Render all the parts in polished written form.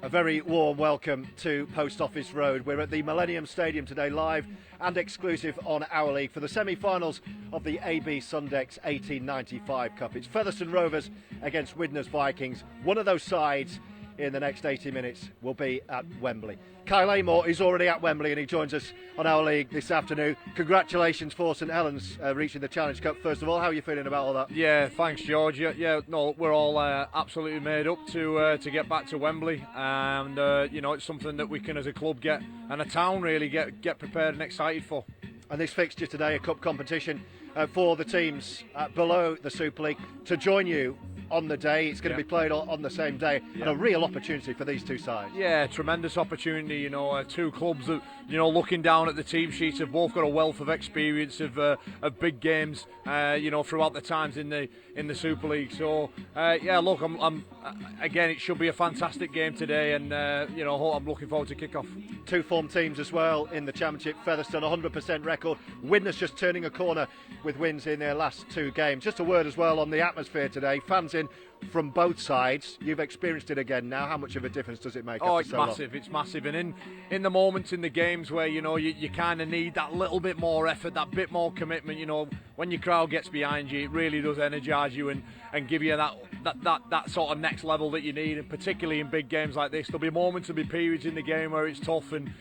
A very warm welcome to Post Office Road. We're at the Millennium Stadium today, live and exclusive on Our League for the semi-finals of the AB Sundecks 1895 Cup. It's Featherstone Rovers against Widnes Vikings. One of those sides in the next 80 minutes will be at Wembley. Kyle Amor is already at Wembley and he joins us on Our League this afternoon. Congratulations for St Helens reaching the Challenge Cup. First of all, how are you feeling about all that? Yeah, thanks George. No, we're all absolutely made up to get back to Wembley, and it's something that we can as a club get, and a town really get prepared and excited for. And this fixture today, a cup competition for the teams below the Super League to join you on the day. It's going to be played on the same day, and a real opportunity for these two sides. Yeah, tremendous opportunity. Two clubs that, looking down at the team sheets, have both got a wealth of experience of big games, throughout the times in the Super League. So look, I'm again, it should be a fantastic game today, and I'm looking forward to kick-off. Two form teams as well in the Championship. Featherstone 100% record. Widnes just turning a corner with wins in their last two games. Just a word as well on the atmosphere today. Fans in from both sides. You've experienced it again now. How much of a difference does it make? It's massive. It's massive. And in the moments in the games where you kind of need that little bit more effort, that bit more commitment. When your crowd gets behind you, it really does energise you and give you that sort of next level that you need. And particularly in big games like this, there'll be moments, there'll be periods in the game where it's tough, and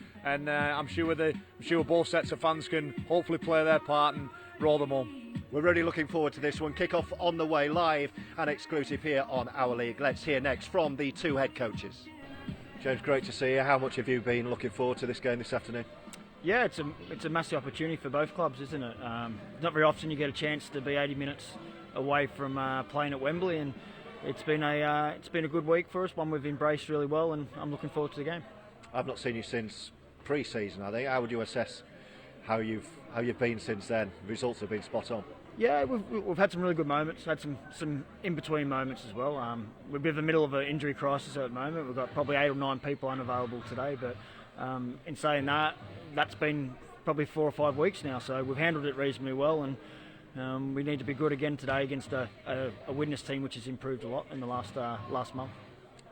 I'm sure both sets of fans can hopefully play their part and roll them home. We're really looking forward to this one. Kick-off on the way, live and exclusive here on Our League. Let's hear next from the two head coaches. James, great to see you. How much have you been looking forward to this game this afternoon? Yeah, it's a massive opportunity for both clubs, isn't it? Not very often you get a chance to be 80 minutes away from playing at Wembley, and it's been a good week for us, one we've embraced really well, and I'm looking forward to the game. I've not seen you since pre-season, I think. How would you assess how you've been since then? The results have been spot on. Yeah, we've had some really good moments, had some in-between moments as well. We're in the middle of an injury crisis at the moment. We've got probably 8 or 9 people unavailable today, but in saying that, that's been probably 4 or 5 weeks now, so we've handled it reasonably well, and we need to be good again today against a Widnes team which has improved a lot in the last month.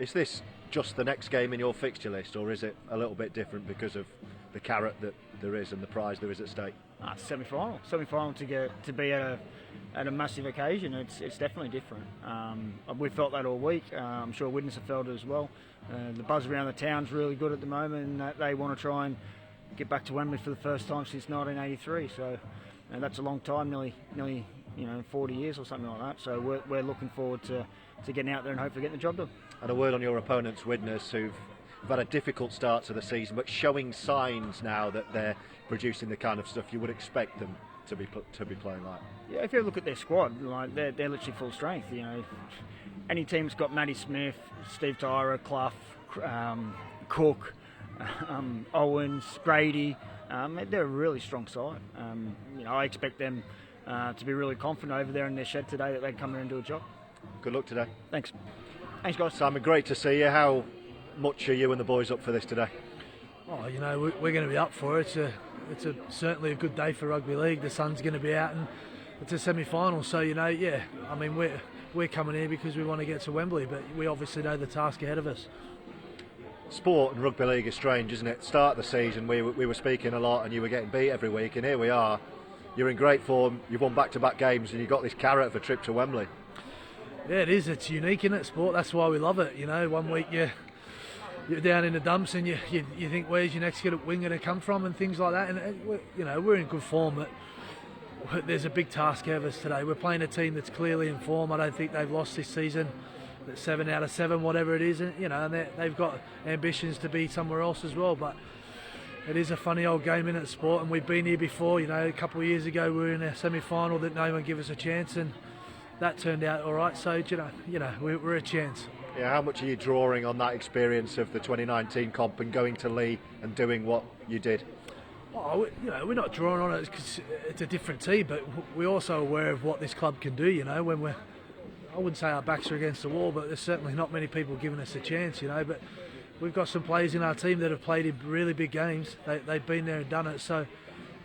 Is this just the next game in your fixture list, or is it a little bit different because of the carrot that there is and the prize there is at stake? It's semi-final to be at a massive occasion. It's definitely different. We've felt that all week. I'm sure Widnes have felt it as well. The buzz around the town's really good at the moment, and they want to try and get back to Wembley for the first time since 1983. So that's a long time, nearly 40 years or something like that. So we're looking forward to getting out there and hopefully getting the job done. And a word on your opponents, Widnes, who've had a difficult start to the season, but showing signs now that they're producing the kind of stuff you would expect them to be playing like. Yeah, if you look at their squad, like they're literally full strength. Any team's got Matty Smith, Steve Tyra, Clough, Cook, Owens, Grady. They're a really strong side. I expect them to be really confident over there in their shed today that they can come in and do a job. Good luck today. Thanks, guys. Simon, great to see you. How much are you and the boys up for this today? Oh, we're going to be up for it. It's certainly a good day for rugby league. The sun's going to be out, and it's a semi-final. So we're coming here because we want to get to Wembley, but we obviously know the task ahead of us. Sport and rugby league is strange, isn't it? Start of the season, we were speaking a lot, and you were getting beat every week, and here we are. You're in great form. You've won back-to-back games, and you've got this carrot of a trip to Wembley. Yeah, it is. It's unique, isn't it, sport? That's why we love it. 1 week you're down in the dumps and you think, where's your next wing going to come from, and things like that. And we're in good form, but there's a big task ahead of us today. We're playing a team that's clearly in form. I don't think they've lost this season. That's 7 out of 7, whatever it is, and they've got ambitions to be somewhere else as well. But it is a funny old game in it, sport, and we've been here before. A couple of years ago we were in a semi-final that no one gave us a chance, and that turned out all right. So we're a chance. Yeah, how much are you drawing on that experience of the 2019 comp and going to Lee and doing what you did? Oh, we're not drawing on it because it's a different team, but we're also aware of what this club can do. When I wouldn't say our backs are against the wall, but there's certainly not many people giving us a chance. But we've got some players in our team that have played in really big games. They've been there and done it. So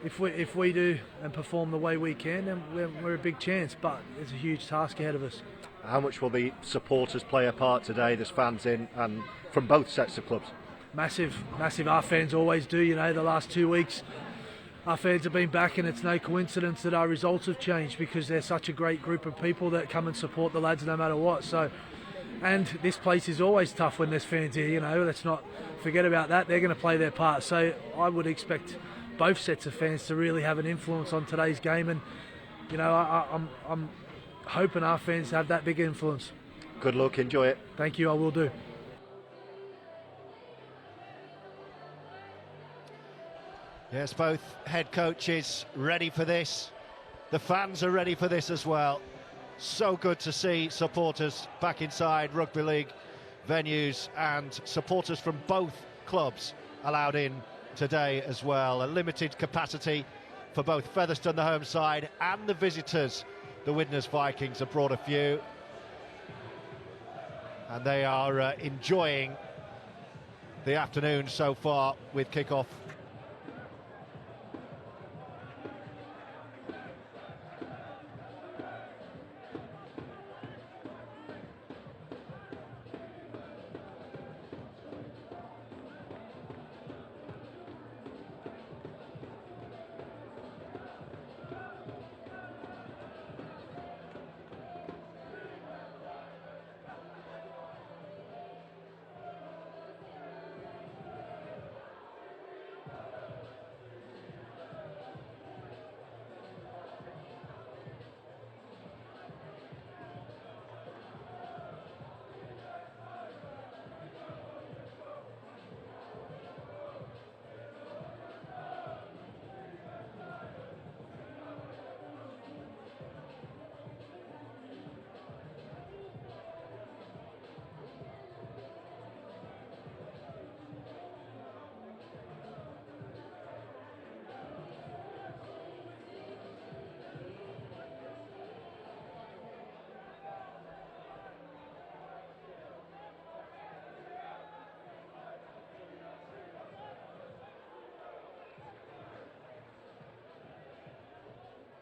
if we do and perform the way we can, then we're a big chance. But it's a huge task ahead of us. How much will the supporters play a part today? There's fans in and from both sets of clubs. Massive. Our fans always do. You know, the last 2 weeks, our fans have been back, and it's no coincidence that our results have changed because they're such a great group of people that come and support the lads no matter what. So, and this place is always tough when there's fans here. You know, let's not forget about that. They're going to play their part. So I would expect both sets of fans to really have an influence on today's game, and you know, I'm hoping our fans have that big influence. Good luck, enjoy it. Thank you, I will do. Yes, both head coaches ready for this. The fans are ready for this as well. So good to see supporters back inside rugby league venues, and supporters from both clubs allowed in today as well. A limited capacity for both Featherstone, the home side, and the visitors. The Widnes Vikings have brought a few, and they are enjoying the afternoon so far with kick-off.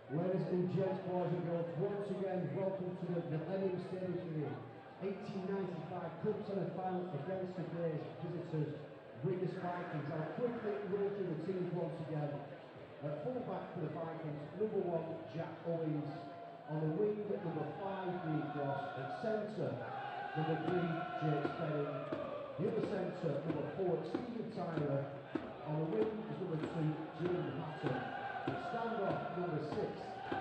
Ladies and gents, boys and girls, once again, welcome to the Millennium Stadium for the 1895 Cup semi-final against today's visitors, Widnes Vikings. I'll quickly run through the teams once again. At full-back for the Vikings, number 1, Jack Owens. On the wing, number 5, Dean Cross. At centre, number 3, James Perry. The other centre, number 4, Stephen Tyler. On the wing is number 2, Jim Hatton. Stand-off, number 6,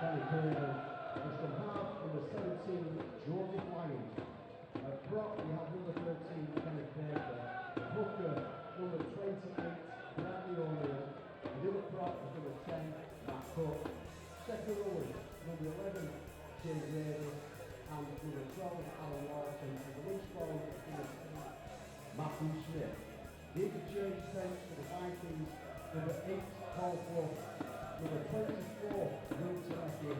Danny Curran. And from half, number 17, Georgie Lyons. At prop, we have number 13, Kenneth Baker. Hooker, number 28, Bradley O'Neill. The other prop is number 10, Matt Cook. Second rowers, number 11, James Davis. And number 12, Alan Lawson. And the winch ball is number 10, Matthew Smith. The interchange bench for the Vikings, number 8, Paul Clough. Number 24, Will Telecki.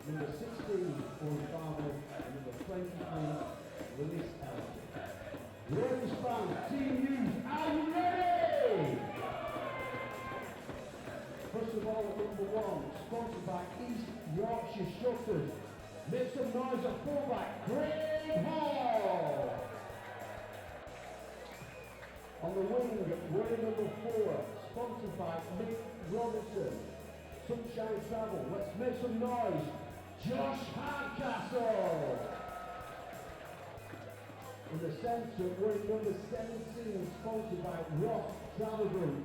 Number 16, Owen Farmer. And number 23, Willis Ellison. Rovers fans, team news, are you ready? First of all, number 1, sponsored by East Yorkshire Shutters. Make some noise at fullback, Craig Hall. On the wing, wearing number 4, sponsored by Mick Robinson. Sunshine Travel, let's make some noise. Josh Hardcastle. In the centre, wearing number 17, sponsored by Ross Travel Group.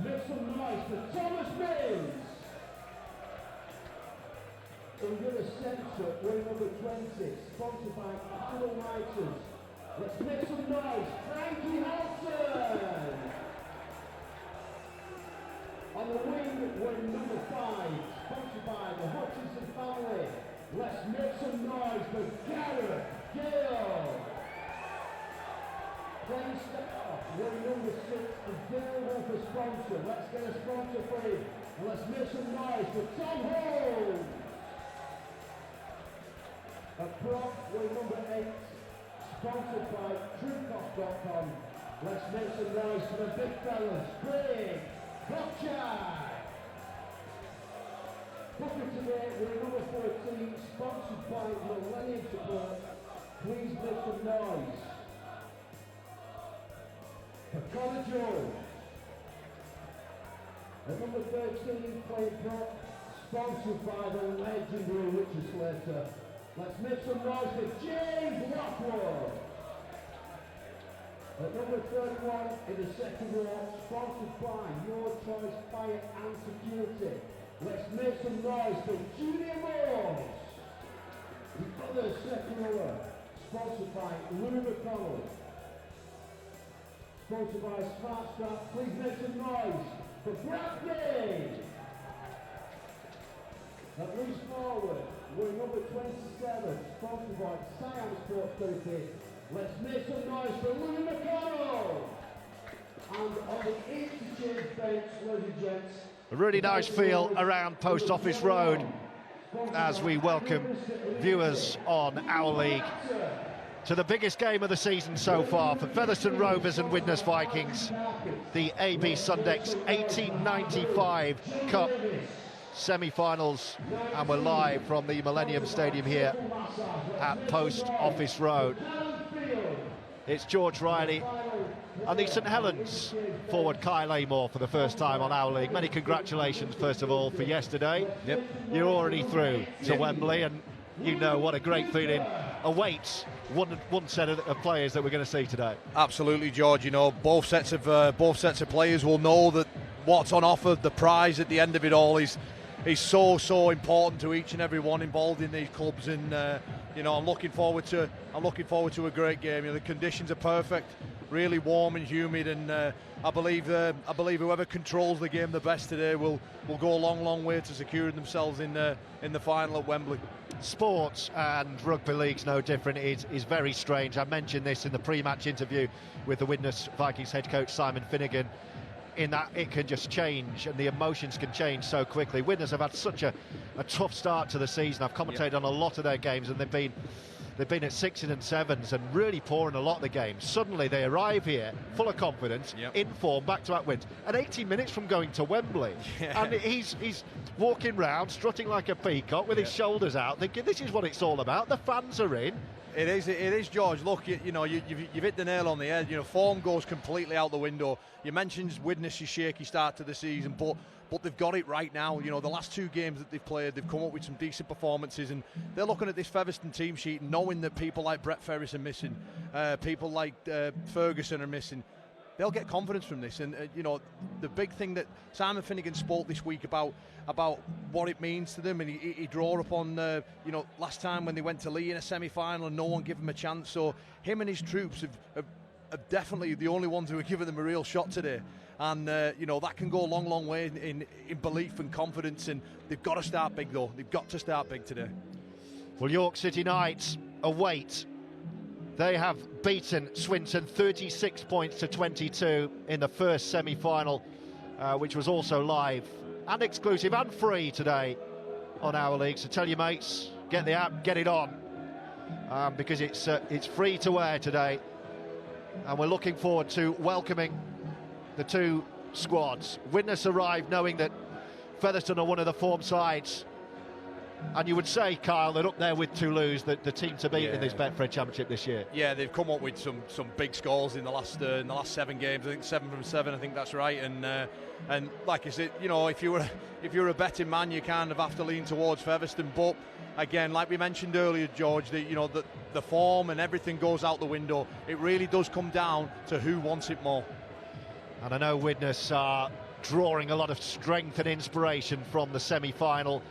Make some noise for Thomas Mills. In the other centre, wearing number 20, sponsored by Apollo Writers. Let's make some noise, Frankie Halton. On the wing, wearing number 5, sponsored by the Hutchinson family. Let's make some noise for Garrett Gale. Playing staff, wearing number 6, and Dale Wolf a sponsor. Let's get a sponsor for him. And let's make some noise for Tom Holmes. A prop, wearing number 8, sponsored by TrueCost.com. Let's make some noise for the big fellas. Craig Botchard. Booker today with number 14, sponsored by Millennium Support. Please make some noise. For Connor Jones. At number 13, playing prop, sponsored by the legendary Richard Slater. Let's make some noise for James Lockwood. At number 31, in the second row, sponsored by Your Choice Fire and Security. Let's make some noise for Julia Moores. The other second row, sponsored by Louis McConnell. Sponsored by Smart Strap. Please make some noise for Bradley. At loose forward, we're number 27, sponsored by Siam Sports Therapy. Let's make some noise for Louis McConnell. And on the interchange bench, ladies and gents. A really nice feel around Post Office Road as we welcome viewers on Our League to the biggest game of the season so far for Featherstone Rovers and Widnes Vikings, the AB Sundecks 1895 Cup semi-finals, and we're live from the Millennium Stadium here at Post Office Road. It's George Riley and the St Helens forward Kyle Amor for the first time on Our League. Many congratulations, first of all, for yesterday. Yep. You're already through to Wembley, and you know what a great feeling awaits one set of players that we're going to see today. Absolutely, George. You know, both sets of players will know that what's on offer, the prize at the end of it all, is so important to each and every one involved in these clubs, and you know, I'm looking forward to a great game. You know, the conditions are perfect, really warm and humid, and I believe whoever controls the game the best today will go a long way to securing themselves in the final at Wembley. Sports and rugby league's no different. Is very strange. I mentioned this in the pre-match interview with the Widnes Vikings head coach Simon Finnegan, in that it can just change and the emotions can change so quickly. Widnes have had such a tough start to the season. I've commentated on a lot of their games, and they've been at 6s and 7s and really poor in a lot of the games. Suddenly they arrive here full of confidence, in form, back-to-back wins, and 18 minutes from going to Wembley. And he's walking round strutting like a peacock with his shoulders out, thinking this is what it's all about. The fans are in. It is, George. Look, you know, you've hit the nail on the head. You know, form goes completely out the window. You mentioned Widnes' shaky start to the season, but they've got it right now. You know, the last two games that they've played, they've come up with some decent performances, and they're looking at this Featherstone team sheet, knowing that people like Brett Ferris are missing, people like Ferguson are missing. They'll get confidence from this, and you know, the big thing that Simon Finnegan spoke this week about what it means to them, and he drew upon you know, last time when they went to Lee in a semi-final and no one gave him a chance. So him and his troops are definitely the only ones who are giving them a real shot today, and you know, that can go a long way in belief and confidence, and they've got to start big though. They've got to start big today. Well, York City Knights await. They have beaten Swinton 36 points to 22 in the first semi-final, which was also live and exclusive and free today on Our League. So tell your mates, get the app, get it on, because it's free to wear today. And we're looking forward to welcoming the two squads. Widnes arrived knowing that Featherstone are one of the form sides, and you would say, Kyle, that up there with Toulouse, the team to beat in this Betfred Championship this year. Yeah, they've come up with some big scores in the last 7 games. I think 7 from 7. I think that's right. And like I said, you know, if you're a betting man, you kind of have to lean towards Featherstone. But again, like we mentioned earlier, George, the form and everything goes out the window. It really does come down to who wants it more. And I know Widnes are drawing a lot of strength and inspiration from the semi-final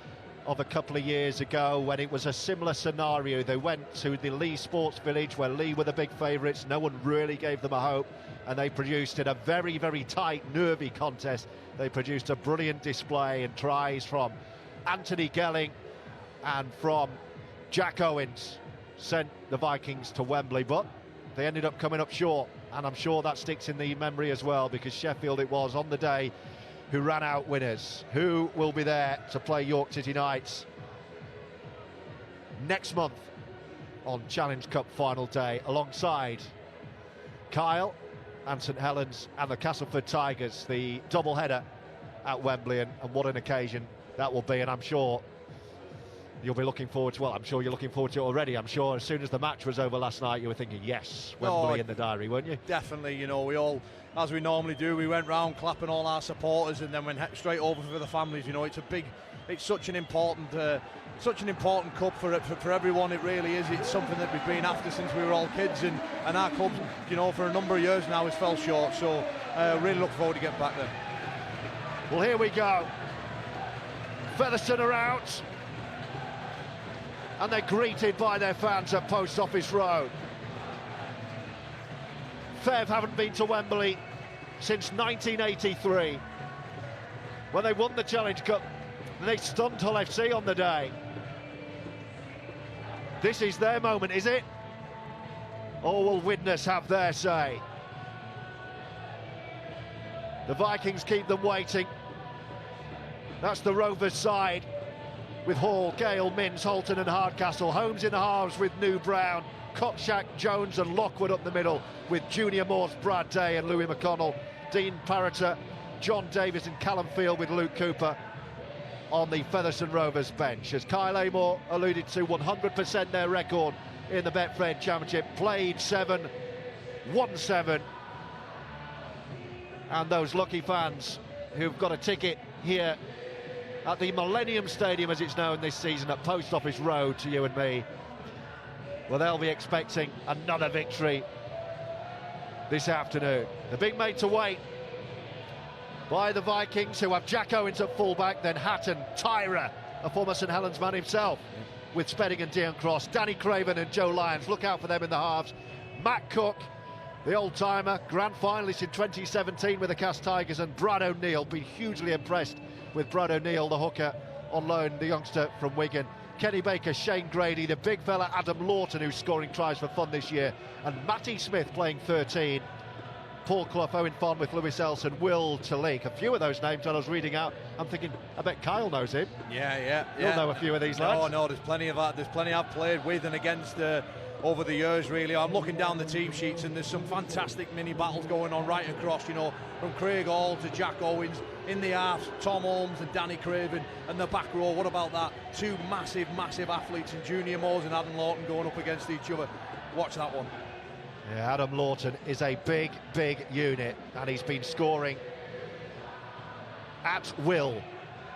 of a couple of years ago, when it was a similar scenario. They went to the Lee Sports Village, where Lee were the big favourites. No one really gave them a hope, and they produced, in a very, very tight, nervy contest, they produced a brilliant display, and tries from Anthony Gelling and from Jack Owens sent the Vikings to Wembley, but they ended up coming up short, and I'm sure that sticks in the memory as well, because Sheffield it was on the day who ran out winners. Who will be there to play York City Knights next month on Challenge Cup final day, alongside Kyle and St Helens and the Castleford Tigers, the double header at Wembley, and what an occasion that will be, and I'm sure you'll be looking forward to, well, I'm sure you're looking forward to it already. I'm sure as soon as the match was over last night, you were thinking, yes, Wembley in the diary, weren't you? Definitely, you know, we all, as we normally do, we went round clapping all our supporters and then went straight over for the families. You know, it's such an important cup for everyone. It really is. It's something that we've been after since we were all kids, and our club, you know, for a number of years now has fell short. So really look forward to getting back there. Well, here we go. Featherstone are out, and they're greeted by their fans at Post Office Road. Fev haven't been to Wembley since 1983, when they won the Challenge Cup and they stunned Hull FC on the day. This is their moment, is it? Or will Widnes have their say? The Vikings keep them waiting. That's the Rovers side, with Hall, Gale, Minns, Holton and Hardcastle. Holmes in the halves with New Brown, Kotshack, Jones and Lockwood up the middle, with Junior Morse, Brad Day and Louis McConnell. Dean Parrott, John Davis and Callum Field with Luke Cooper on the Featherstone Rovers bench. As Kyle Amor alluded to, 100% their record in the Betfred Championship. Played 7, won 7. And those lucky fans who've got a ticket here at the Millennium Stadium, as it's known this season, at Post Office Road to you and me, well, they'll be expecting another victory this afternoon. The big made to wait by the Vikings, who have Jack Owens at fullback, then Hatton, Tyra, a former St Helens man himself, with Spedding and Dion Cross, Danny Craven and Joe Lyons. Look out for them in the halves. Matt Cook, the old-timer, grand finalist in 2017 with the Cast Tigers, and Brad O'Neill. Been hugely impressed with Brad O'Neill, the hooker on loan, the youngster from Wigan. Kenny Baker, Shane Grady, the big fella Adam Lawton, who's scoring tries for fun this year, and Matty Smith playing 13. Paul Clough, Owen Farnworth, Lewis Elson, Will Talik. A few of those names when I was reading out, I'm thinking, I bet Kyle knows him. Yeah. You'll know a few of these lads. No, there's plenty of that. There's plenty I've played with and against over the years, really. I'm looking down the team sheets and there's some fantastic mini battles going on right across, you know, from Craig Hall to Jack Owens. In the halves, Tom Holmes and Danny Craven, and the back row, what about that? Two massive athletes in Junior Moores and Adam Lawton going up against each other. Watch that one. Yeah, Adam Lawton is a big unit, and he's been scoring at will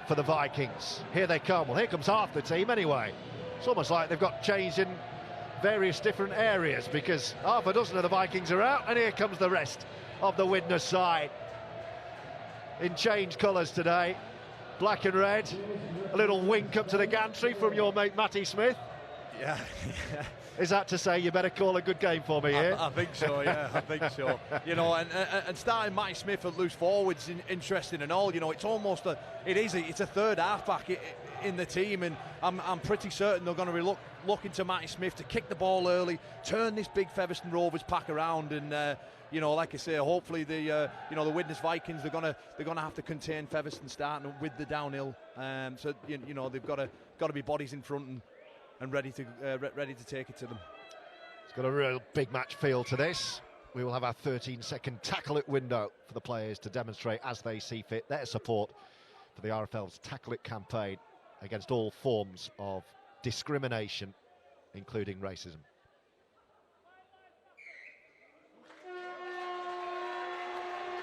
for the Vikings. Here they come. Well, here comes half the team anyway. It's almost like they've got changed in various different areas, because half a dozen of the Vikings are out, and here comes the rest of the Widnes side in changed colours today, black and red. A little wink up to the gantry from your mate Matty Smith. Yeah. Is that to say you better call a good game for me here? I think so, yeah, I think so. You know, and starting Matty Smith at loose forwards, interesting and all. You know, it's almost it's a third halfback in the team, and I'm pretty certain they're going to be looking to Matty Smith to kick the ball early, turn this big Featherstone Rovers pack around, and you know, like I say, hopefully the Widnes Vikings, they're gonna have to contain Featherstone starting with the downhill. So you know, they've got to be bodies in front and ready to take it to them. It's got a real big match feel to this. We will have our 13-second tackle it window for the players to demonstrate as they see fit their support for the RFL's Tackle It campaign against all forms of discrimination, including racism.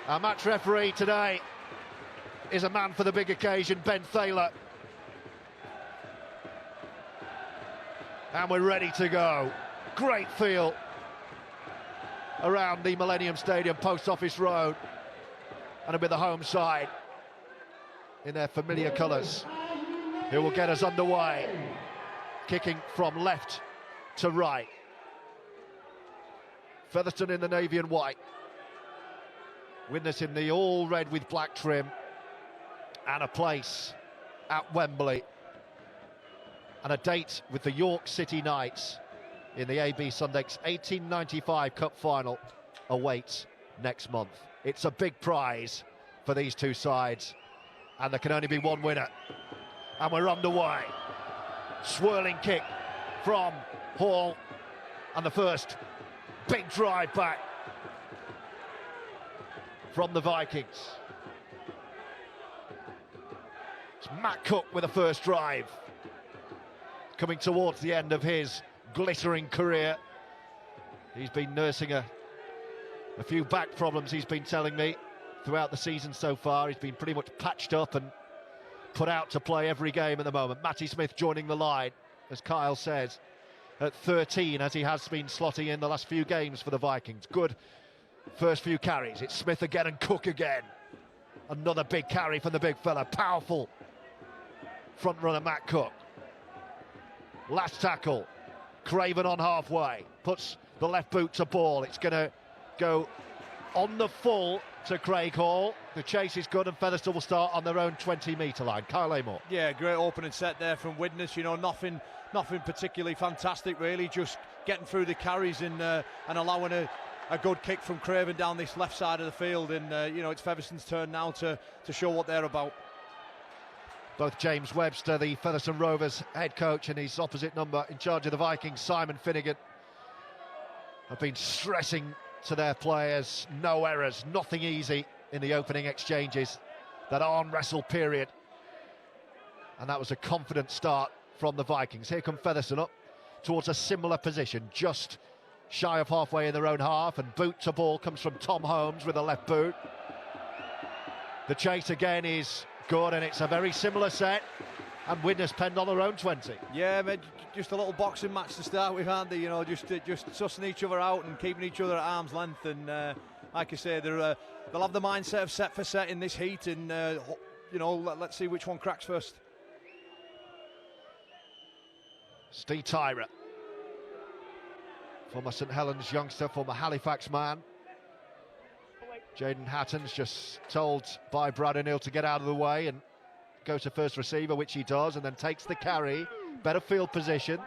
Our match referee today is a man for the big occasion, Ben Thaler. And we're ready to go. Great feel around the Millennium Stadium, Post Office Road, and with the home side in their familiar colours, who will get us underway, kicking from left to right. Featherstone in the navy and white, Widnes in the all red with black trim, and a place at Wembley, and a date with the York City Knights in the AB Sundecks 1895 Cup Final awaits next month. It's a big prize for these two sides, and there can only be one winner. And we're underway. Swirling kick from Hall, and the first big drive back from the Vikings. It's Matt Cook with the first drive. Coming towards the end of his glittering career. He's been nursing a few back problems, he's been telling me, throughout the season so far. He's been pretty much patched up and put out to play every game at the moment. Matty Smith joining the line, as Kyle says, at 13, as he has been slotting in the last few games for the Vikings. Good first few carries. It's Smith again and Cook again. Another big carry from the big fella. Powerful front runner Matt Cook. Last tackle, Craven on halfway, puts the left boot to ball. It's going to go on the full to Craig Hall. The chase is good and Featherstone will start on their own 20-metre line. Kyle Amor. Yeah, great opening set there from Widnes. You know, nothing particularly fantastic really, just getting through the carries and allowing a good kick from Craven down this left side of the field. And you know, it's Featherstone's turn now to show what they're about. Both James Webster, the Featherstone Rovers head coach, and his opposite number in charge of the Vikings, Simon Finnegan, have been stressing to their players, no errors, nothing easy in the opening exchanges, that arm wrestle period. And that was a confident start from the Vikings. Here come Featherstone up towards a similar position, just shy of halfway in their own half, and boot to ball comes from Tom Holmes with a left boot. The chase again is good, and it's a very similar set, and Widnes penned on their own 20. Yeah, mate, just a little boxing match to start with, aren't they? You know, just sussing each other out and keeping each other at arm's length. And like I say, they'll have the mindset of set for set in this heat, and you know, let's see which one cracks first. Steve Tyra, former St Helens youngster, former Halifax man. Jaden Hatton's just told by Brad O'Neill to get out of the way and go to first receiver, which he does, and then takes the carry. Better field position.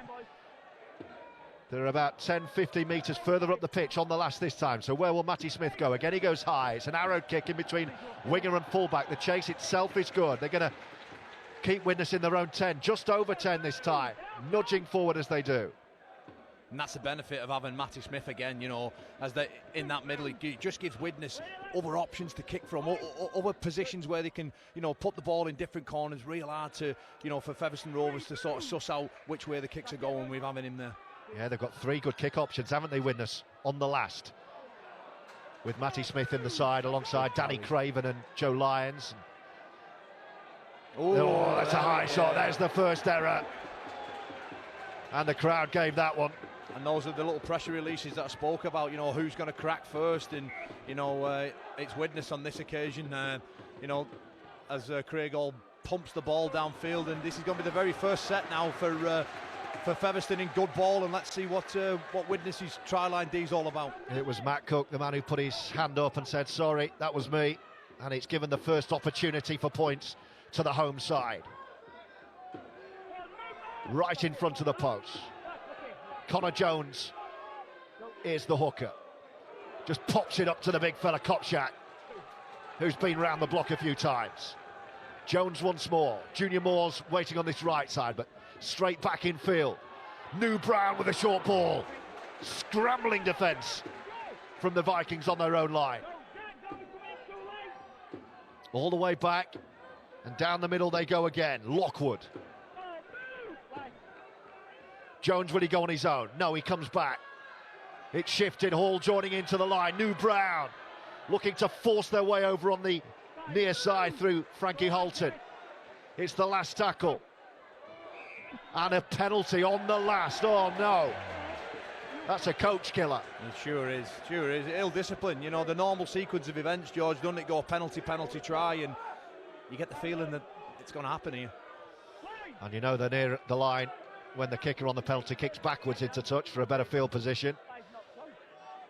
They're about 10-15 metres further up the pitch on the last this time. So where will Matty Smith go? Again, he goes high. It's an arrow kick in between winger and fullback. The chase itself is good. They're going to keep Widnes in their own 10, just over 10 this time, nudging forward as they do. And that's the benefit of having Matty Smith again, you know, as they in that middle. It just gives Widnes other options to kick from, other positions where they can, you know, put the ball in different corners. Real hard to, you know, for Featherstone Rovers to sort of suss out which way the kicks are going with having him there. Yeah, they've got three good kick options, haven't they, Widnes, on the last, with Matty Smith in the side alongside Danny Craven and Joe Lyons. Oh, that's a high shot. There's the first error, and the crowd gave that one. And those are the little pressure releases that I spoke about, you know, who's going to crack first. And, you know, it's Widnes on this occasion, you know, as Craig Hall pumps the ball downfield. And this is going to be the very first set now for Featherstone in good ball. And let's see what Widnes' try-line D is all about. It was Matt Cook, the man who put his hand up and said, sorry, that was me. And it's given the first opportunity for points to the home side. Right in front of the post. Connor Jones is the hooker. Just pops it up to the big fella Kopchak, who's been round the block a few times. Jones once more. Junior Moore's waiting on this right side, but straight back in field. New Brown with a short ball. Scrambling defence from the Vikings on their own line. All the way back, and down the middle they go again. Lockwood. Jones, will he go on his own? No, he comes back. It's shifted, Hall joining into the line. New Brown looking to force their way over on the near side through Frankie Holton. It's the last tackle. And a penalty on the last. Oh no. That's a coach killer. It sure is, sure is. Ill discipline, you know, the normal sequence of events, George, doesn't it go penalty, try, and you get the feeling that it's going to happen here. And you know they're near the line when the kicker on the penalty kicks backwards into touch for a better field position,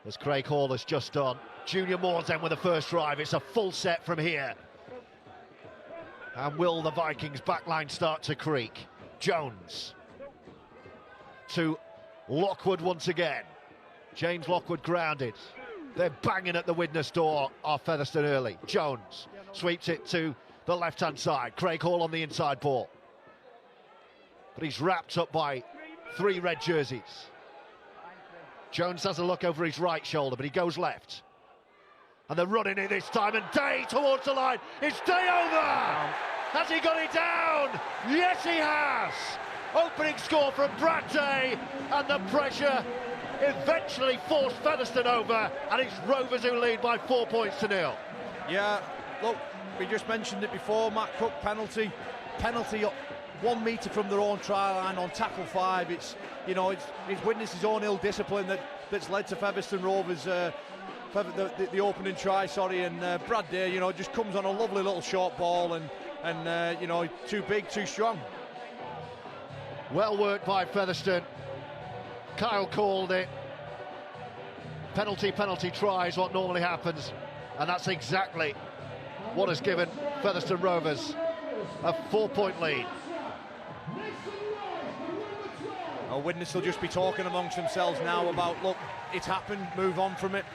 as Craig Hall has just done. Junior Moore's then with the first drive. It's a full set from here. And will the Vikings backline start to creak? Jones to Lockwood once again. James Lockwood grounded. They're banging at the Widnes door, are Featherstone early. Jones sweeps it to the left-hand side. Craig Hall on the inside ball. But he's wrapped up by three red jerseys. Jones has a look over his right shoulder, but he goes left. And they're running it this time, and Day towards the line. It's Day over! Has he got it down? Yes, he has. Opening score from Brad Day, and the pressure eventually forced Featherstone over, and it's Rovers who lead by 4 points to 0. Yeah, look, we just mentioned it before, Matt Cook penalty 1 metre from their own try line on tackle 5. It's Widnes' own ill discipline that's led to Featherstone Rovers the opening try, and Brad Day, just comes on a lovely little short ball and too big, too strong. Well worked by Featherstone. Kyle called it. Penalty try is what normally happens, and that's exactly what has given Featherstone Rovers a 4-point lead. Widnes will just be talking amongst themselves now about, look, it's happened, move on from it.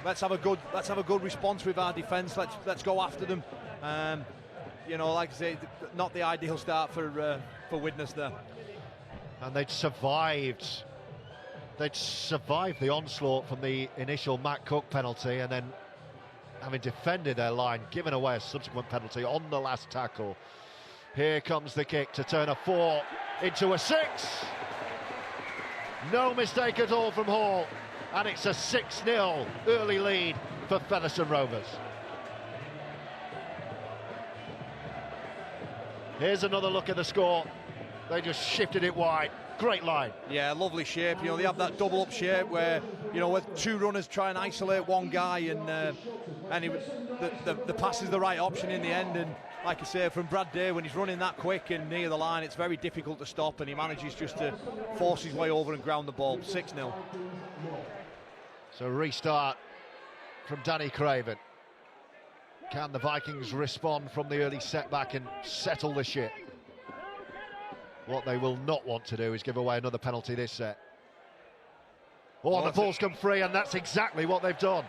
Let's have a good response with our defence. Let's go after them. Like I say, not the ideal start for Widnes there. And they'd survived the onslaught from the initial Matt Cook penalty, and then, having defended their line, given away a subsequent penalty on the last tackle. Here comes the kick to turn a 4 into a 6. No mistake at all from Hall, and it's a 6-0 early lead for Featherstone Rovers. Here's another look at the score. They just shifted it wide. Great line. Yeah, lovely shape. They have that double up shape where, where 2 runners try and isolate 1 guy, and the pass is the right option in the end. And like I say, from Brad Day, when he's running that quick and near the line, it's very difficult to stop, and he manages just to force his way over and ground the ball. 6-0. So restart from Danny Craven. Can the Vikings respond from the early setback and settle the ship? What they will not want to do is give away another penalty this set. Oh, the ball's come free, and that's exactly what they've done.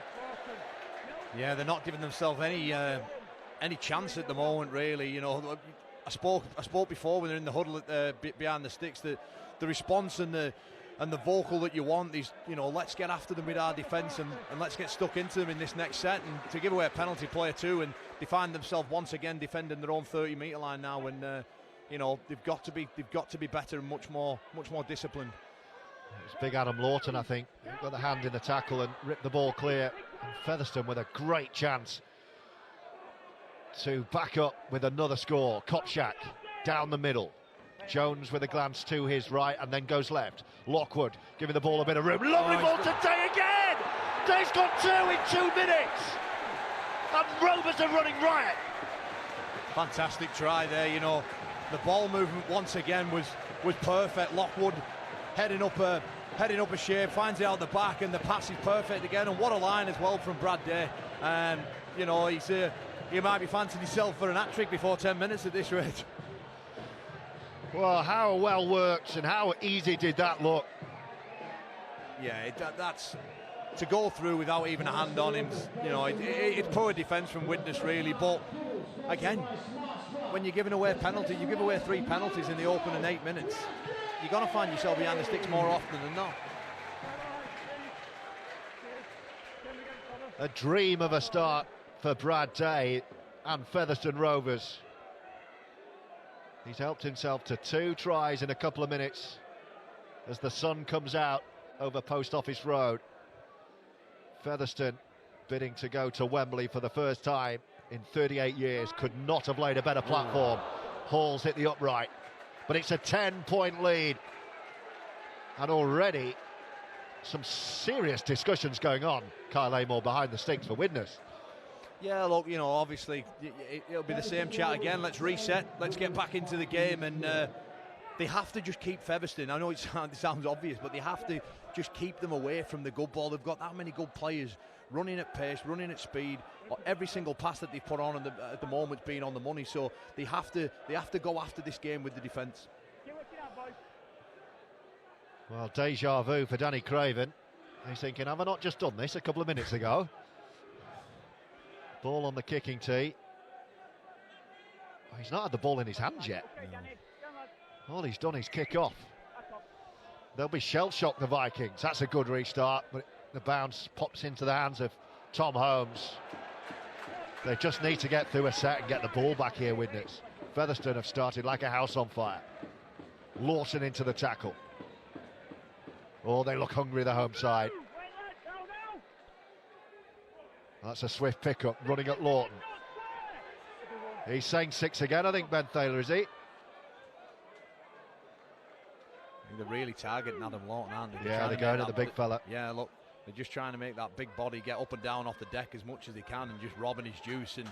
Yeah, they're not giving themselves any chance at the moment, really. I spoke before when they're in the huddle behind the sticks, that the response and the vocal that you want is, let's get after them with our defence and let's get stuck into them in this next set. And to give away a penalty, player 2, and they find themselves once again defending their own 30-metre line now, and they've got to be better and much more disciplined. It's big Adam Lawton, I think, got the hand in the tackle and ripped the ball clear. And Featherstone with a great chance to back up with another score. Kopczak down the middle. Jones with a glance to his right and then goes left. Lockwood giving the ball a bit of room. Lovely ball to Day again! Day's got 2 in 2 minutes! And Rovers are running riot. Fantastic try there, The ball movement once again was perfect. Lockwood heading up a shape, finds it out the back, and the pass is perfect again. And what a line as well from Brad Day. He might be fancying himself for an hat-trick before 10 minutes at this rate. Well, how well worked and how easy did that look? Yeah, that's to go through without even a hand on him. It's poor defence from Widnes, really. But again, when you're giving away a penalty, you give away 3 penalties in the opening 8 minutes. You're going to find yourself behind the sticks more often than not. A dream of a start for Brad Day and Featherstone Rovers. He's helped himself to 2 tries in a couple of minutes as the sun comes out over Post Office Road. Featherstone bidding to go to Wembley for the first time in 38 years. Could not have laid a better platform. Hall's hit the upright, but it's a 10-point lead, and already some serious discussions going on. Kyle Amor behind the sticks for Widnes. Yeah, look, obviously it'll be the same chat again. Let's reset, let's get back into the game, and they have to just keep Featherstone. I know it sounds obvious, but they have to just keep them away from the good ball. They've got that many good players running at pace, running at speed. Every single pass that they've put on at the moment's been on the money. So they have to go after this game with the defence. Well, deja vu for Danny Craven. He's thinking, have I not just done this a couple of minutes ago? Ball on the kicking tee. Oh, he's not had the ball in his hands yet. No. All he's done is kick off. They'll be shell-shocked, the Vikings. That's a good restart, but the bounce pops into the hands of Tom Holmes. They just need to get through a set and get the ball back here, Widnes. Featherstone have started like a house on fire. Lawson into the tackle. Oh, they look hungry, the home side. That's a swift pickup, running at Lawton. He's saying 6 again, I think, Ben Thaler, is he? I think they're really targeting Adam Lawton, aren't they? Yeah, they're going at the big fella. Yeah, look, they're just trying to make that big body get up and down off the deck as much as they can and just robbing his juice. And,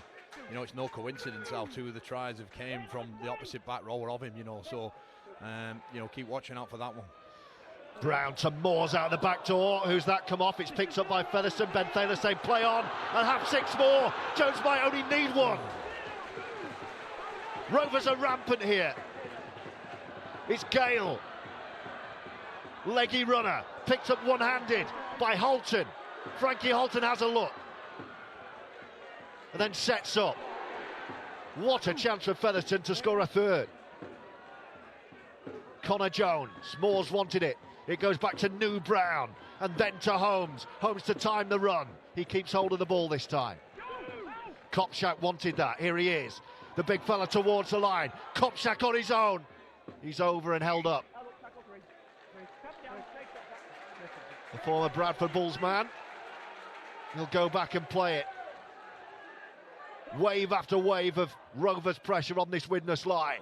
you know, it's no coincidence how 2 of the tries have came from the opposite back rower of him, you know. So, you know, keep watching out for that one. Brown to Moores out the back door. Who's that come off? It's picked up by Featherstone. Ben Thaler saying play on and have 6 more. Jones might only need 1. Rovers are rampant here. It's Gale. Leggy runner. Picked up one-handed by Holton. Frankie Holton has a look. And then sets up. What a chance for Featherstone to score a 3rd. Connor Jones. Moores wanted it. It goes back to New Brown and then to Holmes. Holmes to time the run. He keeps hold of the ball this time. Kopczak wanted that. Here he is. The big fella towards the line. Kopczak on his own. He's over and held up. The former Bradford Bulls man. He'll go back and play it. Wave after wave of Rovers pressure on this Widnes line.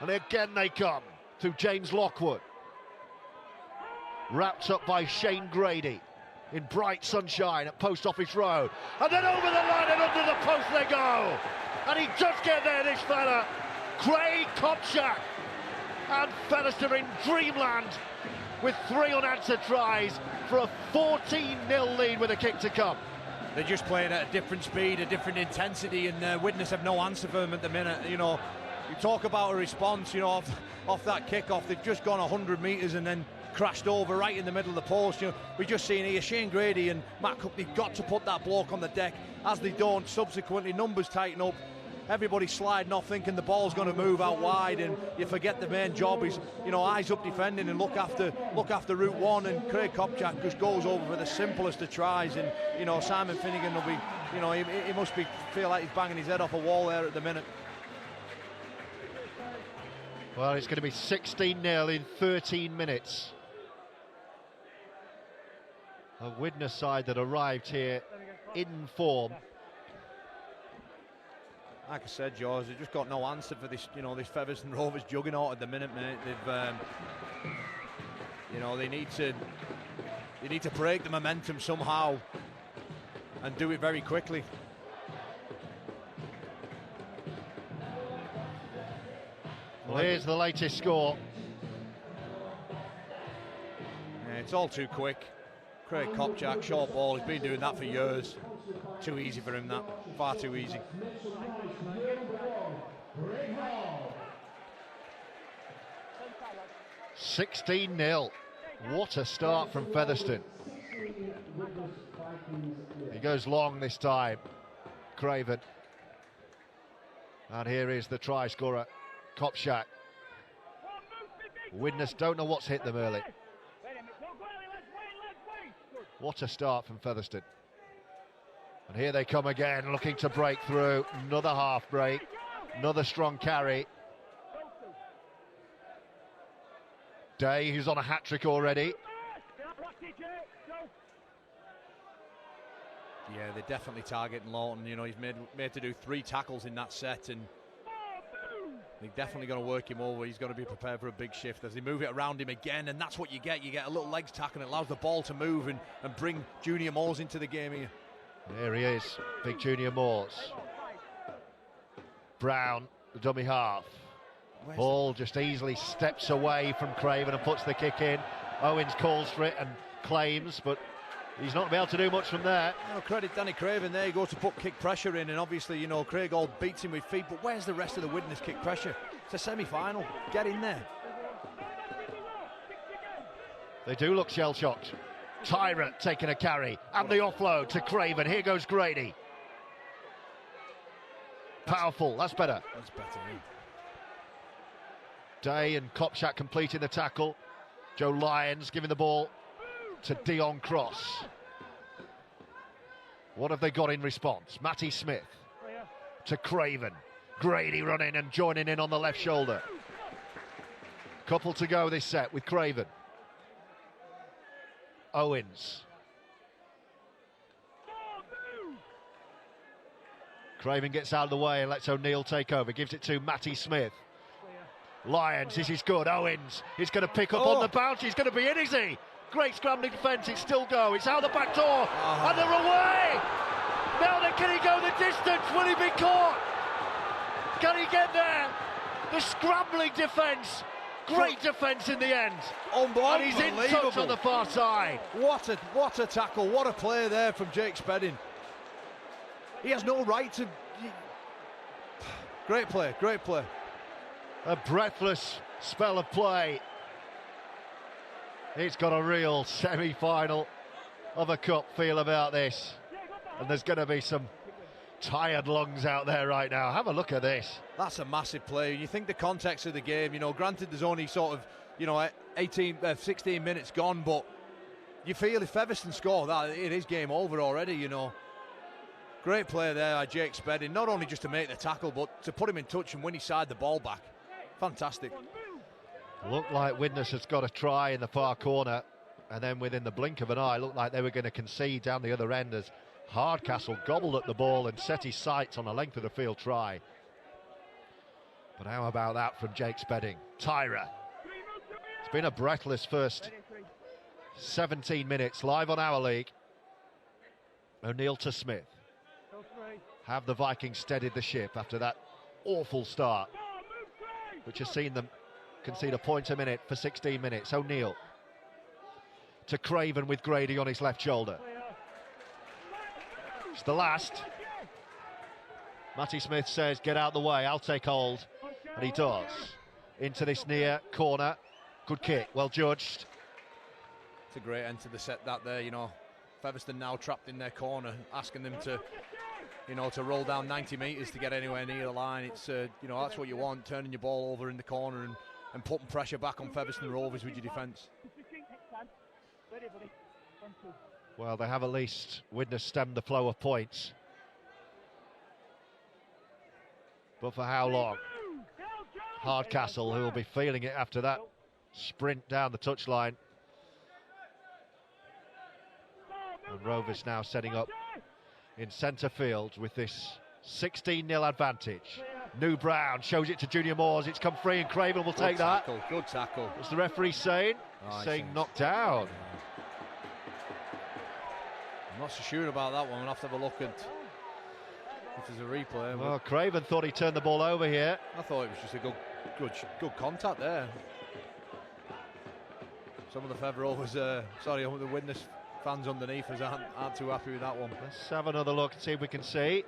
And again they come through James Lockwood. Wrapped up by Shane Grady in bright sunshine at Post Office Road. And then over the line and under the post they go. And he does get there, this fella. Craig Kopczak. And Featherstone in dreamland with 3 unanswered tries for a 14-0 lead with a kick to come. They're just playing at a different speed, a different intensity, and Widnes have no answer for them at the minute. You know, you talk about a response, you know, off that kickoff. They've just gone 100 metres and then crashed over right in the middle of the post. You know, we're just seeing here Shane Grady and Matt Cook. They've got to put that bloke on the deck. As they don't, subsequently numbers tighten up. Everybody's sliding off, thinking the ball's going to move out wide, and you forget the main job is, you know, eyes up defending and look after route 1. And Craig Kopczak just goes over for the simplest of tries. And you know, Simon Finnegan will be, you know, he must be feel like he's banging his head off a wall there at the minute. Well, it's going to be 16-0 in 13 minutes. A Widnes side that arrived here in form. Like I said, George, they've just got no answer for this, you know, this Featherstone Rovers juggernaut at the minute, mate. They've, you know, they need to break the momentum somehow and do it very quickly. Well, here's the latest score. Yeah, it's all too quick. Craig Kopczak, short ball, he's been doing that for years. Too easy for him, that. Far too easy. 16-0. What a start from Featherstone. He goes long this time, Craven. And here is the try scorer, Kopczak. Widnes don't know what's hit them early. What a start from Featherstone. And here they come again, looking to break through. Another half break, another strong carry. Day, who's on a hat-trick already. Yeah, they're definitely targeting Lawton. You know, he's made to do 3 tackles in that set, and they're definitely going to work him over. He's going to be prepared for a big shift as they move it around him again, and that's what you get. You get a little legs tack, and it allows the ball to move and bring Junior Moores into the game here. There he is, big Junior Moores. Brown, the dummy half. Ball just easily steps away from Craven and puts the kick in. Owens calls for it and claims, but he's not going to be able to do much from there. No, credit Danny Craven there. He goes to put kick pressure in, and obviously, you know, Craig all beats him with feet, but where's the rest of the Widnes kick pressure? It's a semi-final. Get in there. They do look shell-shocked. Tyrant taking a carry and the offload to Craven. Here goes Grady. Powerful, that's better. That's better, yeah. Day and Kopczak completing the tackle. Joe Lyons giving the ball to Dion Cross. What have they got in response? Matty Smith to Craven. Grady running and joining in on the left shoulder. Couple to go this set with Craven. Owens. Craven gets out of the way and lets O'Neill take over. Gives it to Matty Smith. Lyons, this is good. Owens is going to pick up on the bounce. He's going to be in, is he? Great scrambling defence. It's still go. It's out the back door. And they're away. Now then, can he go the distance? Will he be caught? Can he get there? The scrambling defence. Great defence in the end. And he's in touch on the far side. What a tackle. What a play there from Jake Spedding. He has no right to... Great play, great play. A breathless spell of play. It's got a real semi-final of a cup feel about this. And there's going to be some tired lungs out there right now. Have a look at this. That's a massive play. You think the context of the game, you know, granted there's only sort of, you know, 16 minutes gone, but you feel if Featherstone score that, it is game over already, you know. Great play there by Jake Spedding, not only just to make the tackle, but to put him in touch and win his side the ball back. Fantastic. Looked like Widnes has got a try in the far corner, and then within the blink of an eye, looked like they were going to concede down the other end as Hardcastle gobbled at the ball and set his sights on a length of the field try. But how about that from Jake Spedding? Tyra. It's been a breathless first 17 minutes live on Our League. O'Neill to Smith. Have the Vikings steadied the ship after that awful start, which has seen them concede a point a minute for 16 minutes. O'Neill to Craven with Grady on his left shoulder. It's the last. Matty Smith says, get out the way, I'll take hold. And he does. Into this near corner. Good kick, well judged. It's a great end to the set that there, you know. Featherstone now trapped in their corner, asking them to, you know, to roll down 90 metres to get anywhere near the line. It's, you know, that's what you want, turning your ball over in the corner and putting pressure back on Featherstone Rovers with your defence. Well, they have at least Widnes stemmed the flow of points. But for how long? Hardcastle, who will be feeling it after that sprint down the touchline. And Rovers now setting up in centre field with this 16-0 advantage. New Brown shows it to Junior Moores. It's come free and Craven will take that. Good tackle. What's the referee saying? He's saying knocked down. I'm not so sure about that one. We'll have to have a look at if there's a replay. Well, Craven thought he turned the ball over here. I thought it was just a good contact there. Some of the the Widnes fans underneath us aren't too happy with that one. Let's have another look and see if we can see.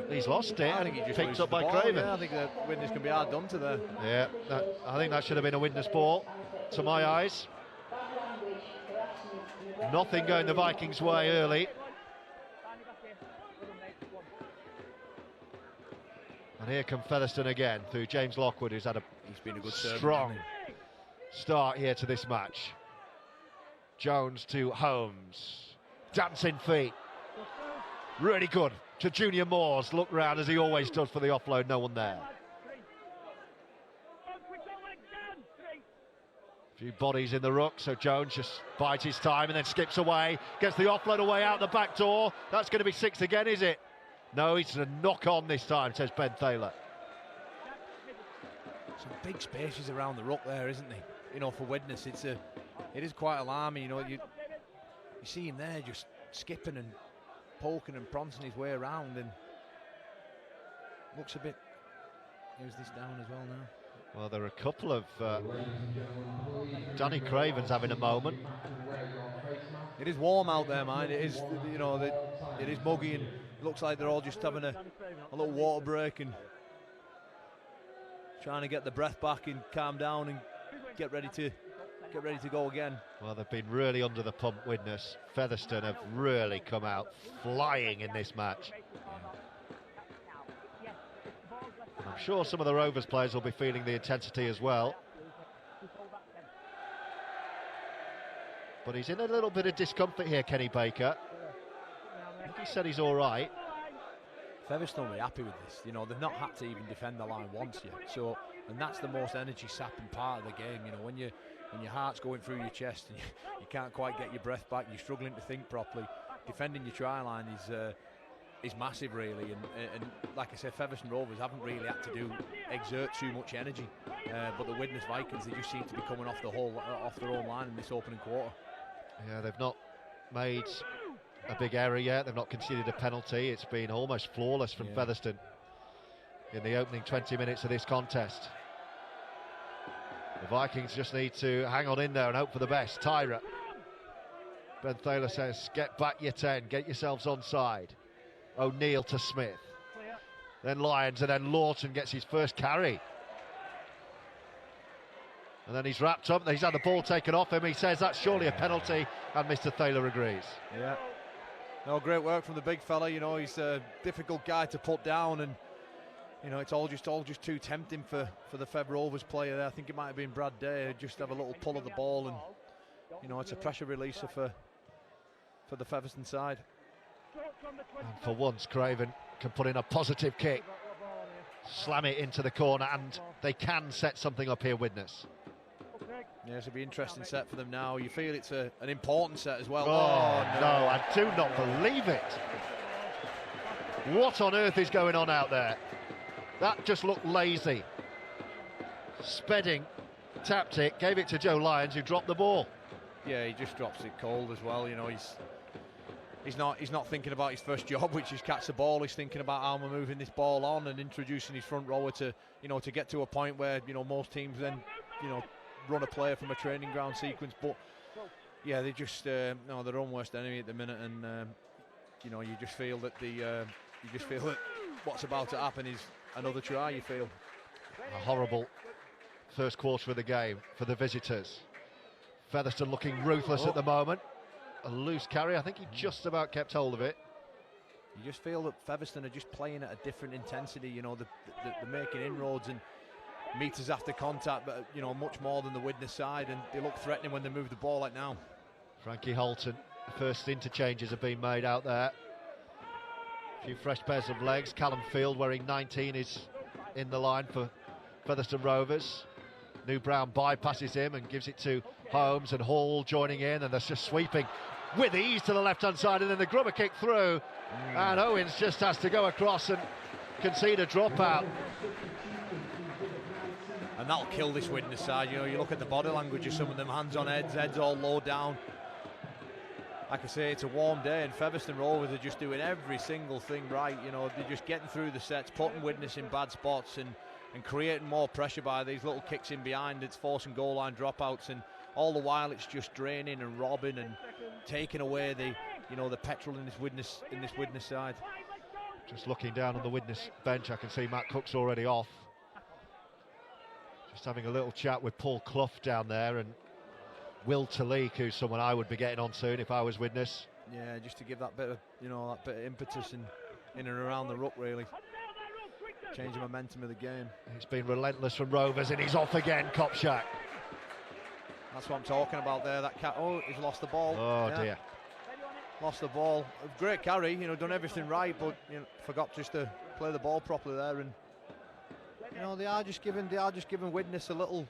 He's lost it. I think he just picked up by ball. Craven. Yeah, I think that Widnes can be hard done to there. Yeah, I think that should have been a Widnes ball, to my eyes. Nothing going the Vikings' way early. And here come Featherstone again through James Lockwood, who's had He's been a good strong start here to this match. Jones to Holmes. Dancing feet. Really good to Junior Moores. Look round as he always does for the offload. No one there. A few bodies in the ruck, so Jones just bides his time and then skips away. Gets the offload away out the back door. That's going to be 6 again, is it? No, it's a knock on this time, says Ben Thaler. Some big spaces around the ruck there, isn't there? You know, for Widnes, it is quite alarming. You know, you see him there just skipping and poking and prancing his way around, and looks a bit. Here's this down as well now. Well, there are a couple of. Danny Craven's having a moment. It is warm out there, man. It is, you know, it is muggy, and it looks like they're all just having a little water break and trying to get the breath back and calm down and get ready to go again. Well, they've been really under the pump, Widnes. Featherstone have really come out flying in this match. And I'm sure some of the Rovers players will be feeling the intensity as well. But he's in a little bit of discomfort here, Kenny Baker. think he said he's all right. Featherstone will be happy with this. You know, they've not had to even defend the line once yet. So, and that's the most energy sapping part of the game. You know, when your heart's going through your chest and you can't quite get your breath back, you're struggling to think properly. Defending your try line is massive, really. And like I said, Featherstone Rovers haven't really had to exert too much energy. But the Widnes Vikings, they just seem to be coming off their own line in this opening quarter. Yeah, they've not made a big error yet. They've not conceded a penalty. It's been almost flawless from Featherstone in the opening 20 minutes of this contest. The Vikings just need to hang on in there and hope for the best. Tyra. Ben Thaler says, get back your 10, get yourselves onside. O'Neill to Smith. Then Lyons, and then Lawton gets his first carry. And then he's wrapped up, he's had the ball taken off him. He says that's surely a penalty, and Mr. Thaler agrees. Yeah. No, great work from the big fella. You know, he's a difficult guy to put down, and you know, it's all just too tempting for the Fev Rovers player there. I think it might have been Brad Day, just have a little pull of the ball, and you know, it's a pressure releaser for the Featherstone side. And for once, Craven can put in a positive kick, slam it into the corner, and they can set something up here, Widnes. Yeah, it's going to be an interesting set for them now. You feel it's an important set as well. Oh, no, I do not believe it. What on earth is going on out there? That just looked lazy. Spedding tapped it, gave it to Joe Lyons, who dropped the ball. Yeah, he just drops it cold as well. You know, he's not thinking about his first job, which is catch the ball. He's thinking about how we're moving this ball on and introducing his front rower to, you know, to get to a point where, you know, most teams then, you know, run a player from a training ground sequence. But yeah, they just no, their own worst enemy at the minute, and you know, you just feel that what's about to happen is another try. You feel a horrible first quarter of the game for the visitors. Featherstone looking ruthless at the moment. A loose carry, I think he just about kept hold of it. You just feel that Featherstone are just playing at a different intensity. You know, they're making inroads and meters after contact, but you know, much more than the Widnes side, and they look threatening when they move the ball like now. Frankie Holton, the first interchanges have been made out there. A few fresh pairs of legs. Callum Field, wearing 19, is in the line for Featherstone Rovers. New Brown bypasses him and gives it to Holmes, and Hall joining in, and they're just sweeping with ease to the left-hand side, and then the grubber kick through, and Owens just has to go across and concede a dropout. And that'll kill this Widnes side. You know, you look at the body language of some of them, hands on heads all low down. Like I say, it's a warm day, and Featherstone Rovers are just doing every single thing right. You know, they're just getting through the sets, putting Widnes in bad spots, and creating more pressure by these little kicks in behind. It's forcing goal line dropouts, and all the while it's just draining and robbing and taking away the petrol in this Widnes side. Just looking down on the Widnes bench, I can see Matt Cook's already off. Just having a little chat with Paul Clough down there, and Will Talik, who's someone I would be getting on soon if I was Widnes. Yeah, just to give that bit of impetus in and around the ruck, really. Change the momentum of the game. It's been relentless from Rovers, and he's off again, Kopchak. That's what I'm talking about there. That cat. Oh, he's lost the ball. Oh dear. Lost the ball. Great carry. You know, done everything right, but you know, forgot just to play the ball properly there. And you know, they are just giving Widnes a little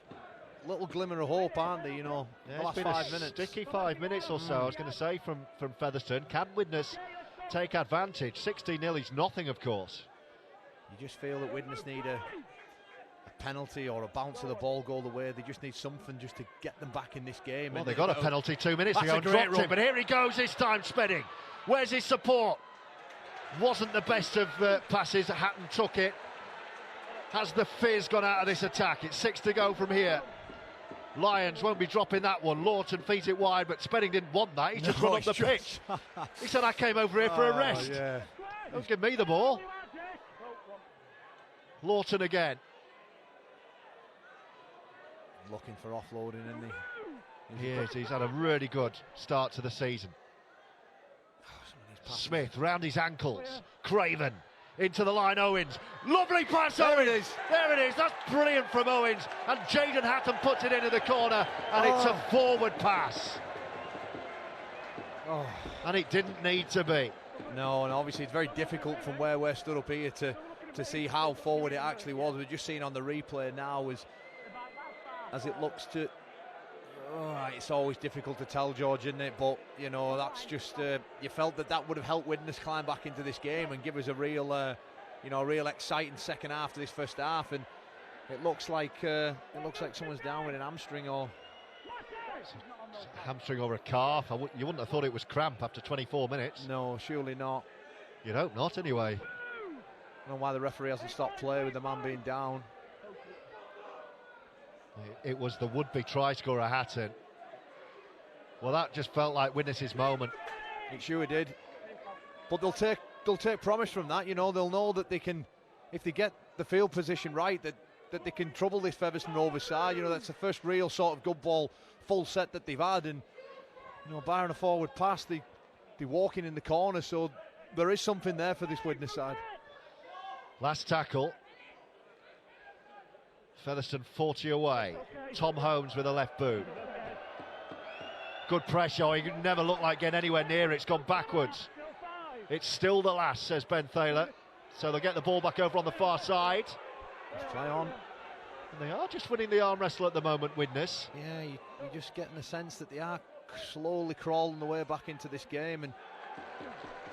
glimmer of hope, aren't they? You know, yeah, the last it's been 5 a minutes. Sticky 5 minutes or so. I was going to say from Featherstone. Can Widnes take advantage? 16-0 is nothing, of course. You just feel that Widnes need a penalty or a bounce of the ball go the way. They just need something just to get them back in this game. Well, they got a penalty 2 minutes ago and That's a great dropped run. it, but here he goes this time, Spedding. Where's his support? Wasn't the best of passes. Hatton took it. Has the fizz gone out of this attack? It's 6 to go from here. Lions won't be dropping that one. Lawton feeds it wide, but Spedding didn't want that. He's just run up the pitch. He said, I came over here for a rest. Yeah. Don't give me the ball. Lawton again. Looking for offloading, isn't he? He is. He's had a really good start to the season. Smith round his ankles. Craven into the line. Owens. Lovely pass. There Owens. it is. There it is. That's brilliant from Owens. And Jaden Hatton puts it into the corner. And it's a forward pass. Oh. And it didn't need to be. No, and obviously it's very difficult from where we're stood up here to see how forward it actually was. We're just seeing on the replay now as it looks to. Oh, it's always difficult to tell, George, isn't it? But you know, that's just you felt that would have helped Widnes climb back into this game and give us a real, real exciting second half to this first half. And it looks like someone's down with an hamstring or Hamstring or a calf. You wouldn't have thought it was cramp after 24 minutes. No, surely not. You'd hope not, anyway. I don't know why the referee hasn't stopped play with the man being down. It was the would-be try-scorer Hatton. Well, that just felt like Widnes' moment. It sure did. But they'll take promise from that. You know, they'll know that they can, if they get the field position right, that they can trouble this Featherstone Rovers side. You know, that's the first real sort of good ball full set that they've had, and you know, barring a forward pass, they walking in the corner, so there is something there for this Widnes side. Last tackle. Featherstone 40 away. Tom Holmes with a left boot. Good pressure. He never looked like getting anywhere near it. It's gone backwards. It's still the last, says Ben Thaler. So they'll get the ball back over on the far side. Let's play on. And they are just winning the arm wrestle at the moment, Widnes. Yeah, you're just getting the sense that they are slowly crawling their way back into this game. And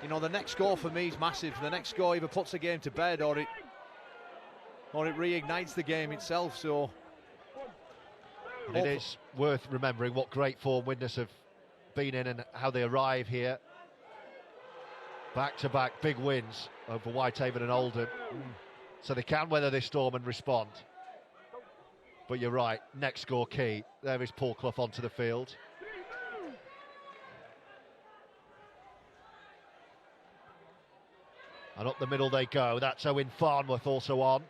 you know, the next score for me is massive. The next score either puts the game to bed or it reignites the game itself. So and it is worth remembering what great form Widnes have been in and how they arrive here. Back-to-back big wins over Whitehaven and Oldham. So they can weather this storm and respond. But you're right, next score key. There is Paul Clough onto the field. And up the middle they go. That's Owen Farnworth also on.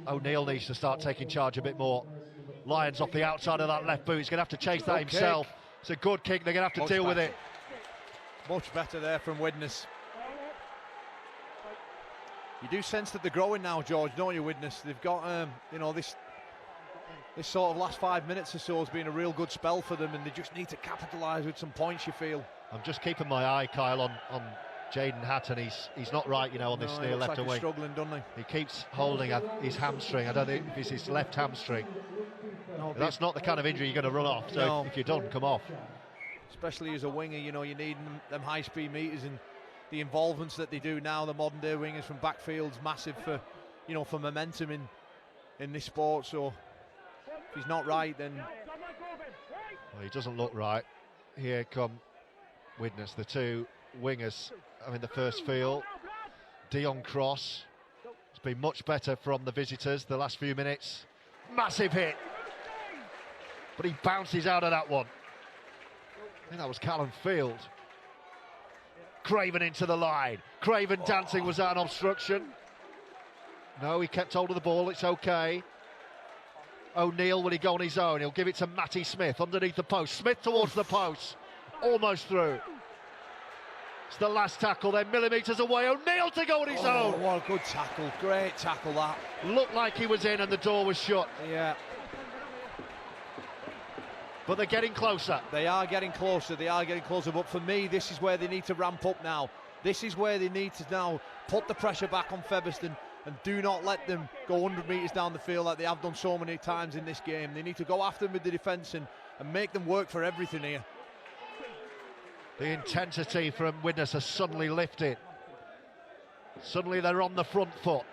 O'Neill needs to start taking charge a bit more. Lyons off the outside of that left boot. He's going to have to chase that himself. It's a good kick. They're going to have to deal with it. Much better there from Widnes. You do sense that they're growing now, George, don't you, Widnes? They've got, this sort of last 5 minutes or so has been a real good spell for them, and they just need to capitalise with some points, you feel. I'm just keeping my eye, Kyle, on Jaden Hatton. He's not right, on this near left away. He's struggling, doesn't he? He keeps holding his hamstring. I don't think it's his left hamstring. No, that's not the kind of injury you're going to run off. So if you're done, come off. Especially as a winger, you need them high-speed meters, and the involvements that they do now, the modern-day wingers from backfield's massive for momentum in this sport. So if he's not right, then he doesn't look right. Here come Widnes, the two wingers in the first field. Dion Cross has been much better from the visitors the last few minutes. Massive hit, but he bounces out of that one. I think that was Callum Field. Craven into the line. Craven dancing. Was that an obstruction? No, he kept hold of the ball. It's okay. O'Neill, will he go on his own? He'll give it to Matty Smith underneath the post. Smith towards the post. Almost through. It's the last tackle. They're millimetres away. O'Neill to go on his own. What a good tackle. Great tackle, that. Looked like he was in and the door was shut. Yeah. But they're getting closer. They are getting closer. But for me, this is where they need to ramp up now. This is where they need to now put the pressure back on Featherstone and do not let them go 100 metres down the field like they have done so many times in this game. They need to go after them with the defence and make them work for everything here. The intensity from Widnes has suddenly lifted. Suddenly they're on the front foot.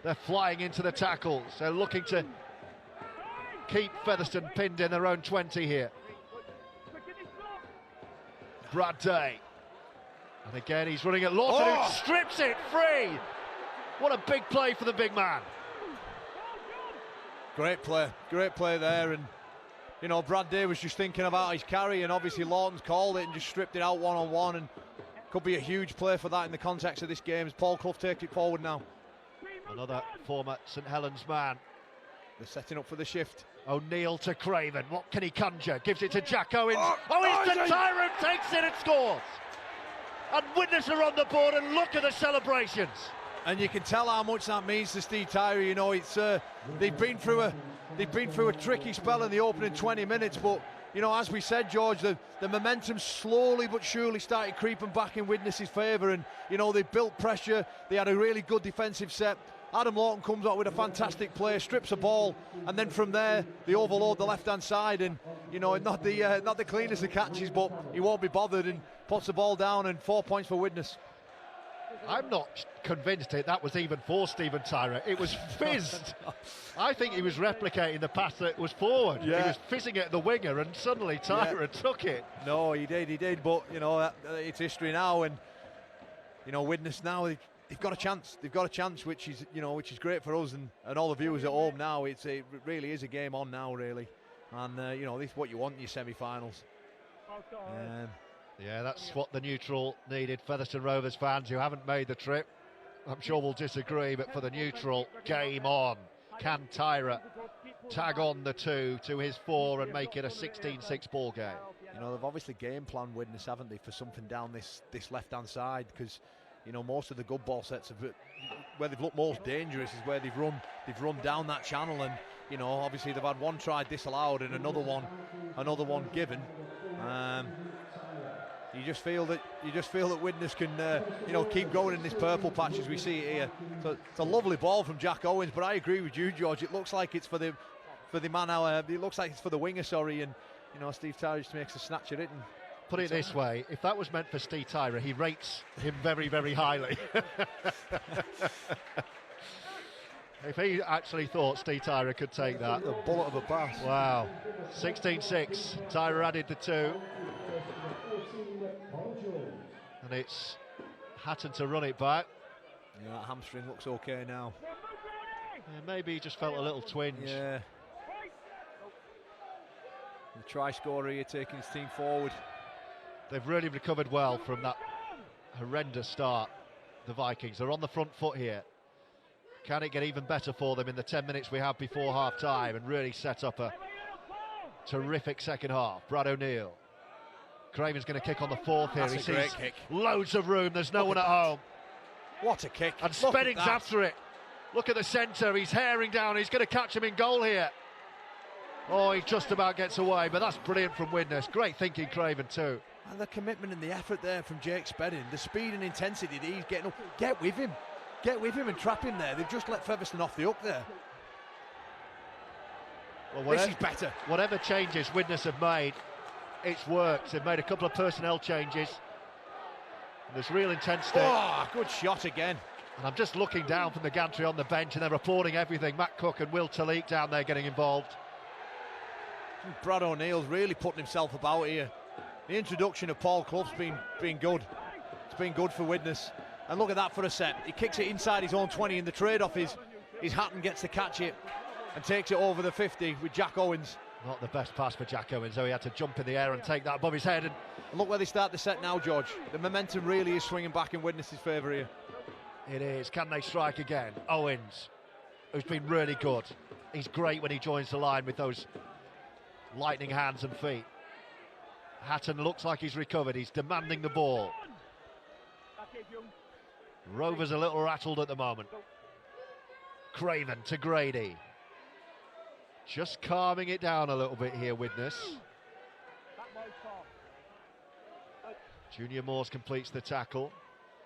They're flying into the tackles. They're looking to keep Featherstone pinned in their own 20 here. Brad Day. And again, he's running at Lawton, who strips it free. What a big play for the big man. Great play there. And Brad Day was just thinking about his carry, and obviously Lawton's called it and just stripped it out one-on-one, and could be a huge play for that in the context of this game as Paul Clough takes it forward now. Another former St Helens man. They're setting up for the shift. O'Neill to Craven. What can he conjure? Gives it to Jack Owens. It's the Tyrant, takes it and scores. And Widnes are on the board, and look at the celebrations. And you can tell how much that means to Steve Tyree. It's they've been through a tricky spell in the opening 20 minutes, but you know, as we said, George, the momentum slowly but surely started creeping back in Widnes' favour, and you know, they built pressure. They had a really good defensive set. Adam Lawton comes out with a fantastic play, strips a ball, and then from there they overload the left-hand side, and you know, not the cleanest of catches, but he won't be bothered and puts the ball down, and 4 points for Widnes. I'm not convinced that was even for Stephen Tyra. It was fizzed. I think he was replicating the pass that was forward. Yeah. He was fizzing it at the winger, and suddenly Tyra took it. No, he did, but you know, it's history now, and you know, Widnes now, they've got a chance. They've got a chance, which is, you know, which is great for us and all the viewers at home now. It really is a game on now, really, and you know, this is what you want in your semi-finals. Yeah, that's what the neutral needed. Featherstone Rovers fans who haven't made the trip, I'm sure will disagree, but for the neutral, game on. Can Tyra tag on the 2 to his 4 and make it a 16-6 ball game? You know, they've obviously game planned Widnes, haven't they, for something down this left-hand side, because you know, most of the good ball sets where they've looked most dangerous is where they've run down that channel, and you know, obviously they've had one try disallowed and another one given. You just feel that Widnes can you know, keep going in this purple patch as we see it here. So it's a lovely ball from Jack Owens, but I agree with you, George. It looks like it's for the man. It looks like it's for the winger, sorry, and you know, Steve Tyra just makes a snatch at it. And put it this way, if that was meant for Steve Tyra, he rates him very, very highly. If he actually thought Steve Tyra could take that. A bullet of a pass. Wow. 16-6. Tyra added the 2. And it's Hatton to run it back. Yeah, that hamstring looks okay now. Yeah, maybe he just felt a little twinge. Yeah. The try scorer here taking his team forward. They've really recovered well from that horrendous start, the Vikings. They're on the front foot here. Can it get even better for them in the 10 minutes we have before half-time and really set up a terrific second half? Brad O'Neill. Craven's going to kick on the 4th here. That's he a great sees kick. Loads of room. There's no one at home. What a kick. And Spedding's after it. Look at the centre. He's herring down. He's going to catch him in goal here. Oh, he just about gets away, but that's brilliant from Widnes. Great thinking, Craven, too. And the commitment and the effort there from Jake Spedding, the speed and intensity that he's getting up. Get with him and trap him there. They've just let Featherstone off the hook there. Well, this is better. Whatever changes Widnes have made, it's worked. They've made a couple of personnel changes. And there's real intensity. Oh, good shot again. And I'm just looking down from the gantry on the bench, and they're applauding everything. Matt Cook and Will Talik down there getting involved. Brad O'Neill's really putting himself about here. The introduction of Paul Clough's been good. It's been good for Widnes. And look at that for a set. He kicks it inside his own 20, and the trade-off is Hatton gets to catch it and takes it over the 50 with Jack Owens. Not the best pass for Jack Owens, though. He had to jump in the air and take that above his head. And look where they start the set now, George. The momentum really is swinging back in Widnes' favour here. It is. Can they strike again? Owens, who's been really good. He's great when he joins the line with those lightning hands and feet. Hatton looks like he's recovered. He's demanding the ball. Rovers a little rattled at the moment. Craven to Grady. Just calming it down a little bit here, Widnes. Junior Moores completes the tackle.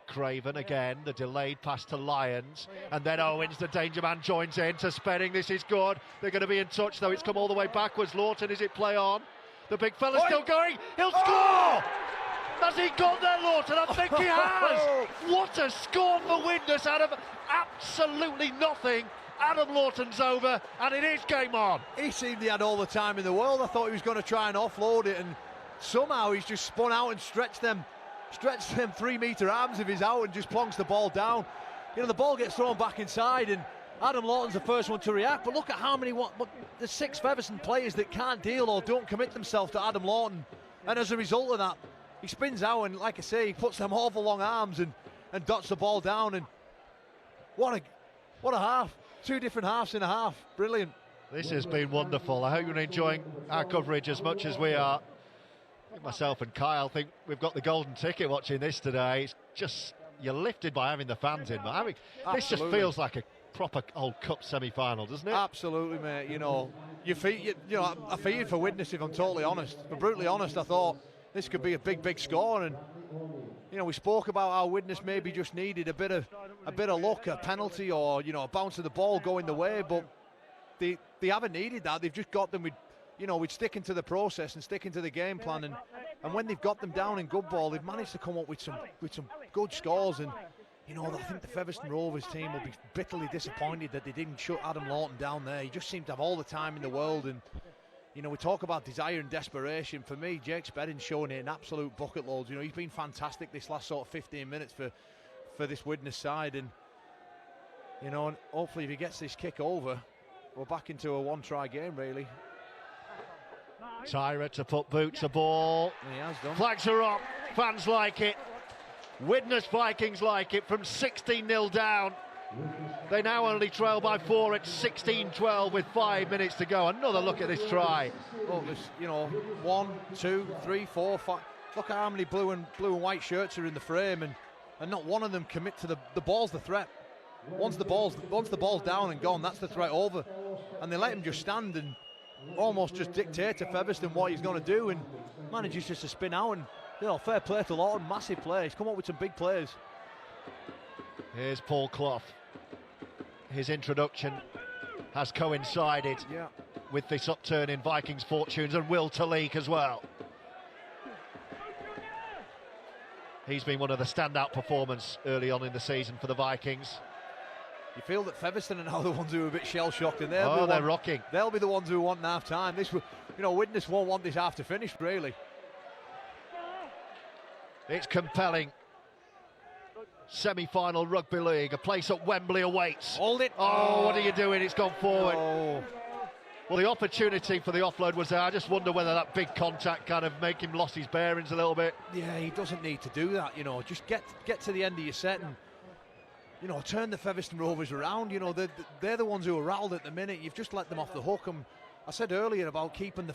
Craven again, the delayed pass to Lyons, and then Owens, the danger man, joins in to Spedding. This is good. They're going to be in touch, though. It's come all the way backwards. Lawton, is it play on? The big fella's still going. He'll score! Has he got there, Lawton? I think he has. What a score for Widnes out of absolutely nothing. Adam Lawton's over, and it is game on. He seemed he had all the time in the world. I thought he was going to try and offload it, and somehow he's just spun out and stretched them 3-metre arms of his out and just plonks the ball down. You know, the ball gets thrown back inside, and Adam Lawton's the first one to react. But look at how many the 6 Featherstone players that can't deal or don't commit themselves to Adam Lawton, and as a result of that, he spins out, and like I say, he puts them awful long arms and dots the ball down. And what a half! 2 different halves in a half. Brilliant. This has been wonderful. I hope you're enjoying our coverage as much as we are. I think myself and Kyle think we've got the golden ticket watching this today. It's just, you're lifted by having the fans in. But this just feels like a proper old cup semi-final, doesn't it? Absolutely, mate. You know, I feared for Widnes, if I'm totally honest. But brutally honest, I thought this could be a big score, and you know, we spoke about how Widnes maybe just needed a bit of luck, a penalty, or you know, a bounce of the ball going the way, but they haven't needed that. They've just got them with, you know, with sticking to the process and sticking to the game plan, and when they've got them down in good ball, they've managed to come up with some good scores. And you know, I think the Featherstone Rovers team will be bitterly disappointed that they didn't shut Adam Lawton down there. He just seemed to have all the time in the world, and you know, we talk about desire and desperation. For me, Jake Spedding's showing it in absolute bucket loads. You know, he's been fantastic this last sort of 15 minutes for this Widnes side, and you know, and hopefully if he gets this kick over, we're back into a one-try game, really. Tyra to put boot to ball. He has done. Flags are up. Fans like it. Widnes Vikings like it from 16-0 down. They now only trail by 4 at 16-12 with 5 minutes to go. Another look at this try. Oh, there's, you know, 1, 2, 3, 4, 5. Look at how many blue and white shirts are in the frame, and not one of them commit to the ball's the threat. Once the ball's down and gone, that's the threat over. And they let him just stand and almost just dictate to Featherstone what he's going to do, and manages just to spin out. And you know, fair play to Lawton, massive play. He's come up with some big plays. Here's Paul Clough. His introduction has coincided with this upturn in Vikings fortunes, and Will Talik as well. He's been one of the standout performers early on in the season for the Vikings. You feel that Featherstone are now the ones who are a bit shell-shocked, and they're rocking. They'll be the ones who want half time. This, you know, Widnes won't want this half to finish, really. It's compelling. Semi-final rugby league, a place at Wembley awaits. Hold it. Oh, what are you doing? It's gone forward. Oh. Well, the opportunity for the offload was there. I just wonder whether that big contact kind of make him lost his bearings a little bit. Yeah, he doesn't need to do that, you know. Just get to the end of your set and, you know, turn the Featherstone Rovers around. You know, they're the ones who are rattled at the minute. You've just let them off the hook. And I said earlier about keeping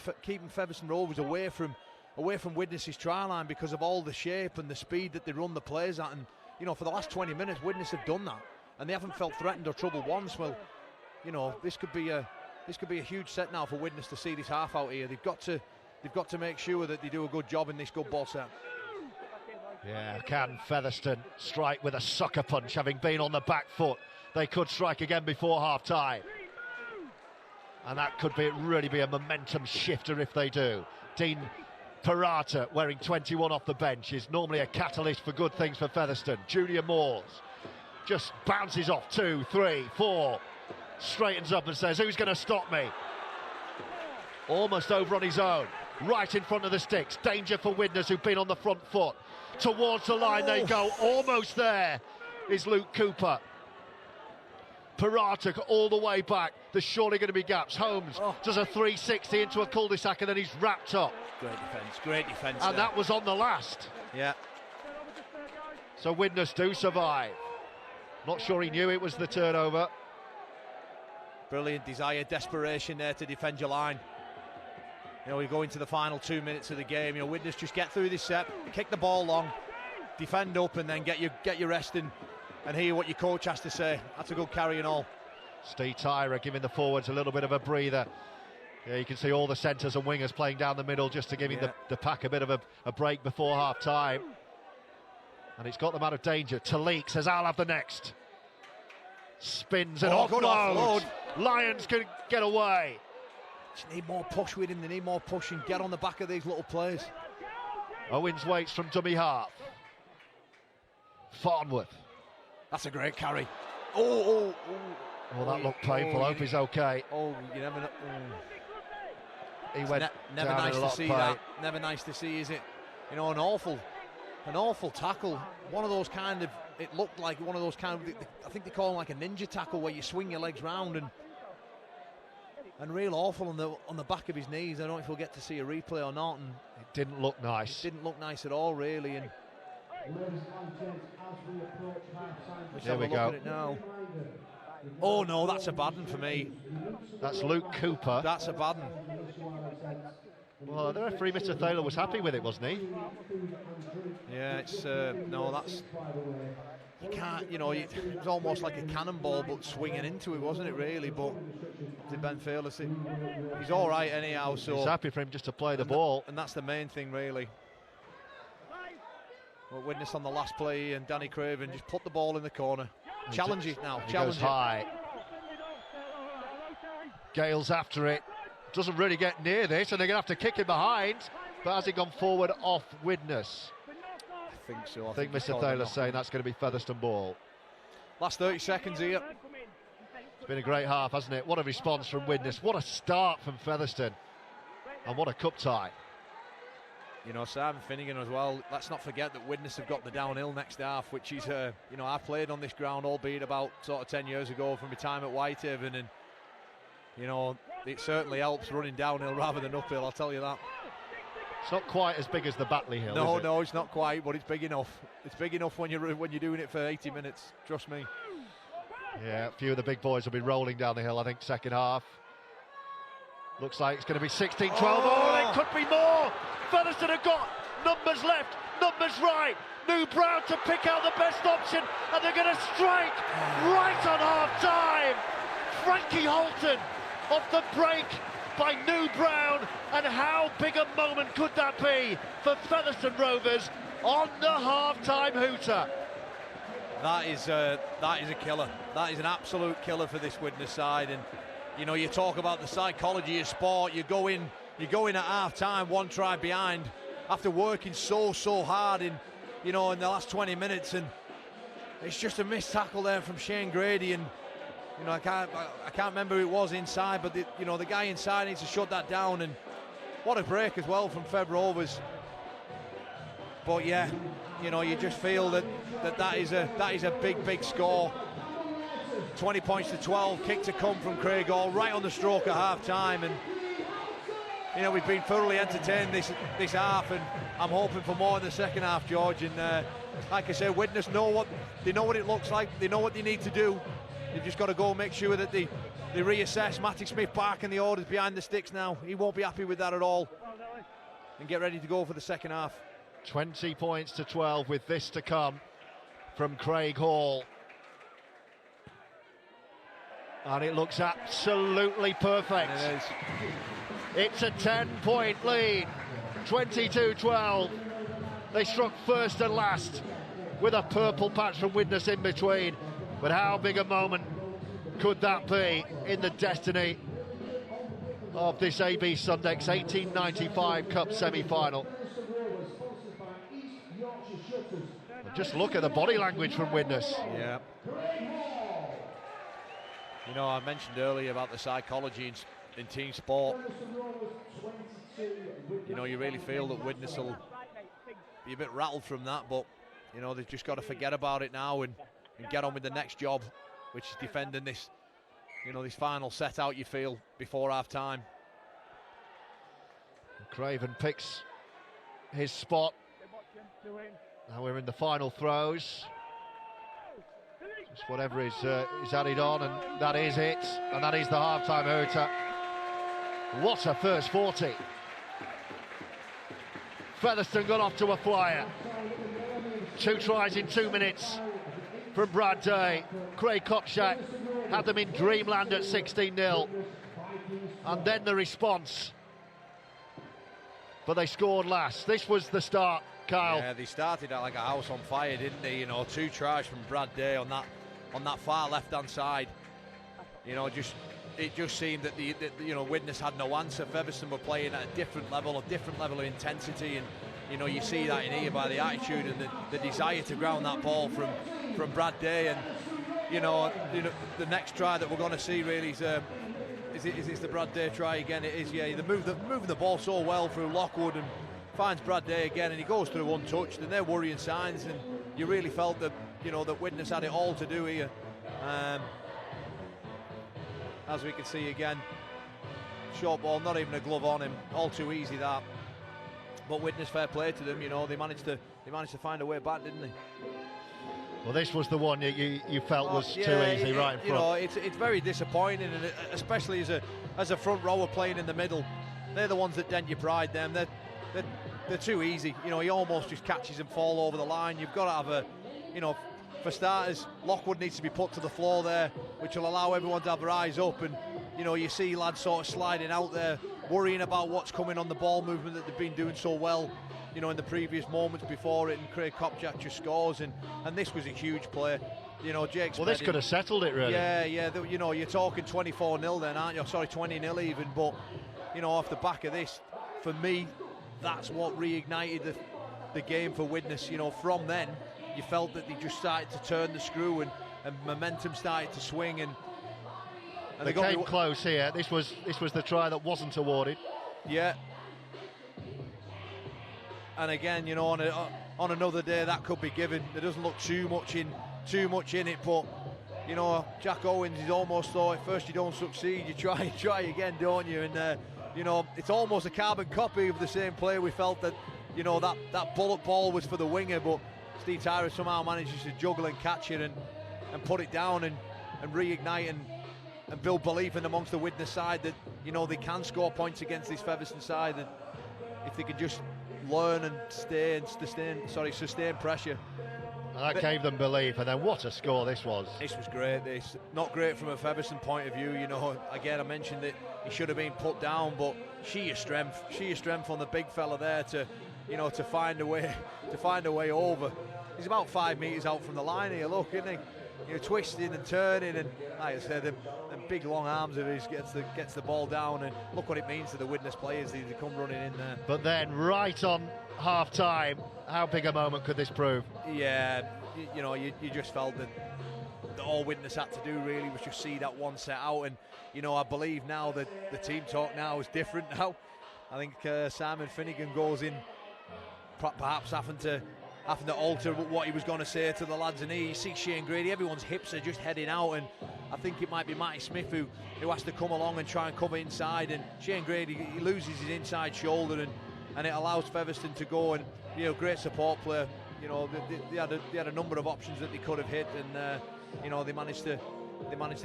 Featherstone Rovers away from Widnes' try line because of all the shape and the speed that they run the plays at. And you know, for the last 20 minutes, Widnes have done that, and they haven't felt threatened or troubled once. Well, you know, this could be a huge set now for Widnes to see this half out here. They've got to make sure that they do a good job in this good ball set. Yeah, can Featherstone strike with a sucker punch, having been on the back foot? They could strike again before half-time. And that could really be a momentum shifter if they do. Dean Parata, wearing 21 off the bench, is normally a catalyst for good things for Featherstone. Junior Moores just bounces off 2, 3, 4, straightens up and says, who's going to stop me? Almost over on his own, right in front of the sticks. Danger for Widnes, who've been on the front foot. Towards the line they go, almost there is Luke Cooper. Parata all the way back. There's surely going to be gaps. Holmes does a 360 into a cul-de-sac and then he's wrapped up. Great defence. And that was on the last. Yeah. So Widnes do survive. Not sure he knew it was the turnover. Brilliant desire, desperation there to defend your line. You know, we go into the final 2 minutes of the game. You know, Widnes just get through this set, kick the ball long, defend up, and then get your rest in and hear what your coach has to say. That's a good carry and all. Steve Tyra giving the forwards a little bit of a breather. Yeah, you can see all the centres and wingers playing down the middle just to give the pack a bit of a break before half-time. And it's got them out of danger. Talik says, I'll have the next. Spins and offloads. Lions can get away. Just need more push with him. They need more push and get on the back of these little plays. Owens waits from dummy half. Farnworth. That's a great carry. Oh, that looked painful. Hope he's okay. Oh, you never know. He went never down nice in a to lot see of pain. that. Never nice to see, is it? You know, an awful tackle. One of those kind of. It looked like one of those kind of. I think they call them like a ninja tackle, where you swing your legs round and real awful on the back of his knees. I don't know if we'll get to see a replay or not. And it didn't look nice. It didn't look nice at all, really. And there we go. At it now. Oh no, that's a bad one for me. That's Luke Cooper. That's a bad one. Well, the referee, Mr. Thaler, was happy with it, wasn't he? Yeah, it's no, you can't, you know, it was almost like a cannonball, but swinging into it, wasn't it, really? But did Ben Fearless it? He's all right anyhow, so... It's happy for him just to play the ball. And that's the main thing, really. Well, Widnes on the last play, and Danny Craven just put the ball in the corner. Challenge it now, challenge it. High. Gale's after it. Doesn't really get near this, and they're going to have to kick him behind. But has he gone forward off Widnes? I think so. I think Mr. Thaler's saying that's going to be Featherstone ball. Last 30 seconds here. It's been a great half, hasn't it? What a response from Widnes. What a start from Featherstone. And what a cup tie. You know, Simon Finnegan as well. Let's not forget that Widnes have got the downhill next half, which is, you know, I've played on this ground, albeit about sort of 10 years ago from my time at Whitehaven, and, you know, it certainly helps running downhill rather than uphill, I'll tell you that. It's not quite as big as the Batley Hill, No, is it? no, it's not quite, but it's big enough. It's big enough when you're doing it for 80 minutes, trust me. Yeah, a few of the big boys will be rolling down the hill, I think, second half. Looks like it's going to be 16-12. Oh, it could be more! Featherstone have got numbers left, numbers right. New Brown to pick out the best option, and they're going to strike right on half-time. Frankie Holton off the break by New Brown, and how big a moment could that be for Featherstone Rovers on the half-time hooter? That is a killer. That is an absolute killer for this Widnes side. And you know, you talk about the psychology of sport. You go in at half-time, one try behind, after working so hard in the last 20 minutes, and it's just a missed tackle there from Shane Grady. And you know, I can't remember who it was inside, but the guy inside needs to shut that down. And what a break as well from Feb Rovers. But yeah, you know, you just feel that is a big score. 20 points to 12, kick to come from Craig Hall right on the stroke at half time, and you know, we've been thoroughly entertained this half, and I'm hoping for more in the second half, George. And like I said, Widnes know what it looks like, they know what they need to do. They've just got to go and make sure that they reassess. Matty Smith back in the orders behind the sticks now. He won't be happy with that at all, and get ready to go for the second half. 20 points to 12 with this to come from Craig Hall. And it looks absolutely perfect. And it is. It's a 10-point lead, 22-12. They struck first and last with a purple patch from Widnes in between. But how big a moment could that be in the destiny of this AB Sundecks 1895 Cup semi-final? Just look at the body language from Widnes. Yeah. You know, I mentioned earlier about the psychology in team sport. You know, you really feel that Widnes will be a bit rattled from that, but you know, they've just got to forget about it now and get on with the next job, which is defending this, you know, this final set out, you feel, before half time. Craven picks his spot. Now we're in the final throws. Just whatever is added on, and that is it. And that is the half-time hooter. What a first 40. Featherstone got off to a flyer. 2 tries in 2 minutes from Brad Day. Craig Kopchak had them in dreamland at 16-0. And then the response. But they scored last. This was the start, Kyle. Yeah, they started out like a house on fire, didn't they? You know, 2 tries from Brad Day on that far left-hand side. You know, it just seemed that you know, Widnes had no answer. Featherstone were playing at a different level of intensity, and you know, you see that in here by the attitude and the desire to ground that ball from Brad Day. And you know, the next try that we're going to see really is it the Brad Day try again? It is, yeah. They're moving the ball so well through Lockwood, and finds Brad Day again, and he goes through untouched, and they're worrying signs, and you really felt that, you know, that Widnes had it all to do here. As we can see again, short ball, not even a glove on him, all too easy that. But Widnes, fair play to them, you know, they managed to find a way back, didn't they? Well, this was the one you felt was too easy right in front. You know, it's very disappointing, and especially as a front rower playing in the middle, they're the ones that dent your pride. Them, they're too easy. You know, he almost just catches and fall over the line. You've got to have for starters, Lockwood needs to be put to the floor there, which will allow everyone to have their eyes up. And you know, you see lads sort of sliding out there, worrying about what's coming on the ball movement that they've been doing so well, you know, in the previous moments before it. And Craig Kopchak just scores, and this was a huge play. You know, Jake's. Well, this could have settled it, really. Yeah. You know, you're talking 24-0 then, aren't you? Sorry, 20-0 even. But you know, off the back of this, for me, that's what reignited the game for Widnes. You know, from then, you felt that they just started to turn the screw, and momentum started to swing, and they came close here. This was the try that wasn't awarded. Yeah. And again, you know, on another day that could be given. There doesn't look too much in it, but you know, Jack Owens is almost thought, first you don't succeed, you try again, don't you? And you know, it's almost a carbon copy of the same play. We felt that, you know, that bullet ball was for the winger, but Steve Tyra somehow manages to juggle and catch it and put it down and reignite and build belief in amongst the Widnes side that, you know, they can score points against this Featherstone side, and if they can just learn and sustain pressure. And that gave them belief, and then what a score this was. This was great. This not great from a Featherstone point of view. You know, again, I mentioned that he should have been put down, but sheer strength on the big fella there to, you know, to find a way over. He's about 5 metres out from the line here. Look, isn't he? You know, twisting and turning, and like I said, them big long arms of his gets the ball down, and look what it means to the Widnes players. They come running in there. But then, right on half time, how big a moment could this prove? Yeah, you know, you just felt that all Widnes had to do really was just see that one set out, and you know, I believe now that the team talk now is different now. I think Simon Finnegan goes in perhaps having to alter what he was going to say to the lads, and you see Shane Grady, everyone's hips are just heading out, and I think it might be Matty Smith who has to come along and try and cover inside, and Shane Grady, he loses his inside shoulder, and it allows Featherstone to go, and you know, great support play. You know, they had a number of options that they could have hit, and you know, they managed to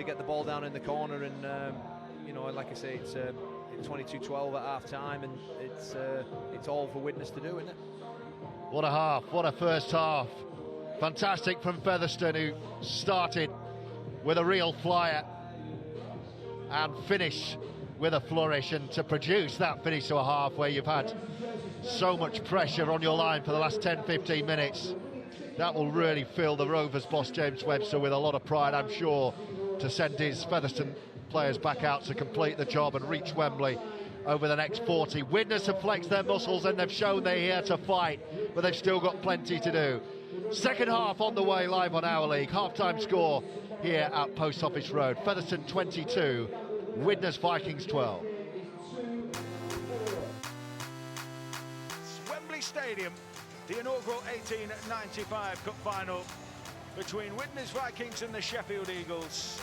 get the ball down in the corner, and you know, like I say, it's 22-12 at half time, and it's all for Widnes to do, isn't it? What a half, what a first half. Fantastic from Featherstone, who started with a real flyer and finish with a flourish, and to produce that finish to a half where you've had so much pressure on your line for the last 10-15 minutes, that will really fill the Rovers boss James Webster with a lot of pride, I'm sure, to send his Featherstone players back out to complete the job and reach Wembley over the next 40. Widnes have flexed their muscles and they've shown they're here to fight, but they've still got plenty to do. Second half on the way, live on Our League. Half-time score here at Post Office Road. Featherstone 22, Widnes Vikings 12. Wembley Stadium, the inaugural 1895 Cup final between Widnes Vikings and the Sheffield Eagles.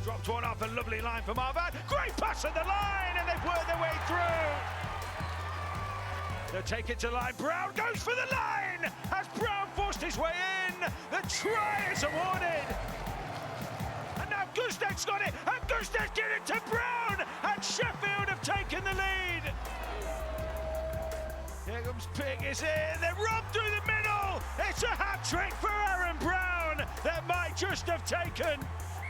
Dropped one off, a lovely line from Arvad. Great pass at the line, and they've worked their way through. They'll take it to line. Brown goes for the line. Has Brown forced his way in? The try is awarded. And now Sundecks got it, and Sundecks get it to Brown, and Sheffield have taken the lead. Here comes Pig, is it? They're robbed through the middle. It's a hat-trick for Aaron Brown that might just have taken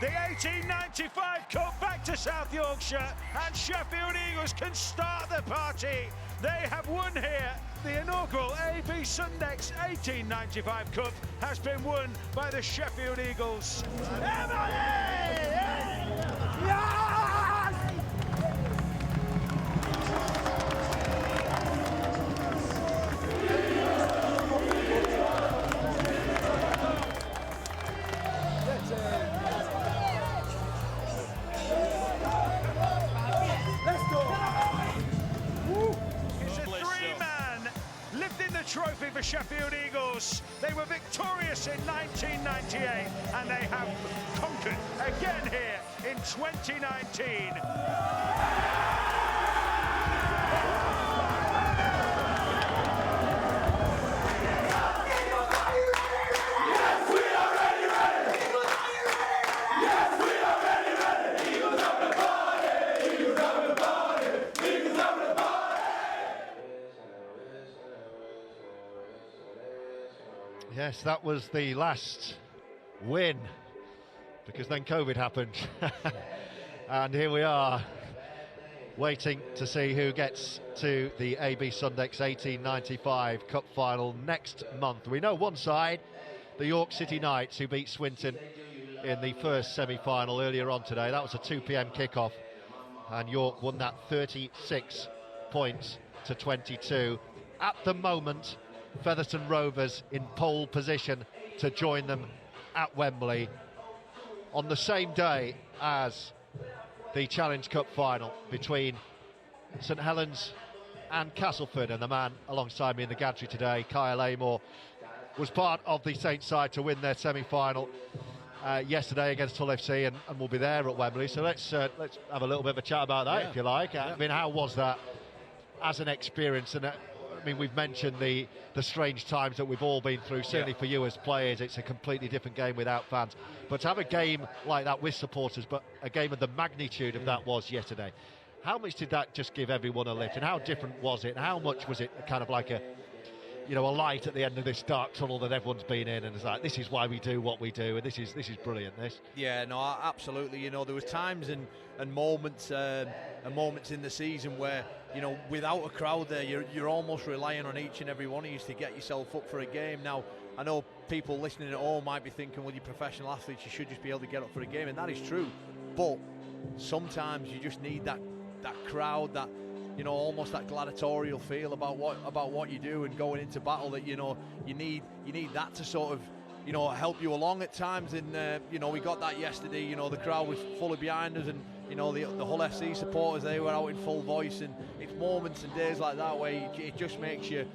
the 1895 Cup back to South Yorkshire, and Sheffield Eagles can start the party. They have won here. The inaugural AB Sundecks 1895 Cup has been won by the Sheffield Eagles. Trophy for Sheffield Eagles. They were victorious in 1998 and they have conquered again here in 2019. Yes, that was the last win, because then COVID happened. And here we are, waiting to see who gets to the AB Sundecks 1895 Cup final next month. We know one side, the York City Knights, who beat Swinton in the first semi-final earlier on today. That was a 2 p.m. kickoff, and York won that 36 points to 22. At the moment, Featherstone Rovers in pole position to join them at Wembley on the same day as the Challenge Cup final between St Helens and Castleford. And the man alongside me in the gantry today, Kyle Amor, was part of the Saints side to win their semi-final yesterday against FULL80, and will be there at Wembley. So let's have a little bit of a chat about that, if you like. I mean, how was that as an experience? And I mean, we've mentioned the strange times that we've all been through. Certainly for you as players, it's a completely different game without fans. But to have a game like that with supporters, but a game of the magnitude of that was yesterday, how much did that just give everyone a lift? And how different was it? And how much was it kind of like a light at the end of this dark tunnel that everyone's been in, and it's like, this is why we do what we do, and this is brilliant, this. Yeah, no, absolutely. There was times and moments in the season where, without a crowd there, you're almost relying on each and every one of you to get yourself up for a game. Now, I know people listening at home might be thinking, well, you're professional athletes, you should just be able to get up for a game, and that is true. But sometimes you just need that crowd, that almost that gladiatorial feel about what you do and going into battle, that you need that to sort of help you along at times. And we got that yesterday. The crowd was fully behind us, and the Hull FC supporters, they were out in full voice. And it's moments and days like that where it just makes you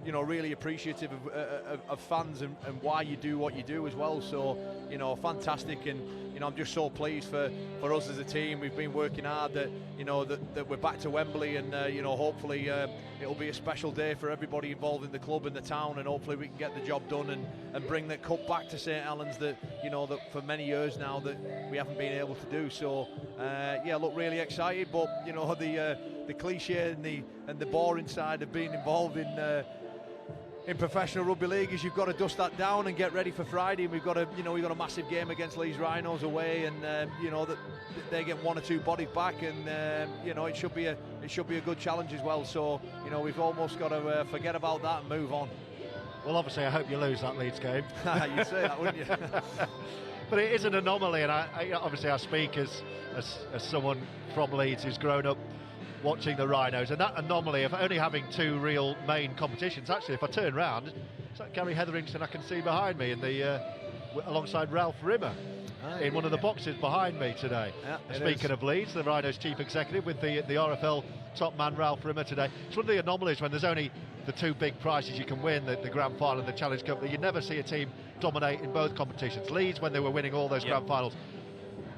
really appreciative of fans and why you do what you do as well. So fantastic. And I'm just so pleased for us as a team. We've been working hard that that we're back to Wembley, and hopefully it'll be a special day for everybody involved in the club and the town, and hopefully we can get the job done and bring the cup back to St Helens that that for many years now that we haven't been able to do. So look, really excited. But the cliche and the boring side of being involved in professional rugby league is you've got to dust that down and get ready for Friday. And we've got a massive game against Leeds Rhinos away, and that they get one or two bodies back, and it should be a good challenge as well. So we've almost got to forget about that and move on. Well, obviously I hope you lose that Leeds game. You'd say that, wouldn't you? But it is an anomaly, and I obviously I speak as someone from Leeds who's grown up watching the Rhinos, and that anomaly of only having two real main competitions. Actually, if I turn round, it's like Gary Hetherington I can see behind me in the alongside Ralph Rimmer in one of the boxes behind me today. Yeah, speaking of Leeds, the Rhinos chief executive with the RFL top man Ralph Rimmer today. It's one of the anomalies when there's only the two big prizes you can win, the Grand Final and the Challenge Cup, that you never see a team dominate in both competitions. Leeds, when they were winning all those Grand Finals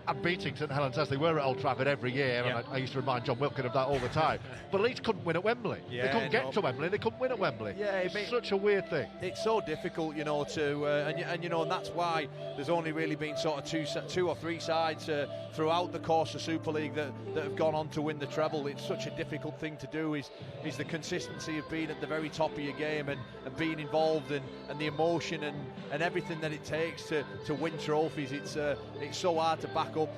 and beating St Helens as they were at Old Trafford every year, and I used to remind John Wilkin of that all the time. But Leeds couldn't win at Wembley. They couldn't get to Wembley. They couldn't win at Wembley. It's such a weird thing. It's so difficult, and that's why there's only really been sort of two or three sides throughout the course of Super League that have gone on to win the treble. It's such a difficult thing to do. Is the consistency of being at the very top of your game and being involved and the emotion and everything that it takes to win trophies. It's so hard to back up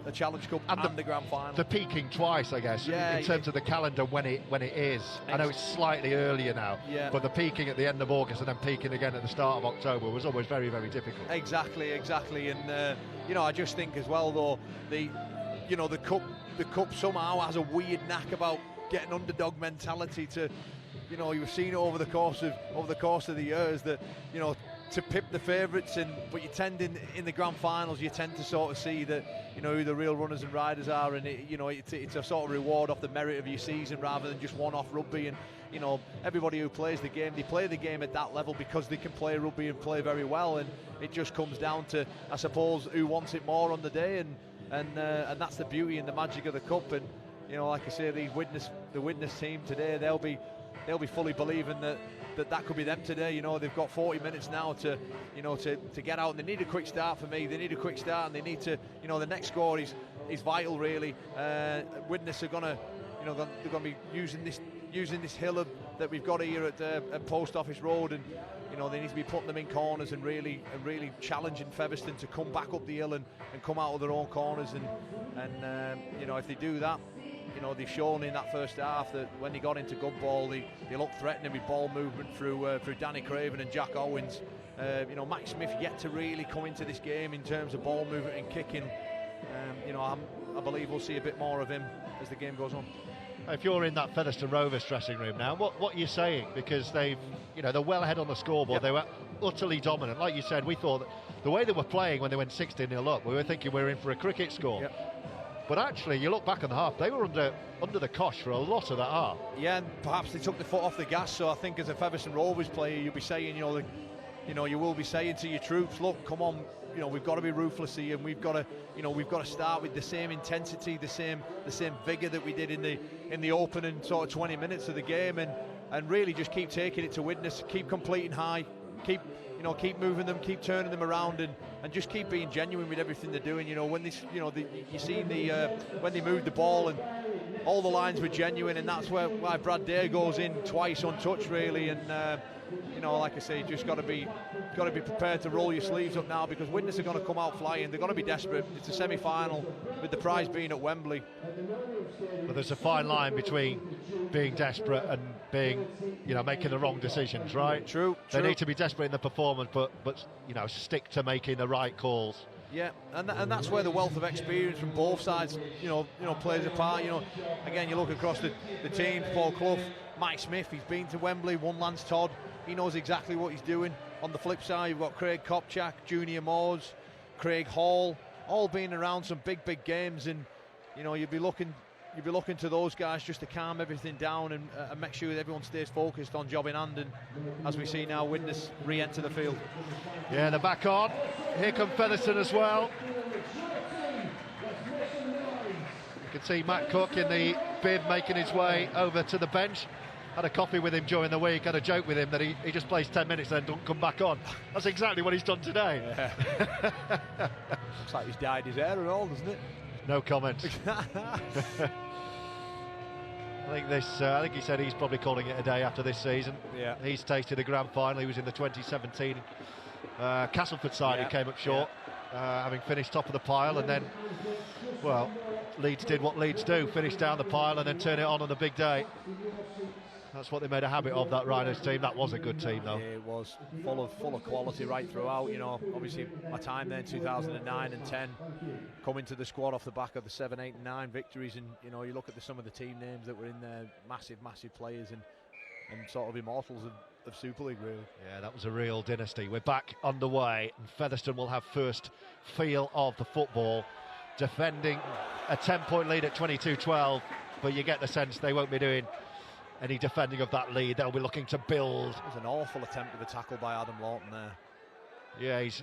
a Challenge Cup and the Grand Final. The peaking twice, I guess, in terms of the calendar when it is. I know it's slightly earlier now, but the peaking at the end of August and then peaking again at the start of October was always very, very difficult. Exactly, and I just think as well though, the cup somehow has a weird knack about getting underdog mentality to, you've seen it over the course of the years that to pip the favourites, but you tend in the Grand Finals you tend to sort of see that who the real runners and riders are, and it's a sort of reward off the merit of your season rather than just one-off rugby. And everybody who plays the game, they play the game at that level because they can play rugby and play very well, and it just comes down to, I suppose, who wants it more on the day, and that's the beauty and the magic of the cup. And like I say, the Widnes team today, they'll be fully believing that could be them today. They've got 40 minutes now to get out, and they need a quick start for me. They need a quick start, and they need to, the next score is vital really. Widnes are gonna you know, they're going to be using this hill that we've got here at Post Office Road, and you know, they need to be putting them in corners and really challenging Featherstone to come back up the hill and come out of their own corners, and you know, if they do that, you know, they've shown in that first half that when they got into good ball, they looked threatening with ball movement through Danny Craven and Jack Owens. You know, Mike Smith yet to really come into this game in terms of ball movement and kicking. You know, I believe we'll see a bit more of him as the game goes on. If you're in that Featherstone Rovers dressing room now, what are you saying? Because they're well ahead on the scoreboard. Yep. They were utterly dominant. Like you said, we thought that the way they were playing when they went 16-0 up, we were thinking we were in for a cricket score. Yep. But actually, you look back on the half, they were under the cosh for a lot of that half. Yeah, and perhaps they took the foot off the gas. So I think as a Featherstone Rovers player, you'll be saying, you will be saying to your troops, look, come on, you know, we've got to be ruthless here, and we've got to start with the same intensity, the same vigour that we did in the opening sort of 20 minutes of the game, and really just keep taking it to Widnes, keep completing high, keep moving them, keep turning them around, and just keep being genuine with everything they're doing. You know, when this, you know, you seen when they moved the ball, and all the lines were genuine, and that's why Brad Dare goes in twice untouched, really, and you know, like I say, you just got to be prepared to roll your sleeves up now, because Widnes are going to come out flying. They're going to be desperate. It's a semi-final with the prize being at Wembley. But there's a fine line between being desperate and being, you know, making the wrong decisions, right? True. They need to be desperate in the performance, but you know, stick to making the right calls. Yeah, and that's where the wealth of experience from both sides, you know, plays a part. You know, again, you look across the teams, Paul Clough, Mike Smith, he's been to Wembley, won Lance Todd, he knows exactly what he's doing. On the flip side, you've got Craig Kopchak, Junior Moores, Craig Hall, all being around some big games, and you know, you'd be looking to those guys just to calm everything down and make sure that everyone stays focused on job in hand. And as we see now, Widnes re-enter the field. Yeah, they're back on. Here come Featherstone as well. You can see Matt Cook in the bib making his way over to the bench. Had a coffee with him during the week, had a joke with him that he just plays 10 minutes and then don't come back on. That's exactly what he's done today. Yeah. Looks like he's dyed his hair and all, doesn't it? No comment. I think he said he's probably calling it a day after this season. Yeah. He's tasted a grand final. He was in the 2017 Castleford side. He came up short, having finished top of the pile, and then, well, Leeds did what Leeds do, finish down the pile and then turn it on the big day. That's what they made a habit of, that Rhinos team. That was a good team, though. Yeah, it was full of quality right throughout. You know, obviously my time there in 2009 and 10, coming to the squad off the back of the 7, 8 and 9 victories, and you know, you look at some of the team names that were in there, massive players, and sort of immortals of Super League, really. Yeah, that was a real dynasty. We're back underway, and Featherstone will have first feel of the football, defending a 10-point lead at 22-12, but you get the sense they won't be doing any defending of that lead. They'll be looking to build. It was an awful attempt with a tackle by Adam Lawton there. Yeah, he's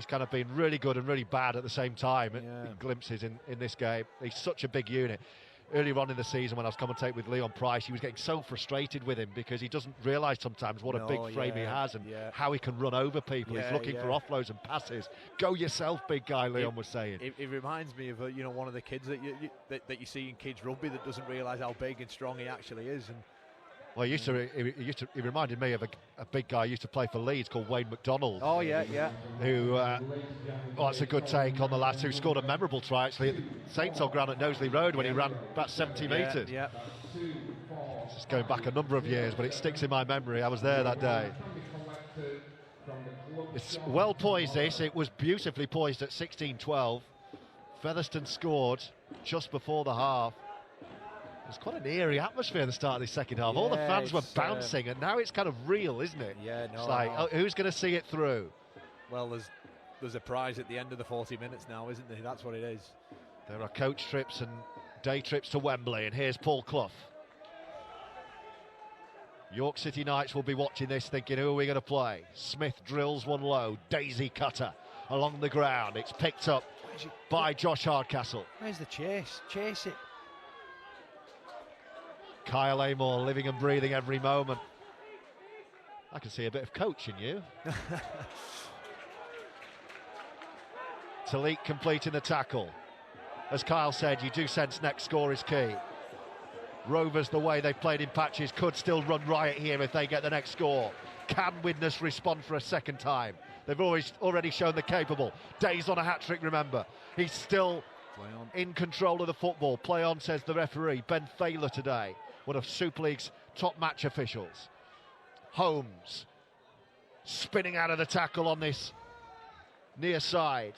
kind of been really good and really bad at the same time. Yeah. In glimpses in this game. He's such a big unit. Earlier on in the season, when I was commentating with Leon Price, he was getting so frustrated with him because he doesn't realise sometimes what a big frame he has and how he can run over people. He's looking for offloads and passes. Go yourself, big guy, Leon was saying. It reminds me of one of the kids that you see in kids rugby that doesn't realise how big and strong he actually is. And well, he reminded me of a big guy who used to play for Leeds called Wayne McDonald. Oh, yeah. Who, that's a good take on the last, who scored a memorable try, actually, at the Saints Hall ground at Knowsley Road when he ran about 70 metres. Yeah. It's going back a number of years, but it sticks in my memory. I was there that day. It's well poised, this. It was beautifully poised at 16-12. Featherstone scored just before the half. It's quite an eerie atmosphere at the start of this second half. All the fans were bouncing, and now it's kind of real, isn't it? Yeah, no. It's like, who's going to see it through? Well, there's a prize at the end of the 40 minutes now, isn't there? That's what it is. There are coach trips and day trips to Wembley, and here's Paul Clough. York City Knights will be watching this thinking, who are we going to play? Smith drills one low, daisy cutter along the ground. It's picked up by Josh Hardcastle. Where's the chase? Chase it. Kyle Amor living and breathing every moment. I can see a bit of coach in you. Talik completing the tackle. As Kyle said, you do sense next score is key. Rovers, the way they've played in patches, could still run riot here if they get the next score. Can Widnes respond for a second time? They've already shown they're capable. Day's on a hat-trick, remember. He's still in control of the football. Play on, says the referee. Ben Thaler today, one of Super League's top match officials. Holmes spinning out of the tackle on this near side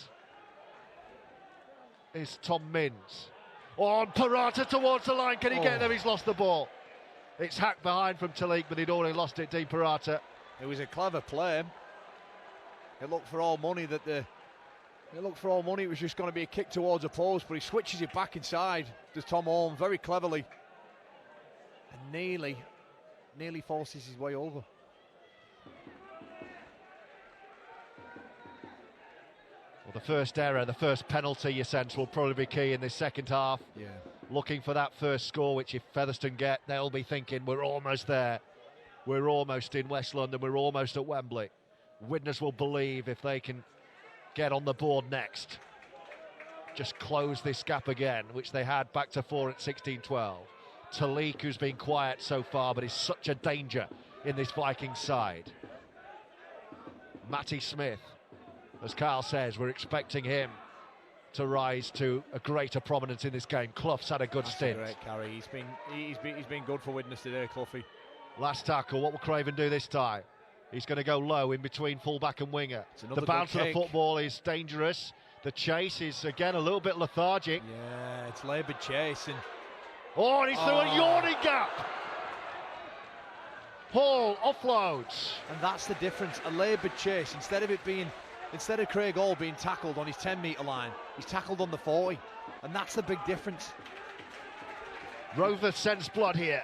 is Tom Minns. On Parata towards the line, can he get there? He's lost the ball. It's hacked behind from Talik, but he'd already lost it. Di Parata. It was a clever play. It looked for all money that it was just going to be a kick towards a post, but he switches it back inside to Tom Holmes very cleverly, and nearly forces his way over. Well, the first error, the first penalty, you sense, will probably be key in this second half. Yeah. Looking for that first score, which if Featherstone get, they'll be thinking, we're almost there. We're almost in West London, we're almost at Wembley. Widnes will believe if they can get on the board next. Just close this gap again, which they had back to 4 at 16-12. Talik, who's been quiet so far, but is such a danger in this Vikings side. Matty Smith, as Carl says, we're expecting him to rise to a greater prominence in this game. Clough's had a good stint. Great carry. He's been good for Widnes today, Cloughie. Last tackle, what will Craven do this time? He's going to go low in between fullback and winger. The bounce of the football is dangerous. The chase is, again, a little bit lethargic. Yeah, it's laboured chase. And he's through a yawning gap. Hall offloads. And that's the difference, a laboured chase. Instead of Craig Hall being tackled on his 10-metre line, he's tackled on the 40. And that's the big difference. Rovers sense blood here.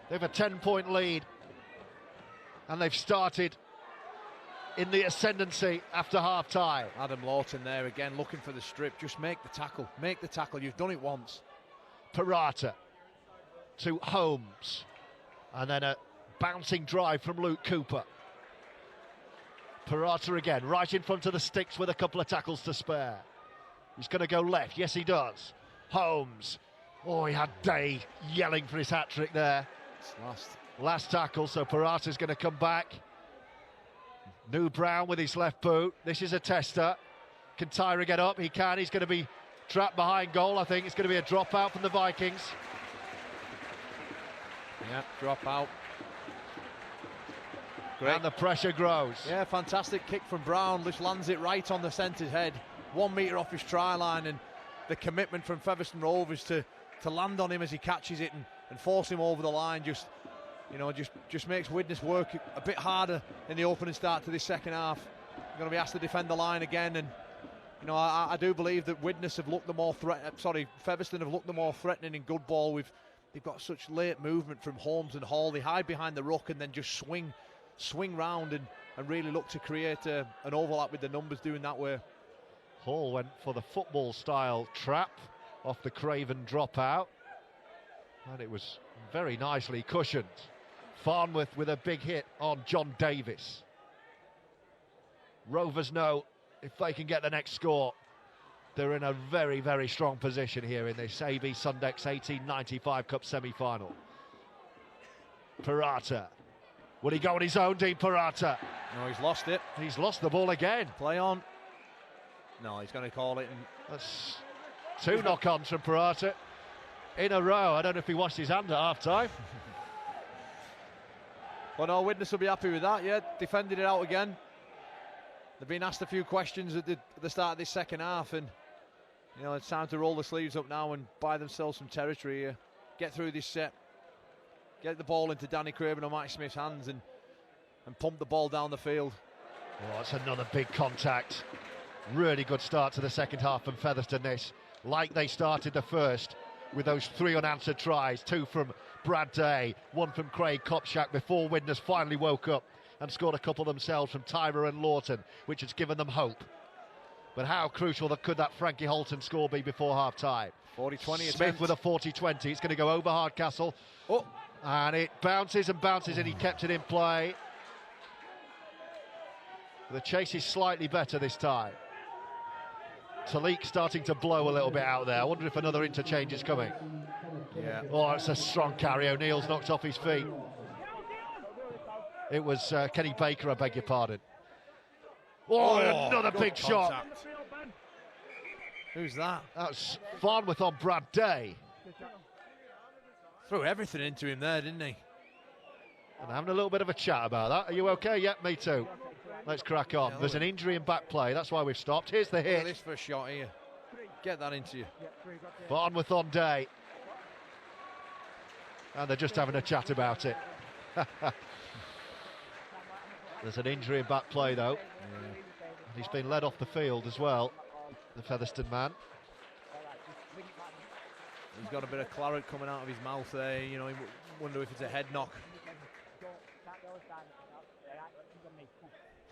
They've a 10-point lead, and they've started in the ascendancy after half-time. Adam Lawton there again, looking for the strip. Just make the tackle. Make the tackle. You've done it once. Parata to Holmes, and then a bouncing drive from Luke Cooper. Parata again, right in front of the sticks with a couple of tackles to spare. He's going to go left. Yes, he does. Holmes. He had Day yelling for his hat-trick there. Last tackle, so Parata's going to come back. New Brown with his left boot. This is a tester. Can Tyra get up? He can. He's going to be trapped behind goal. I think it's going to be a dropout from the Vikings. Yeah, drop out. Great. And the pressure grows. Yeah, fantastic kick from Brown. Just lands it right on the centre's head. 1 metre off his try line, and the commitment from Featherstone Rovers to land on him as he catches it and force him over the line just makes Widnes work a bit harder in the opening start to this second half. They're going to be asked to defend the line again, and I do believe that Widnes have looked the more Featherstone have looked the more threatening in good ball. They've got such late movement from Holmes and Hall. They hide behind the ruck and then just swing round and really look to create an overlap with the numbers doing that way. Hall went for the football style trap off the Craven dropout, and it was very nicely cushioned. Farnworth with a big hit on John Davis. Rovers know if they can get the next score, they're in a very, very strong position here in this AB Sundecks 1895 Cup semi-final. Parata. Will he go on his own, Di Parata? No, he's lost it. He's lost the ball again. Play on. No, he's going to call it. That's 2 knock-ons from Parata in a row. I don't know if he washed his hand at half-time. Well, no, Widnes will be happy with that, yeah. Defended it out again. They've been asked a few questions at the start of this second half, and it's time to roll the sleeves up now and buy themselves some territory here. Get through this set. Get the ball into Danny Craven or Mike Smith's hands and pump the ball down the field. It's another big contact. Really good start to the second half from Featherstone, this. Like they started the first with those 3 unanswered tries. 2 from Brad Day, 1 from Craig Kopczak before Widnes finally woke up and scored a couple themselves from Tyra and Lawton, which has given them hope. But how crucial could that Frankie Holton score be before half-time? 40-20 Smith with a 40-20. It's going to go over Hardcastle. And it bounces and bounces, and he kept it in play. The chase is slightly better this time. Talik starting to blow a little bit out there. I wonder if another interchange is coming. Yeah. Oh, it's a strong carry. O'Neill's knocked off his feet. It was Kenny Baker, I beg your pardon. Oh, another big shot. Who's that? That's Farnworth on Brad Day. Threw everything into him there, didn't he? And having a little bit of a chat about that. Are you okay? Yep, me too. Let's crack on. Yeah, There's an injury in back play. That's why we've stopped. Here's the Look at hit. this for a shot here. Get that into you. Farnworth on Day. And they're just having a chat about it. There's an injury in back play though. And he's been led off the field as well, the Featherstone man. He's got a bit of claret coming out of his mouth there. You know, you wonder if it's a head knock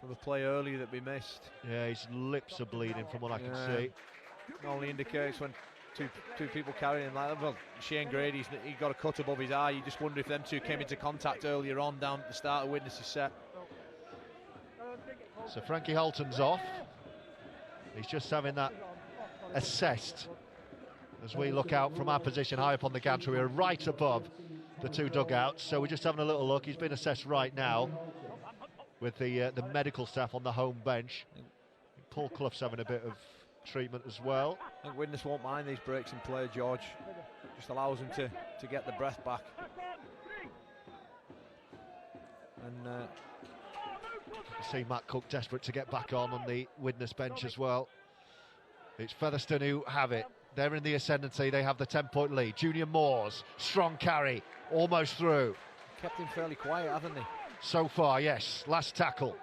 from the play earlier that we missed. Yeah, his lips are bleeding from what I can see. It only indicates when two people carrying him like that. Well, Shane Grady's he got a cut above his eye. You just wonder if them two came into contact earlier on down at the start of Widnes' set. So Frankie Holton's off. He's just having that assessed as we look out from our position high up on the gantry. We're right above the two dugouts, so we're just having a little look. He's been assessed right now with the medical staff on the home bench. Paul Clough's having a bit of treatment as well. I think Widnes won't mind these breaks in play, George. Just allows him to get the breath back. And you see Matt Cook desperate to get back on the Widnes bench as well. It's Featherstone who have it. They're in the ascendancy. They have the 10-point lead. Junior Moores, strong carry, almost through. Kept him fairly quiet, haven't they? So far, yes. Last tackle.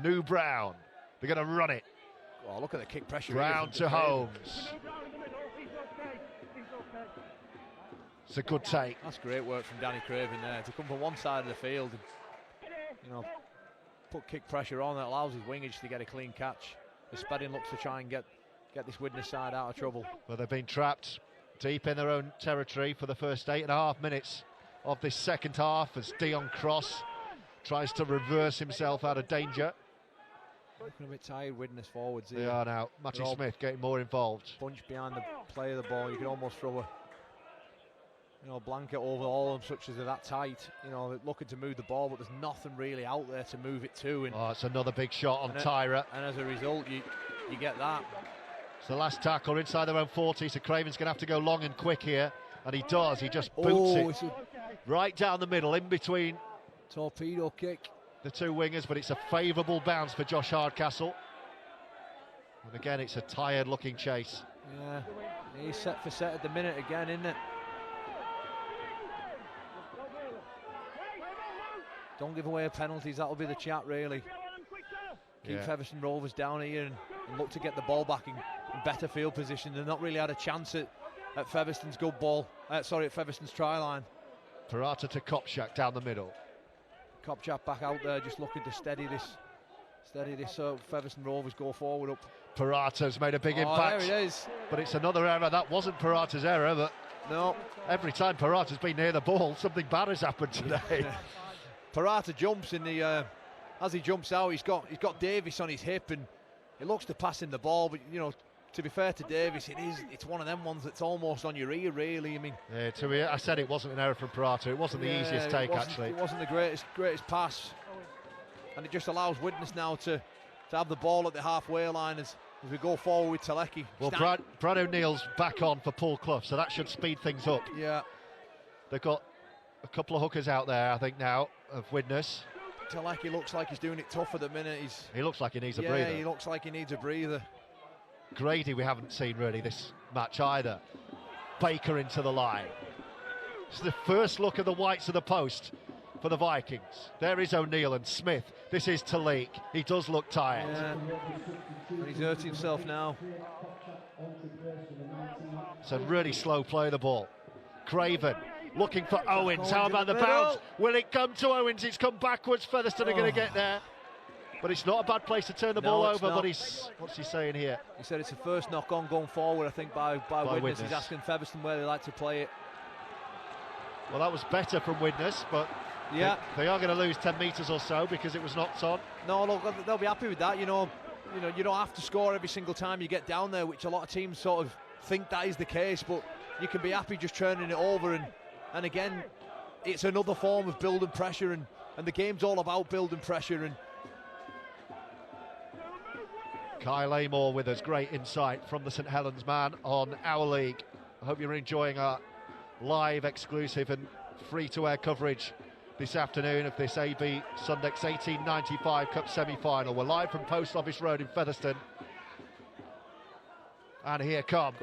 New Brown. They're going to run it. Oh, look at the kick pressure. Brown to Holmes. It's a good take. That's great work from Danny Craven there to come from one side of the field and, you know, put kick pressure on that allows his wingage to get a clean catch. The Spedding looks to try and get this Widnes side out of trouble. Well, they've been trapped deep in their own territory for the first 8.5 minutes of this second half as Dion Cross tries to reverse himself out of danger. Looking a bit tired, Widnes forwards here. They are now. Matty Smith getting more involved. Bunch behind the play of the ball. You can almost throw a blanket over all of them, such as they're that tight. You know, they're looking to move the ball, but there's nothing really out there to move it to. And it's another big shot on Tyra. And as a result, you get that. It's the last tackle inside their own 40, so Craven's going to have to go long and quick here. And he does. He just boots it right down the middle, in between torpedo kick. The two wingers, but it's a favourable bounce for Josh Hardcastle. And again, it's a tired-looking chase. Yeah, he's set for set at the minute again, isn't it? Don't give away penalties, that'll be the chat, really. Keep Featherstone Rovers down here and look to get the ball back in better field position. They've not really had a chance at Featherstone's good ball. At Featherstone's try line. Parata to Kopchak down the middle. Kopchak back out there, just looking to steady this so Featherstone Rovers go forward up. Parata's made a big impact. There it is. But it's another error. That wasn't Parata's error, but no. Every time Parata's been near the ball, something bad has happened today. Parata jumps in the as he jumps out, he's got Davis on his hip, and it looks to pass him the ball, but you know, to be fair to Davis, it's one of them ones that's almost on your ear, really. I mean, I said it wasn't an error from Parata. It wasn't the easiest take, actually. It wasn't the greatest pass, and it just allows Widnes now to have the ball at the halfway line as we go forward with Telecki. Well, Brad O'Neill's back on for Paul Clough, so that should speed things up. Yeah, they've got a couple of hookers out there, I think, now of Widnes. Telecki looks like he's doing it tough at the minute. He looks like he needs a breather. Yeah, he looks like he needs a breather. Grady we haven't seen really this match either. Baker into the line. It's the first look at the whites of the post for the Vikings. There is O'Neill and Smith. This is Talik. He does look tired. Yeah. And he's hurt himself now. It's a really slow play of the ball. Craven looking for Owens. How about the bounce? Will it come to Owens? It's come backwards. Featherstone are going to get there. But it's not a bad place to turn the ball over. But what's he saying here? He said it's the first knock-on going forward, I think, by Widnes. He's asking Featherstone where they like to play it. Well, that was better from Widnes, but they are going to lose 10 metres or so because it was knocked on. No, look, they'll be happy with that. You know, you know, you don't have to score every single time you get down there, which a lot of teams sort of think that is the case, but you can be happy just turning it over, and again, it's another form of building pressure, and the game's all about building pressure. And Kyle Amor with us, great insight from the St Helens man on Our League. I hope you're enjoying our live, exclusive and free-to-air coverage this afternoon of this AB Sundecks 1895 Cup semi-final. We're live from Post Office Road in Featherstone. And here come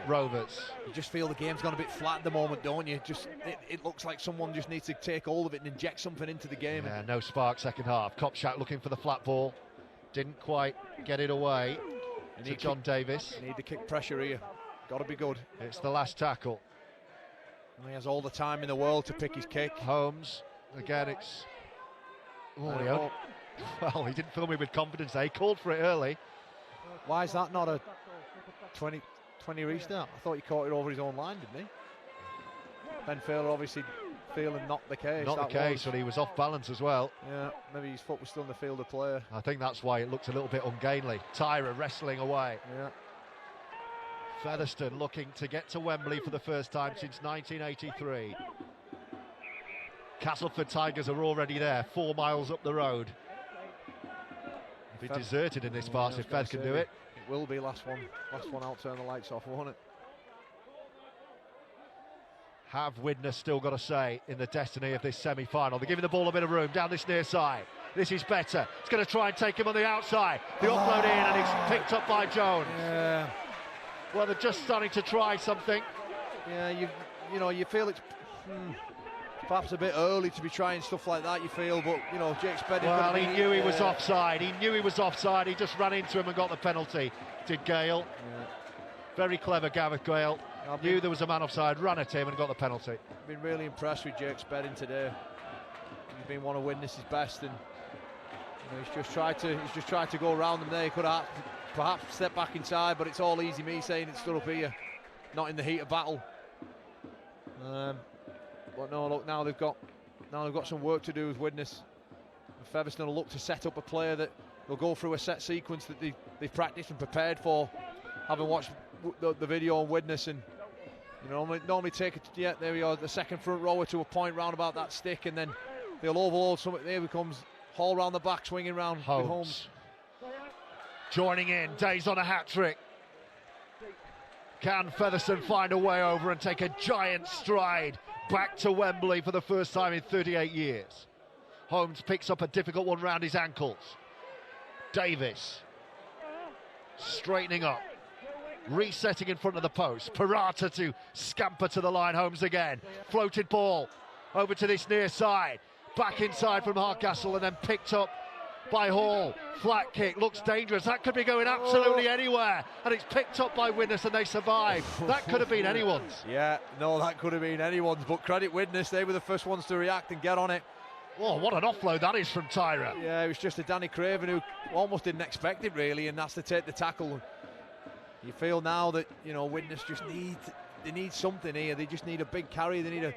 Rovers. You just feel the game's gone a bit flat at the moment, don't you? It looks like someone just needs to take hold of it and inject something into the game. Yeah, no spark second half. Kopchak looking for the flat ball. Didn't quite get it away to John Davis. You need the kick pressure here. Got to be good. It's the last tackle. And he has all the time in the world to pick his kick. Holmes, again, it's... Oh, well, he didn't fill me with confidence there. He called for it early. Why is that not a 20 restart? I thought he caught it over his own line, didn't he? Ben Failer obviously feeling not the case. Not the case, but he was off balance as well. Yeah, maybe his foot was still in the field of play. I think that's why it looked a little bit ungainly. Tyra wrestling away. Yeah. Featherstone looking to get to Wembley for the first time since 1983. Castleford Tigers are already there, 4 miles up the road. Be deserted in this part if Fed can do it. It will be last one out, turn the lights off, won't it? Have Widnes still got a say in the destiny of this semi-final? They're giving the ball a bit of room down this near side. This is better. It's going to try and take him on the outside. The offload in, and it's picked up by Jones. Yeah. Well, they're just starting to try something. Yeah, you know, you feel it's perhaps a bit early to be trying stuff like that, you feel, but, you know, Jake Spedding... Well, he knew he was offside. He knew he was offside. He just ran into him and got the penalty. Did Gale. Yeah. Very clever, Gareth Gale. Knew there was a man offside, ran at him and got the penalty. I've been really impressed with Jake Spedding today. He's been one of Widnes' best, and you know, he's just tried to go around them there. He could have perhaps stepped back inside, but it's all easy me saying it stood up here, not in the heat of battle. But no, look, now they've got some work to do with Widnes. Featherstone will look to set up a player that will go through a set sequence that they've practiced and prepared for, having watched the video on Widnes, and you know, normally take it. Yeah, there we are, the second front rower to a point round about that stick, and then they'll overload something. There he comes, Hall round the back, swinging round. Holmes joining in. Day's on a hat-trick. Can Featherstone find a way over and take a giant stride back to Wembley for the first time in 38 years? Holmes picks up a difficult one round his ankles. Davis straightening up, resetting in front of the post. Parata to scamper to the line. Holmes again. Floated ball over to this near side. Back inside from Hardcastle and then picked up by Hall. Flat kick, looks dangerous. That could be going absolutely anywhere, and it's picked up by Widnes and they survive. That could have been anyone's. Yeah, no, that could have been anyone's, but credit Widnes, they were the first ones to react and get on it. Oh, what an offload that is from Tyra. Yeah, it was just a Danny Craven who almost didn't expect it really, and that's to take the tackle. You feel now that, you know, Widnes just need something here. They just need a big carry. They need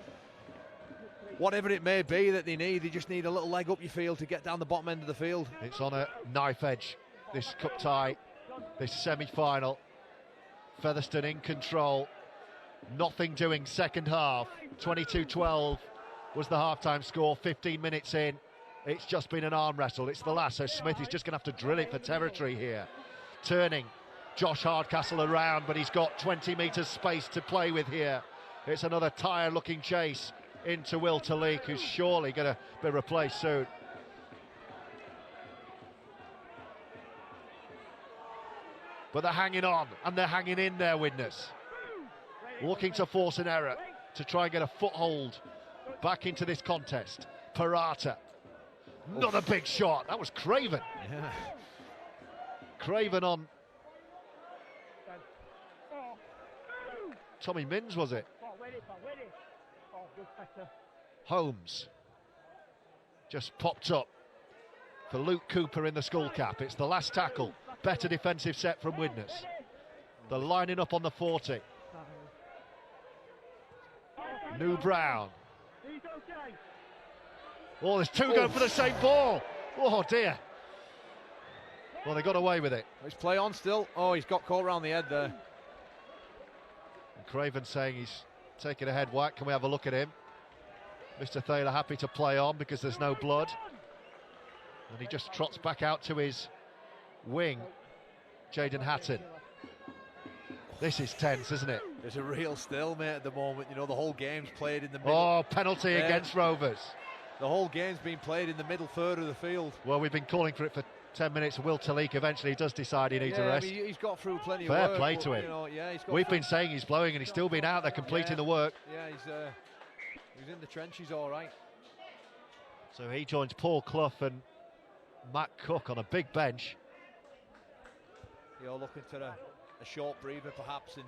whatever it may be that they just need a little leg up, you feel, to get down the bottom end of the field. It's on a knife edge, this cup tie, this semi-final. Featherstone in control, nothing doing second half. 22-12 was the half-time score, 15 minutes in. It's just been an arm wrestle. It's the last, so Smith is just going to have to drill it for territory here. Turning Josh Hardcastle around, but he's got 20 metres space to play with here. It's another tire-looking chase into Will Talik, who's surely going to be replaced soon. But they're hanging on, and they're hanging in there, Widnes. Looking to force an error, to try and get a foothold back into this contest. Parata. Not a big shot. That was Craven. Yeah. Craven on Tommy Minns, was it? Holmes just popped up for Luke Cooper in the skull cap. It's the last tackle. Better defensive set from Widnes. They're lining up on the 40. New Brown. Oh, there's two going for the same ball. Oh dear. Well, they got away with it. Let's play on still. Oh, he's got caught around the head there. And Craven saying he's taking a head whack. Can we have a look at him? Mr. Thaler happy to play on because there's no blood. And he just trots back out to his wing, Jaden Hatton. This is tense, isn't it? There's a real stalemate at the moment. You know, the whole game's played in the middle. Oh, penalty against Rovers. The whole game's been played in the middle third of the field. Well, we've been calling for it for 10 minutes. Will Talik eventually does decide he needs a rest. I mean, he's got through plenty of Fair work. play to him. You know, yeah, We've been saying he's blowing and he's still been out there completing the work. Yeah, he's in the trenches all right. So he joins Paul Clough and Matt Cook on a big bench. You know, looking to a short breather perhaps and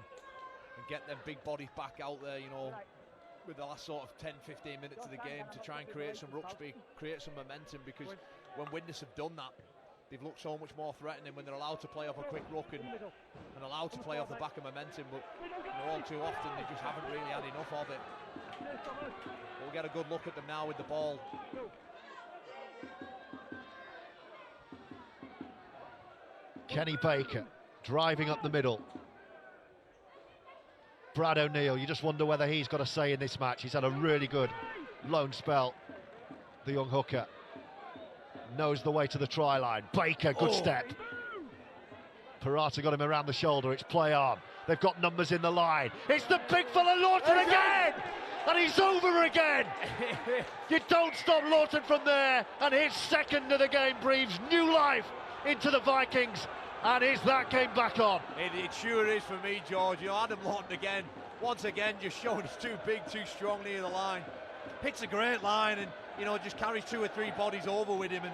get them big bodies back out there, you know, with the last sort of 10-15 minutes of the game to try and create some ruck speed, create some momentum, because when Widnes have done that, they've looked so much more threatening when they're allowed to play off a quick ruck and allowed to play off the back of momentum, but you know, all too often they just haven't really had enough of it. We'll get a good look at them now with the ball. Kenny Baker driving up the middle. Brad O'Neill, you just wonder whether he's got a say in this match. He's had a really good lone spell, the young hooker. Knows the way to the try line. Baker, good step. Parata got him around the shoulder. It's play on. They've got numbers in the line. It's the big fella Lawton again! And he's over again! You don't stop Lawton from there, and his second of the game breathes new life into the Vikings. And is that game back on? It sure is for me, George. You know, Adam Lawton again, once again, just showing he's too big, too strong near the line. Hits a great line and, you know, just carries 2 or 3 bodies over with him. And,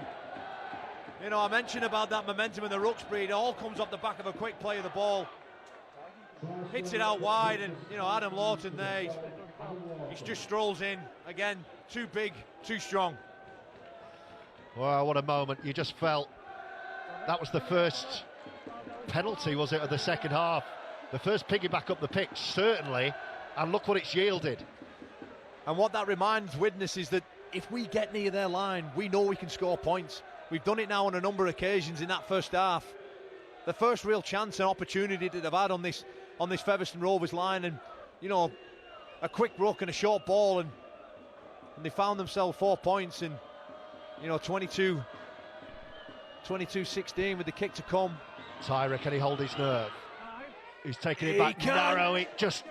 you know, I mentioned about that momentum in the ruck speed. It all comes off the back of a quick play of the ball. Hits it out wide and, you know, Adam Lawton there, he just strolls in. Again, too big, too strong. Wow, what a moment. You just felt that was the first penalty, was it, of the second half? The first piggyback up the pitch, certainly, and look what it's yielded. And what that reminds Widnes is that if we get near their line, we know we can score points. We've done it now on a number of occasions in that first half. The first real chance and opportunity that they've had on this Featherstone Rovers line, and, you know, a quick ruck and a short ball, and they found themselves 4 points, and, you know, 22-16 with the kick to come. Tyra, can he hold his nerve? He's taking it back narrow. It just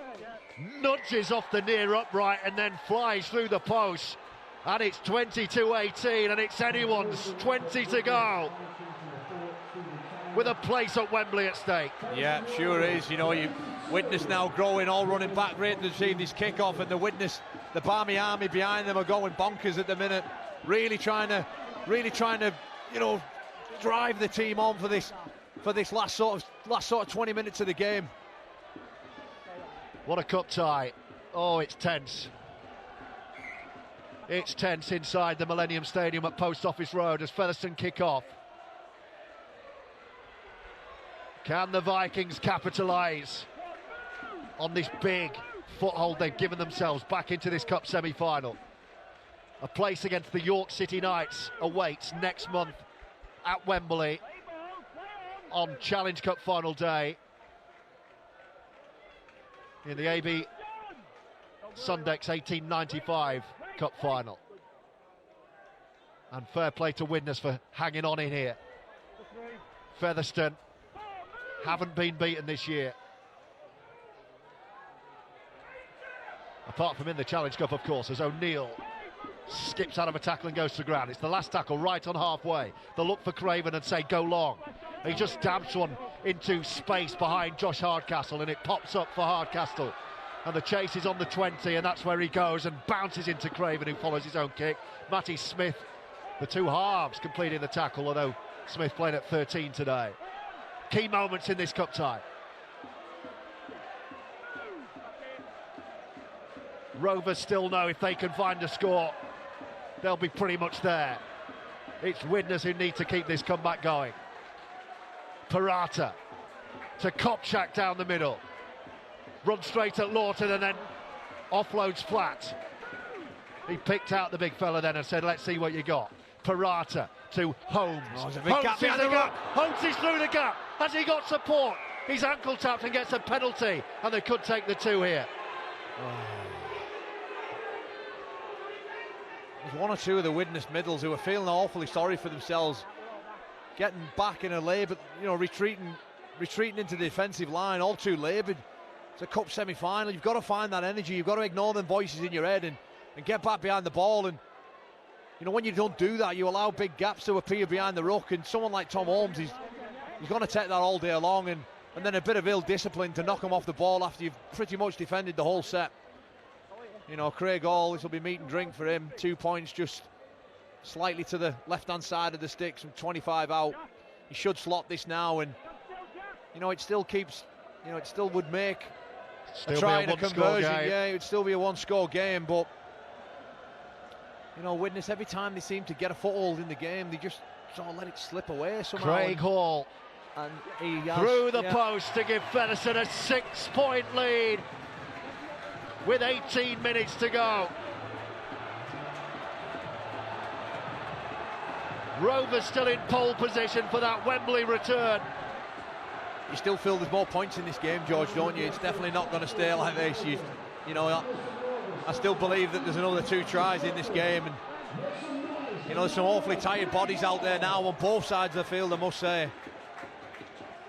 nudges off the near upright and then flies through the post. And it's 22-18, and it's anyone's. 20 to go. With a place at Wembley at stake. Yeah, sure is. You know, Widnes now growing, all running back, ready to receive this kick-off, and the Barmy Army behind them are going bonkers at the minute. Really trying to, you know, drive the team on for this last sort of 20 minutes of the game. What a cup tie. Oh, it's tense. It's tense inside the Millennium Stadium at Post Office Road as Featherstone kick off. Can the Vikings capitalise on this big foothold they've given themselves back into this cup semi-final? A place against the York City Knights awaits next month at Wembley on Challenge Cup final day in the AB Sundecks 1895 Cup final. And fair play to Widnes for hanging on in here. Featherstone haven't been beaten this year. Apart from in the Challenge Cup, of course, as O'Neill skips out of a tackle and goes to the ground. It's the last tackle right on halfway. The look for Craven and say go long. He just dabs one into space behind Josh Hardcastle, and it pops up for Hardcastle. And the chase is on the 20, and that's where he goes and bounces into Craven, who follows his own kick. Matty Smith, the two halves completing the tackle, although Smith playing at 13 today. Key moments in this cup tie. Rovers still know if they can find a score, they'll be pretty much there. It's Widnes who need to keep this comeback going. Parata to Kopchak down the middle. Runs straight at Lawton and then offloads flat. He picked out the big fella then and said, let's see what you got. Parata to Holmes. Oh, there's a big Holmes gap is behind the the gap. ruck. Holmes is through the gap. Has he got support? He's ankle tapped and gets a penalty, and they could take the 2 here. There's one or two of the Widnes middles who are feeling awfully sorry for themselves, getting back in a laboured, retreating into the defensive line, all too laboured. It's a cup semi-final. You've got to find that energy. You've got to ignore them voices in your head and get back behind the ball. And when you don't do that, you allow big gaps to appear behind the ruck. And someone like Tom Holmes, he's going to take that all day long. And then a bit of ill discipline to knock him off the ball after you've pretty much defended the whole set. Craig Hall, this will be meat and drink for him. 2 points just slightly to the left-hand side of the sticks from 25 out. He should slot this now, and it still keeps, it still would make a try and a conversion. Yeah, it would still be a one-score game, but Widnes, every time they seem to get a foothold in the game, they just sort of let it slip away somehow. Craig Hall and he has, through the post to give Featherstone a 6-point lead with 18 minutes to go. Rovers still in pole position for that Wembley return. You still feel there's more points in this game, George, don't you? It's definitely not going to stay like this. I still believe that there's another 2 tries in this game, and there's some awfully tired bodies out there now on both sides of the field, I must say.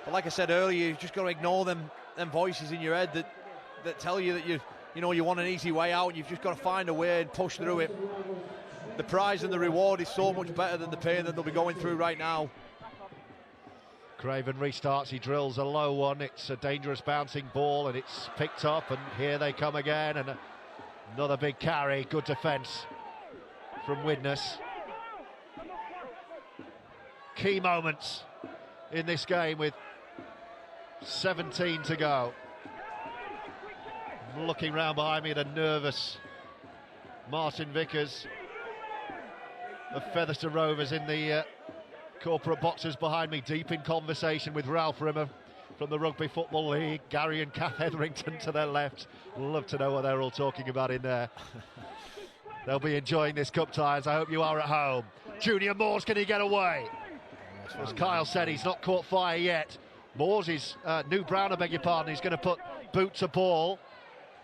But like I said earlier, you've just got to ignore them voices in your head that tell you that you want an easy way out, and you've just got to find a way and push through it. The prize and the reward is so much better than the pain that they'll be going through right now. Craven restarts, he drills a low one. It's a dangerous bouncing ball, and it's picked up, and here they come again, and another big carry. Good defence from Widnes. Key moments in this game with 17 to go. I'm looking round behind me at a nervous Martin Vickers of Featherstone Rovers in the corporate boxes behind me, deep in conversation with Ralph Rimmer from the Rugby Football League, Gary and Kath Hetherington to their left. Love to know what they're all talking about in there. They'll be enjoying this cup ties. I hope you are at home. Junior Moores, can he get away? As Kyle said, he's not caught fire yet. Moores is New Brown, I beg your pardon. He's going to put boot to ball.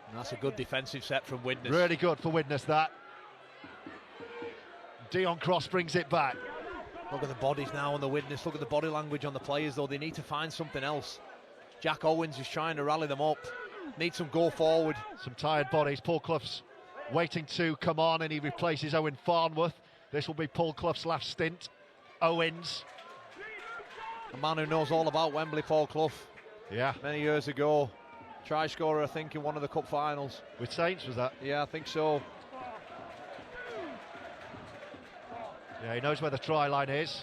And that's a good defensive set from Widnes. Really good for Widnes, that. Dion Cross brings it back. Look at the bodies now on the Widnes. Look at the body language on the players, though. They need to find something else. Jack Owens is trying to rally them up. Need some go forward. Some tired bodies. Paul Clough's waiting to come on, and he replaces Owen Farnworth. This will be Paul Clough's last stint. Owens. A man who knows all about Wembley, Paul Clough. Yeah. Many years ago. Try scorer, I think, in one of the cup finals. With Saints, was that? Yeah, I think so. Yeah, he knows where the try line is.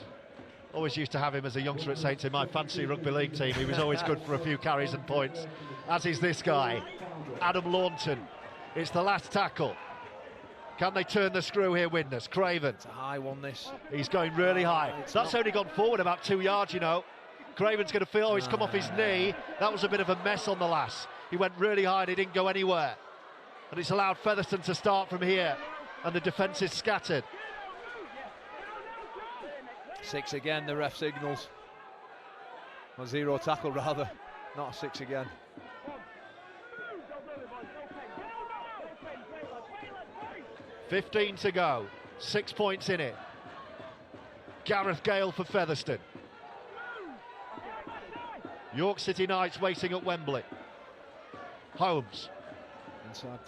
Always used to have him as a youngster at Saints in my fancy rugby league team. He was always good for a few carries and points, as is this guy, Adam Launton. It's the last tackle. Can they turn the screw here, Widnes? Craven. It's a high one, this. He's going really high. That's only gone forward about 2 yards, Craven's going to feel, he's come off his knee. That was a bit of a mess on the last. He went really high and he didn't go anywhere. And it's allowed Featherstone to start from here. And the defence is scattered. 6 again, the ref signals. Or 0 tackle, rather. Not a 6 again. $15 to go. 6 points in it. Gareth Gale for Featherstone. York City Knights waiting at Wembley. Holmes.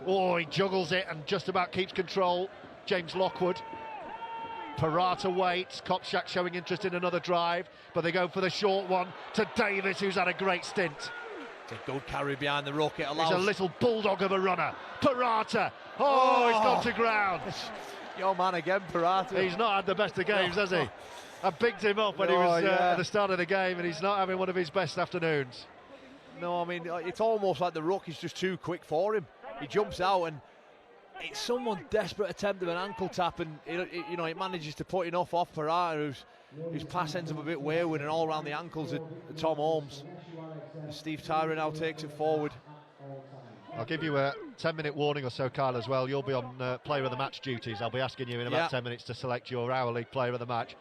Oh, he juggles it and just about keeps control. James Lockwood. Parata waits. Kopchak showing interest in another drive, but they go for the short one to Davis, who's had a great stint. It's a good carry behind the ruck. It allows... He's a little bulldog of a runner. Parata. Oh, he's gone to ground. Your man again, Parata. He's not had the best of games, has he? I picked him up when he was at the start of the game, and he's not having one of his best afternoons. No, I mean, it's almost like the ruck is just too quick for him. He jumps out, and it's someone desperate attempt of an ankle tap, and it manages to put enough off Parata, whose pass ends up a bit wayward and all around the ankles at Tom Holmes. And Steve Tyra now takes it forward. I'll give you a 10-minute warning or so, Kyle, as well. You'll be on player of the match duties. I'll be asking you in about 10 minutes to select your Our League player of the match.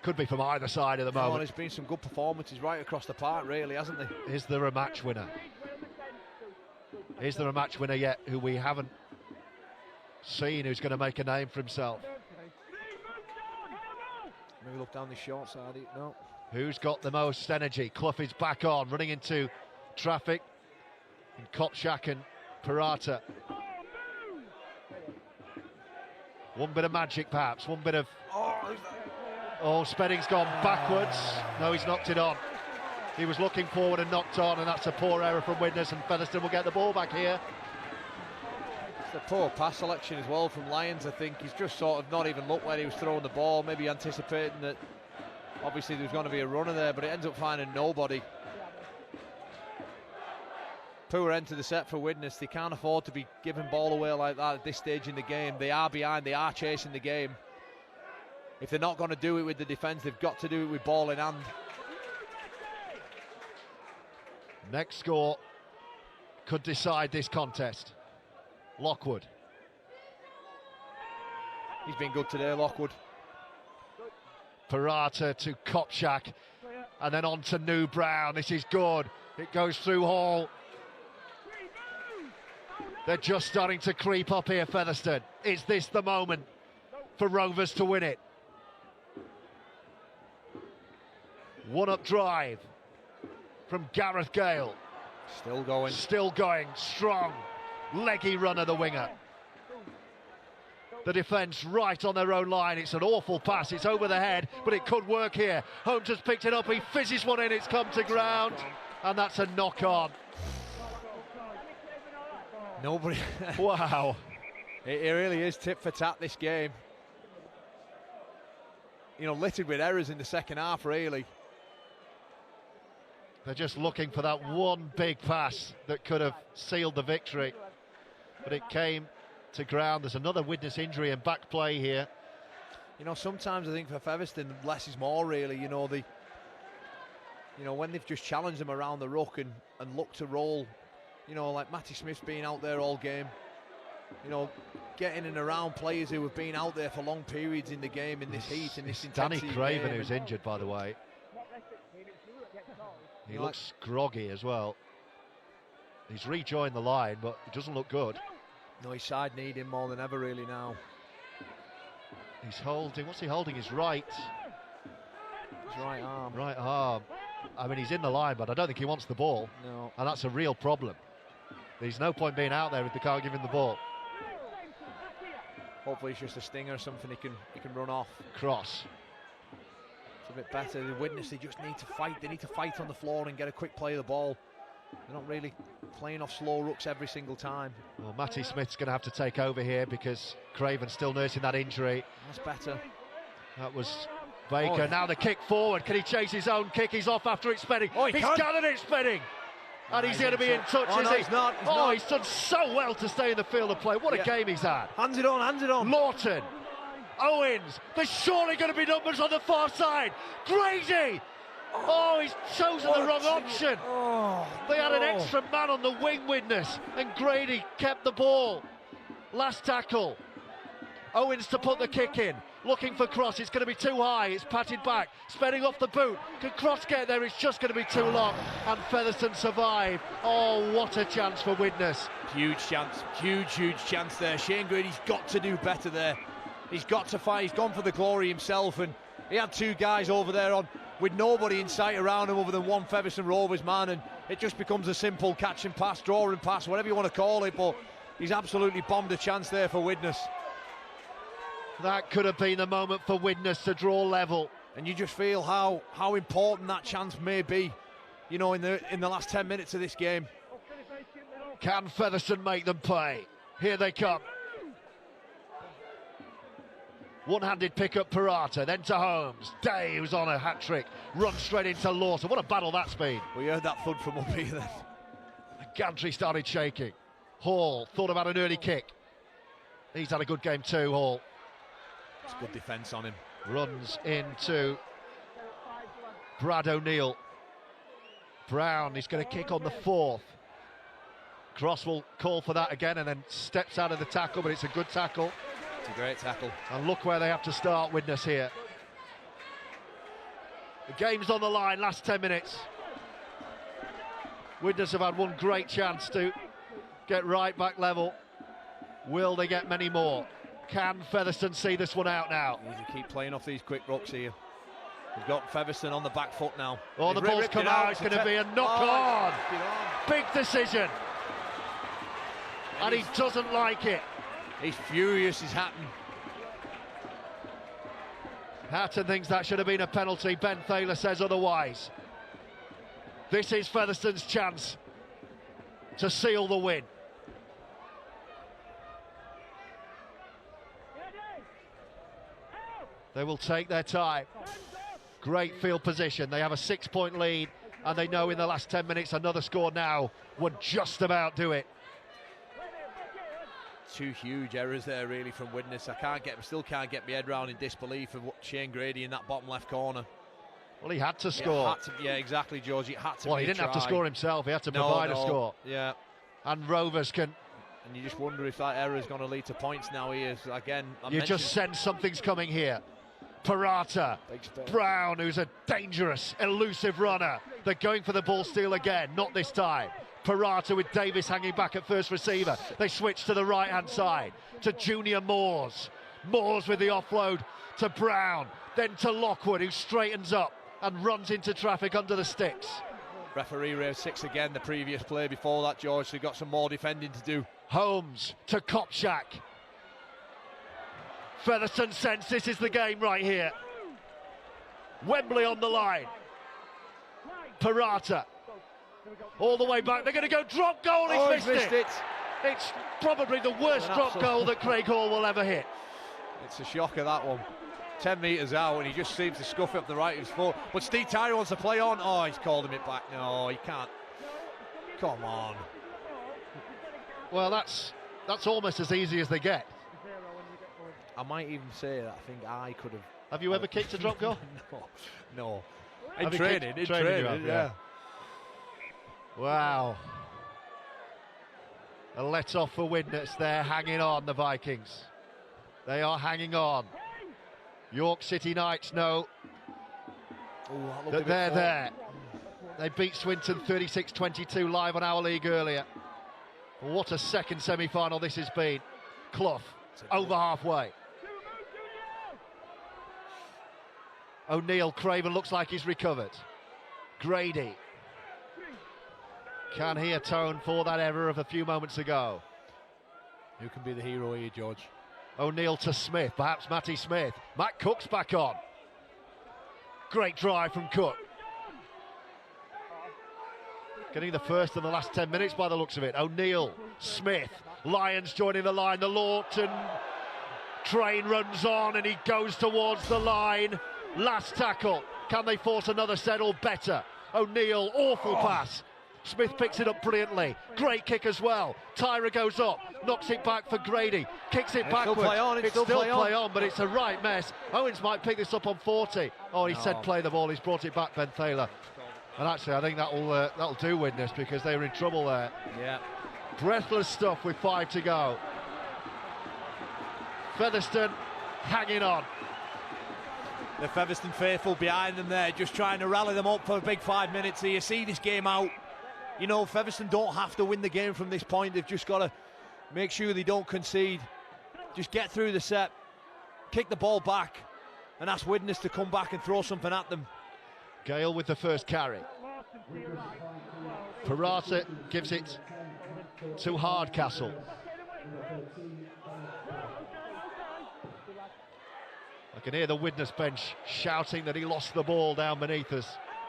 Could be from either side at the moment. There's been some good performances right across the park, really, hasn't there? Is there a match winner? Is there a match winner yet who we haven't seen, who's going to make a name for himself? Maybe look down the short side. No. Who's got the most energy? Clough is back on, running into traffic. And Kopczak and Parata. One bit of magic, perhaps. One bit of... Oh, Spedding's gone backwards. No, he's knocked it on. He was looking forward and knocked on, and that's a poor error from Widnes, and Featherstone will get the ball back here. It's a poor pass selection as well from Lyons, I think. He's just sort of not even looked where he was throwing the ball, maybe anticipating that obviously there was going to be a runner there, but it ends up finding nobody. Poor end to the set for Widnes. They can't afford to be giving ball away like that at this stage in the game. They are behind, they are chasing the game. If they're not going to do it with the defence, they've got to do it with ball in hand. Next score could decide this contest. Lockwood. He's been good today, Lockwood. Parata to Kopczak, and then on to New Brown. This is good. It goes through Hall. They're just starting to creep up here, Featherstone. Is this the moment for Rovers to win it? One-up drive from Gareth Gale. Still going. Still going, strong, leggy runner, the winger. The defence right on their own line. It's an awful pass, it's over the head, but it could work here. Holmes has picked it up, he fizzes one in, it's come to ground, and that's a knock-on. Nobody. Wow. It really is tit for tat, this game. You know, littered with errors in the second half, really. They're just looking for that one big pass that could have sealed the victory, but it came to ground. There's another Widnes injury and back play here. You know, sometimes I think for Featherstone, less is more, really. You know, when they've just challenged them around the ruck and looked to roll, you know, like Matty Smith's been out there all game, you know, getting in and around players who have been out there for long periods in the game, in this heat, in this intensity. Danny Craven, who's injured, by the way. He looks groggy as well. He's rejoined the line, but it doesn't look good. No, his side need him more than ever, really, now. He's holding, what's he holding? His right arm. Right arm. I mean, he's in the line, but I don't think he wants the ball. No. And that's a real problem. There's no point being out there if they can't give him the ball. Hopefully it's just a stinger or something he can run off. Cross. It's a bit better. The Widnes, they just need to fight. They need to fight on the floor and get a quick play of the ball. They're not really playing off slow rucks every single time. Well, Matty Smith's going to have to take over here because Craven's still nursing that injury. That's better. That was Baker. Now the kick forward. Can he chase his own kick? He's off after it, Spedding. He's gathered it, Spedding. And he's going to be in touch, is he? He's not. He's done so well to stay in the field of play. What a game he's had. Hands it on. Lawton. Owens. There's surely going to be numbers on the far side. Grady. He's chosen the wrong option. They had an extra man on the wing, Widnes, and Grady kept the ball. Last tackle. Owens to put the kick in. Looking for Cross, it's going to be too high, it's patted back, Spedding off the boot. Can Cross get there? It's just going to be too long, and Featherstone survive. Oh, what a chance for Widnes. Huge chance, huge chance there. Shane Grady's got to do better there. He's got to fight, he's gone for the glory himself, and he had two guys over there on with nobody in sight around him other than one Featherstone Rovers man, and it just becomes a simple catch and pass, draw and pass, whatever you want to call it, but he's absolutely bombed a chance there for Widnes. That could have been the moment for Widnes to draw level. And you just feel how important that chance may be, you know, in the last 10 minutes of this game. Can Featherstone make them pay? Here they come. One-handed pick-up Parata, then to Holmes. Day, who's on a hat-trick, runs straight into Lawson. What a battle that's been. We heard that thud from up here then. Gantry started shaking. Hall thought about an early kick. He's had a good game too, Hall. It's good defence on him. Runs into Brad O'Neill. Brown, he's going to kick on the fourth. Cross will call for that again and then steps out of the tackle, but it's a good tackle. It's a great tackle. And look where they have to start, Widnes here. The game's on the line, last 10 minutes. Widnes have had one great chance to get right back level. Will they get many more? Can Featherstone see this one out now? Need to keep playing off these quick rocks here. We've got Featherstone on the back foot now. Oh, the ball's come out. It's going to be a knock-on. Big decision. And he doesn't like it. He's furious, he's Hatton. Hatton thinks that should have been a penalty. Ben Thaler says otherwise. This is Featherstone's chance to seal the win. They will take their time. Great field position. They have a 6-point lead, and they know in the last 10 minutes another score now would just about do it. Two huge errors there, really, from Widnes. Still can't get my head round in disbelief of what Shane Grady in that bottom left corner. Well, he had to score. Yeah, exactly, George. He had to. Well, he didn't have to score himself. He had to provide a score. Yeah. And Rovers can. And you just wonder if that error is going to lead to points now. He is again. You just sense something's coming here. Parata, Brown, who's a dangerous, elusive runner. They're going for the ball steal again, not this time. Parata with Davis hanging back at first receiver. They switch to the right-hand side, to Junior Moores. Moores with the offload to Brown, then to Lockwood, who straightens up and runs into traffic under the sticks. Referee raised 6 again, the previous play before that, George, so they've got some more defending to do. Holmes to Kopczak. Featherstone sense this is the game right here. Wembley on the line. Parata all the way back. They're going to go drop goal. He's missed it. It's probably the worst drop goal that Craig Hall will ever hit. It's a shocker, that one. 10 metres out, and he just seems to scuff it up the right of his foot. But Steve Tyree wants to play on. Oh, he's called him it back. No, he can't. Come on. Well, that's almost as easy as they get. I might even say that I think I could have. Have you ever kicked a drop goal? No. In training, yeah. Wow. A let off for Widnes. They're hanging on, the Vikings. They are hanging on. York City Knights know that they're there. They beat Swinton 36-22 live on Our League earlier. What a second semi-final this has been. Clough over halfway. O'Neill, Craven looks like he's recovered. Grady. Can he atone for that error of a few moments ago? Who can be the hero here, George? O'Neill to Smith, perhaps Matty Smith. Matt Cook's back on. Great drive from Cook. Getting the first in the last 10 minutes by the looks of it. O'Neill, Smith, Lyons joining the line. The Lawton train runs on and he goes towards the line. Last tackle. Can they force another set or better? O'Neill, awful pass. Smith picks it up brilliantly. Great kick as well. Tyra goes up, knocks it back for Grady, kicks it backwards. It's still play on, but it's a right mess. Owens might pick this up on 40. Oh, he said play the ball. He's brought it back, Ben Thaler. And actually, I think that'll do Widnes because they were in trouble there. Yeah. Breathless stuff with 5 to go. Featherstone hanging on. The Featherstone faithful behind them there, just trying to rally them up for a big 5 minutes here. See this game out. You know, Featherstone don't have to win the game from this point. They've just got to make sure they don't concede. Just get through the set, kick the ball back, and ask Widnes to come back and throw something at them. Gale with the first carry. Parata gives it to Hardcastle. I can hear the Widnes bench shouting that he lost the ball down beneath us.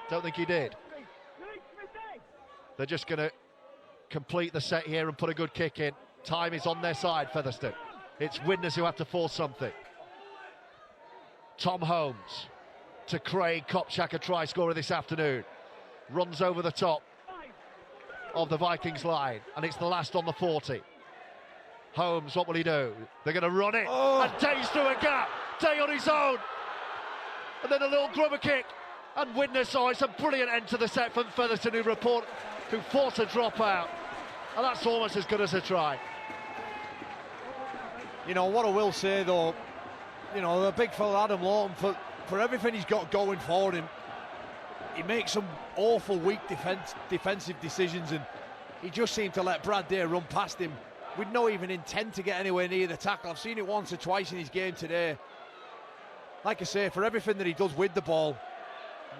Don't think he did. They're just going to complete the set here and put a good kick in. Time is on their side, Featherstone. It's Widnes who have to force something. Tom Holmes to Craig Kopczak, a try scorer this afternoon. Runs over the top of the Vikings line, and it's the last on the 40. Holmes, what will he do? They're going to run it, and Day's through a gap. Day on his own, and then a little grubber kick, and Widnes. Oh, it's a brilliant end to the set from Featherstone, who forced a drop out, and that's almost as good as a try. You know what I will say though, you know, the big fella Adam Lawton, for everything he's got going for him, he makes some awful weak defensive decisions, and he just seemed to let Brad Day run past him with no even intent to get anywhere near the tackle. I've seen it once or twice in his game today. Like I say, for everything that he does with the ball,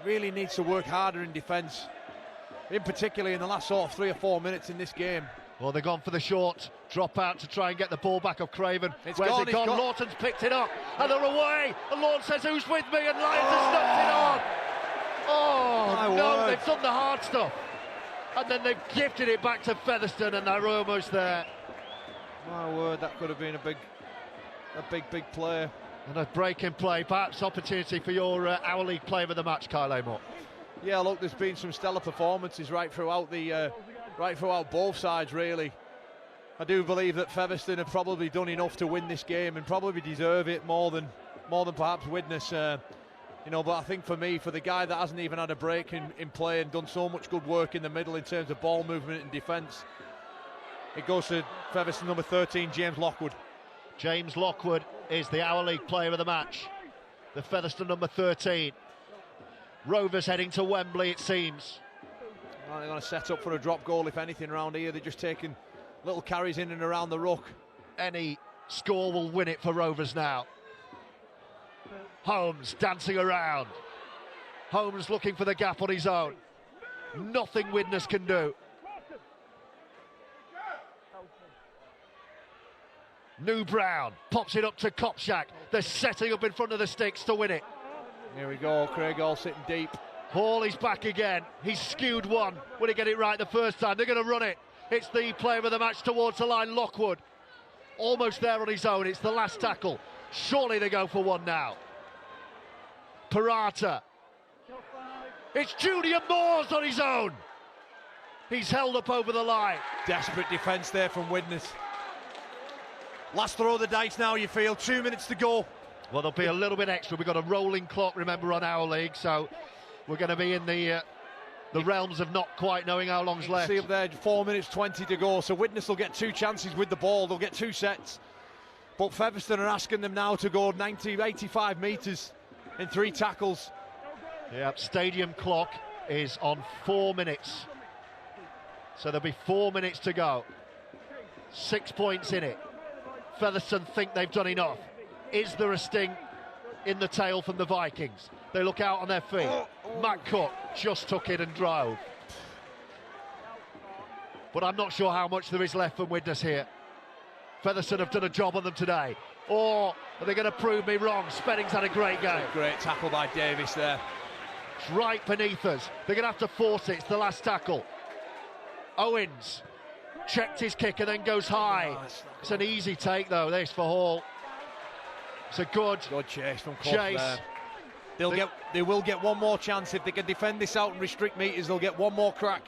he really needs to work harder in defence, in particular in the last sort of 3 or 4 minutes in this game. Well, they've gone for the short drop out to try and get the ball back of Craven. It's Where's gone, it gone? Lawton's picked it up and they're away. And Lawton says, "Who's with me?" And Lyons has stuffed it on. Oh, My no, word. they've done the hard stuff. And then they've gifted it back to Featherstone, and they're almost there. My word, that could have been a big play. And a break in play, perhaps opportunity for your Our League player of the match, Kyle Amor. Yeah, look, there's been some stellar performances right throughout both sides, really. I do believe that Featherstone have probably done enough to win this game and probably deserve it more than perhaps Widnes. But I think for the guy that hasn't even had a break in play and done so much good work in the middle in terms of ball movement and defence, it goes to Featherstone number 13, James Lockwood. James Lockwood is the Our League player of the match. The Featherstone number 13. Rovers heading to Wembley, it seems. Well, they're going to set up for a drop goal, if anything, around here. They're just taking little carries in and around the ruck. Any score will win it for Rovers now. Holmes dancing around. Holmes looking for the gap on his own. Nothing Widnes can do. New Brown pops it up to Kopczak. They're setting up in front of the sticks to win it. Here we go, Craig Hall sitting deep. Hall is back again. He's skewed one. Will he get it right the first time? They're going to run it. It's the player of the match towards the line, Lockwood. Almost there on his own. It's the last tackle. Surely they go for one now. Parata. It's Julian Moores on his own. He's held up over the line. Desperate defence there from Widnes. Last throw of the dice now, you feel. 2 minutes to go. Well, there'll be a little bit extra. We've got a rolling clock, remember, on Our League, so we're going to be in the realms of not quite knowing how long's left. See up there, 4 minutes 20 to go. So Widnes will get 2 chances with the ball. They'll get 2 sets. But Featherstone are asking them now to go 85 metres in 3 tackles. Yep, stadium clock is on 4 minutes. So there'll be 4 minutes to go. 6 points in it. Featherstone think they've done enough. Is there a sting in the tail from the Vikings? They look out on their feet. Matt Cook just took it and drove. But I'm not sure how much there is left from Widnes here. Featherstone have done a job on them today. Or are they going to prove me wrong? Spedding's had a great game. Great tackle by Davis there. It's right beneath us. They're going to have to force it. It's the last tackle. Owens checked his kick and then goes high. It's an easy take though, this for Hall. It's a good chase from Clough there. They will get one more chance. If they can defend this out and restrict meters, they'll get one more crack.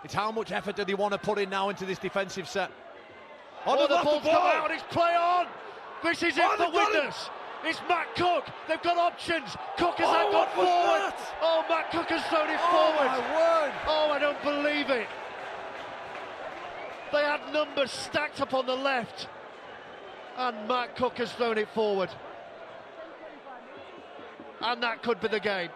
It's how much effort do they want to put in now into this defensive set. Oh, the ball's come out, it's play on! This is it for Widnes. It's Matt Cook, they've got options. Cook has gone forward. Oh, Matt Cook has thrown it forward. My word. Oh, I don't believe it. They had numbers stacked up on the left. And Matt Cook has thrown it forward. And that could be the game.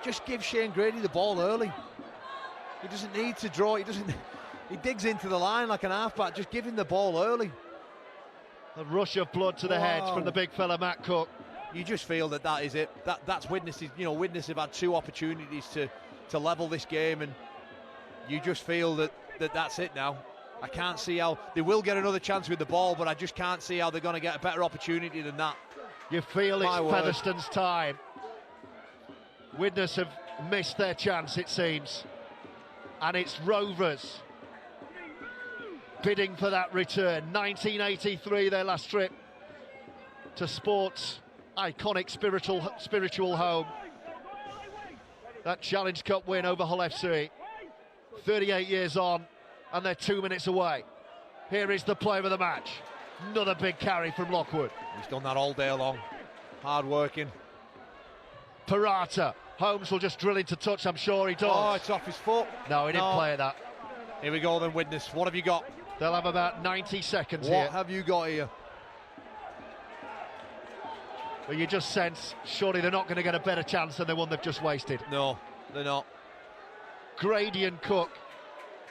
Just give Shane Grady the ball early. He doesn't need to draw. He digs into the line like an halfback. Just give him the ball early. A rush of blood to the head from the big fella Matt Cook. You just feel that is it. That's Widnes. Widnes have had 2 opportunities to level this game, and you just feel that's it now. I can't see how they will get another chance with the ball, but I just can't see how they're going to get a better opportunity than that. You feel it's Featherstone's time. Widnes have missed their chance, it seems. And it's Rovers bidding for that return. 1983, their last trip to sport's iconic spiritual home. That Challenge Cup win over Hull FC. 38 years on, and they're 2 minutes away. Here is the player of the match. Another big carry from Lockwood. He's done that all day long. Hard working. Parata. Holmes will just drill into touch, I'm sure he does. Oh, it's off his foot. No, he didn't play that. Here we go then, Widnes. What have you got? They'll have about 90 seconds here. What have you got here? Well, you just sense, surely they're not going to get a better chance than the one they've just wasted. No, they're not. Grady and Cook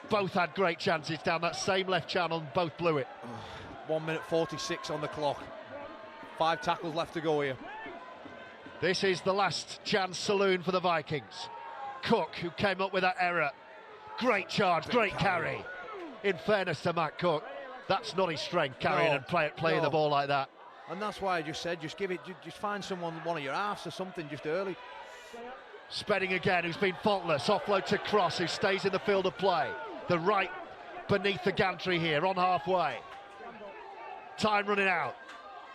both had great chances down that same left channel and both blew it. 1 minute 46 on the clock. 5 tackles left to go here. This is the last chance saloon for the Vikings. Cook, who came up with that error. Great charge, great carry. In fairness to Matt Cook, that's not his strength, carrying and playing the ball like that. And that's why I just said, just give it, just find someone, one of your halves or something, just early. Spedding again, who's been faultless. Offload to Cross, who stays in the field of play. The right beneath the gantry here, on halfway. Time running out.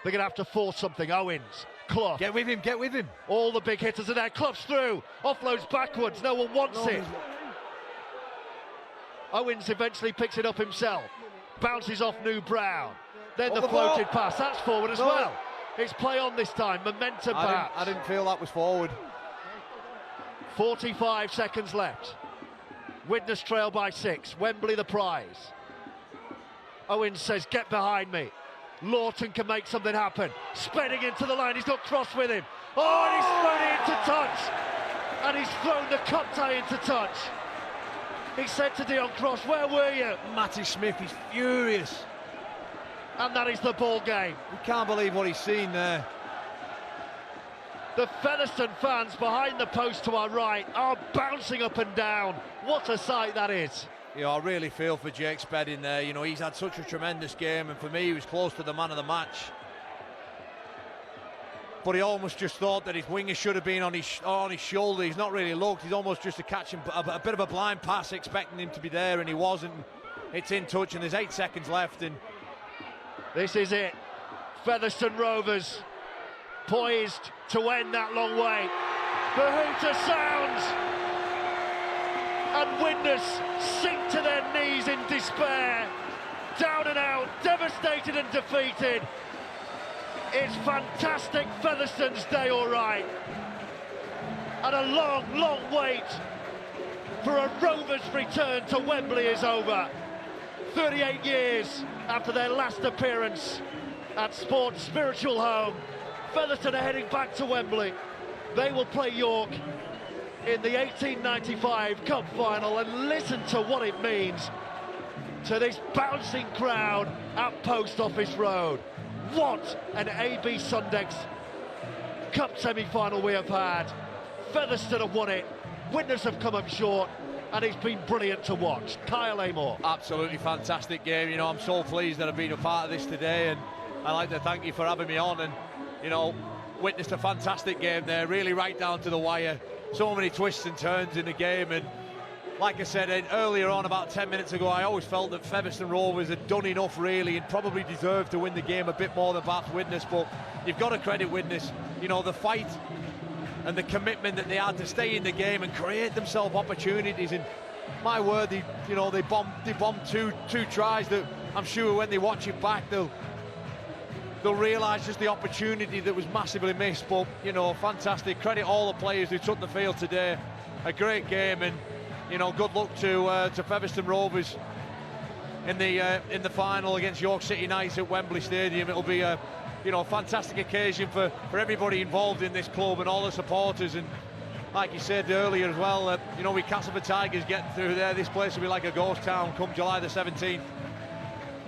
They're going to have to force something. Owens, Clough. Get with him, get with him. All the big hitters are there. Clough's through. Offloads backwards. No one wants it. Owens eventually picks it up himself. Bounces off New Brown. Then the floated pass. That's forward as well. It's play on this time. Momentum perhaps. I didn't feel that was forward. 45 seconds left. Widnes trail by 6. Wembley the prize. Owens says, get behind me. Lawton can make something happen. Spedding into the line. He's got Cross with him. Oh, and he's thrown it into touch. And he's thrown the cup tie into touch. He said to Dion Cross, where were you? Matty Smith is furious. And that is the ball game. We can't believe what he's seen there. The Featherstone fans behind the post to our right are bouncing up and down. What a sight that is. You know, I really feel for Jake Spedding there. You know, he's had such a tremendous game, and for me, he was close to the man of the match. But he almost just thought that his winger should have been on his shoulder. He's not really looked. He's almost just a catching a bit of a blind pass, expecting him to be there, and he wasn't. It's in touch, and there's 8 seconds left. And this is it. Featherstone Rovers poised to end that long wait. The hooter sounds, and Widnes sink to their knees in despair. Down and out, devastated and defeated. It's fantastic Featherstone's day, all right. And a long, long wait for a Rovers return to Wembley is over. 38 years after their last appearance at Sport's spiritual home, Featherstone are heading back to Wembley. They will play York in the 1895 Cup Final, and listen to what it means to this bouncing crowd at Post Office Road. What an AB Sundecks Cup semi-final we have had. Featherstone have won it, Widnes have come up short, and it's been brilliant to watch. Kyle Amor. Absolutely fantastic game. You know, I'm so pleased that I've been a part of this today, and I'd like to thank you for having me on. And, you know, witnessed a fantastic game there, really right down to the wire. So many twists and turns in the game, and like I said earlier on, about 10 minutes ago, I always felt that Featherstone Rovers had done enough really, and probably deserved to win the game a bit more than perhaps Widnes. But you've got to credit Widnes, you know, the fight and the commitment that they had to stay in the game and create themselves opportunities. And my word, they bombed two tries that I'm sure when they watch it back, they'll realise just the opportunity that was massively missed. But, you know, fantastic. Credit all the players who took the field today. A great game, and, you know, good luck to Featherstone Rovers in the final against York City Knights at Wembley Stadium. It'll be a fantastic occasion for everybody involved in this club and all the supporters. And like you said earlier as well, with Castleford Tigers getting through there, this place will be like a ghost town come July the 17th.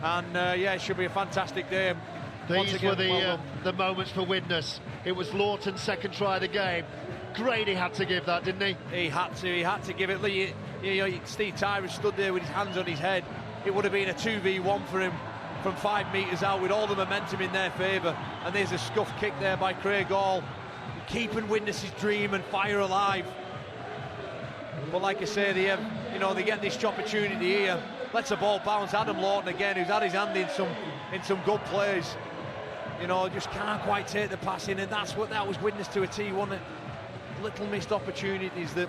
And it should be a fantastic day. These were the moments for Widnes. It was Lawton's second try of the game. Grady had to give that, didn't he? He had to give it. Steve Tyrus stood there with his hands on his head. It would have been a 2v1 for him from 5 metres out with all the momentum in their favour. And there's a scuff kick there by Craig Hall, keeping Widnes' dream and fire alive. But like I say, they get this opportunity here. Lets the ball bounce. Adam Lawton again, who's had his hand in some good plays. Just can't quite take the pass in, and that was Widnes to a T, wasn't it? Little missed opportunities that,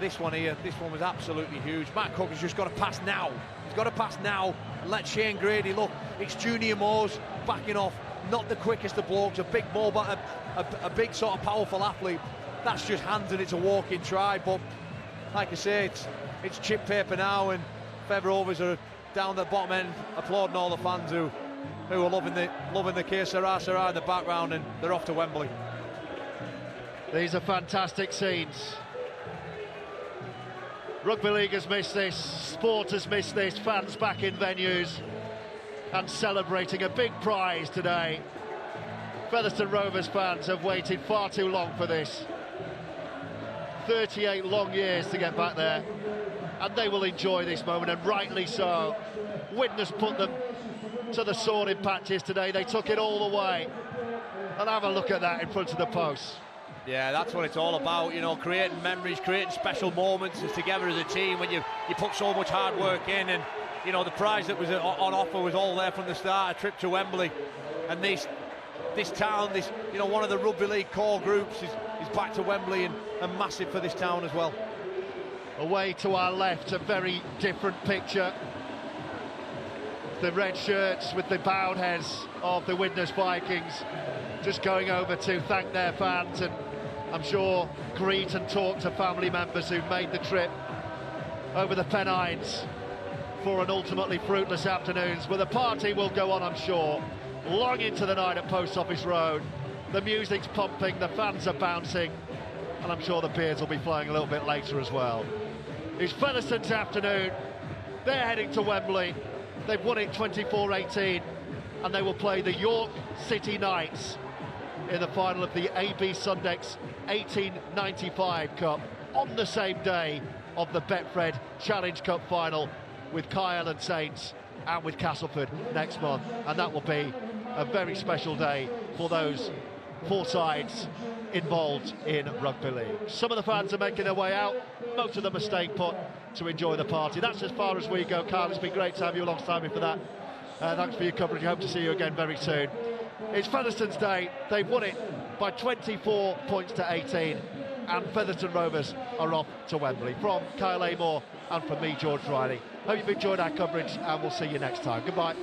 this one was absolutely huge. Matt Cook has just got to pass now. He's got to pass now and let Shane Grady look. It's Junior Moores backing off, not the quickest of blokes, a big ball, but a big sort of powerful athlete. That's just hands, and it's a walk-in try. But like I say, it's chip paper now, and Fev Rovers are down the bottom end applauding all the fans who who are loving the Kia Sarah in the background, and they're off to Wembley. These are fantastic scenes. Rugby League has missed this, sport has missed this, fans back in venues and celebrating a big prize today. Featherstone Rovers fans have waited far too long for this. 38 long years to get back there, and they will enjoy this moment, and rightly so. Widnes put them to the sword in patches today. They took it all the way, and have a look at that in front of the post. Yeah, that's what it's all about, you know, creating memories, creating special moments together as a team when you put so much hard work in. And you know, the prize that was on offer was all there from the start, a trip to Wembley. And this town, you know, one of the Rugby League core groups is back to Wembley, and massive for this town as well. Away to our left, a very different picture. The red shirts with the bowed heads of the Widnes Vikings just going over to thank their fans, and I'm sure greet and talk to family members who've made the trip over the Pennines for an ultimately fruitless afternoon. But the party will go on, I'm sure, long into the night at Post Office Road. The music's pumping, the fans are bouncing, and I'm sure the beers will be flowing a little bit later as well. It's Featherstone's afternoon. They're heading to Wembley. They've won it 24-18, and they will play the York City Knights in the final of the AB Sundecks 1895 Cup on the same day of the Betfred Challenge Cup final, with Kyle and Saints and with Castleford next month, and that will be a very special day for those four sides involved in Rugby League. Some of the fans are making their way out, most of them are staying put to enjoy the party. That's as far as we go. Carl, it's been great to have you alongside me for that. Thanks for your coverage. I hope to see you again very soon. It's Featherstone's day. They've won it by 24 points to 18, and Featherstone Rovers are off to Wembley. From Kyle Amor and from me, George Riley. Hope you've enjoyed our coverage, and we'll see you next time. Goodbye.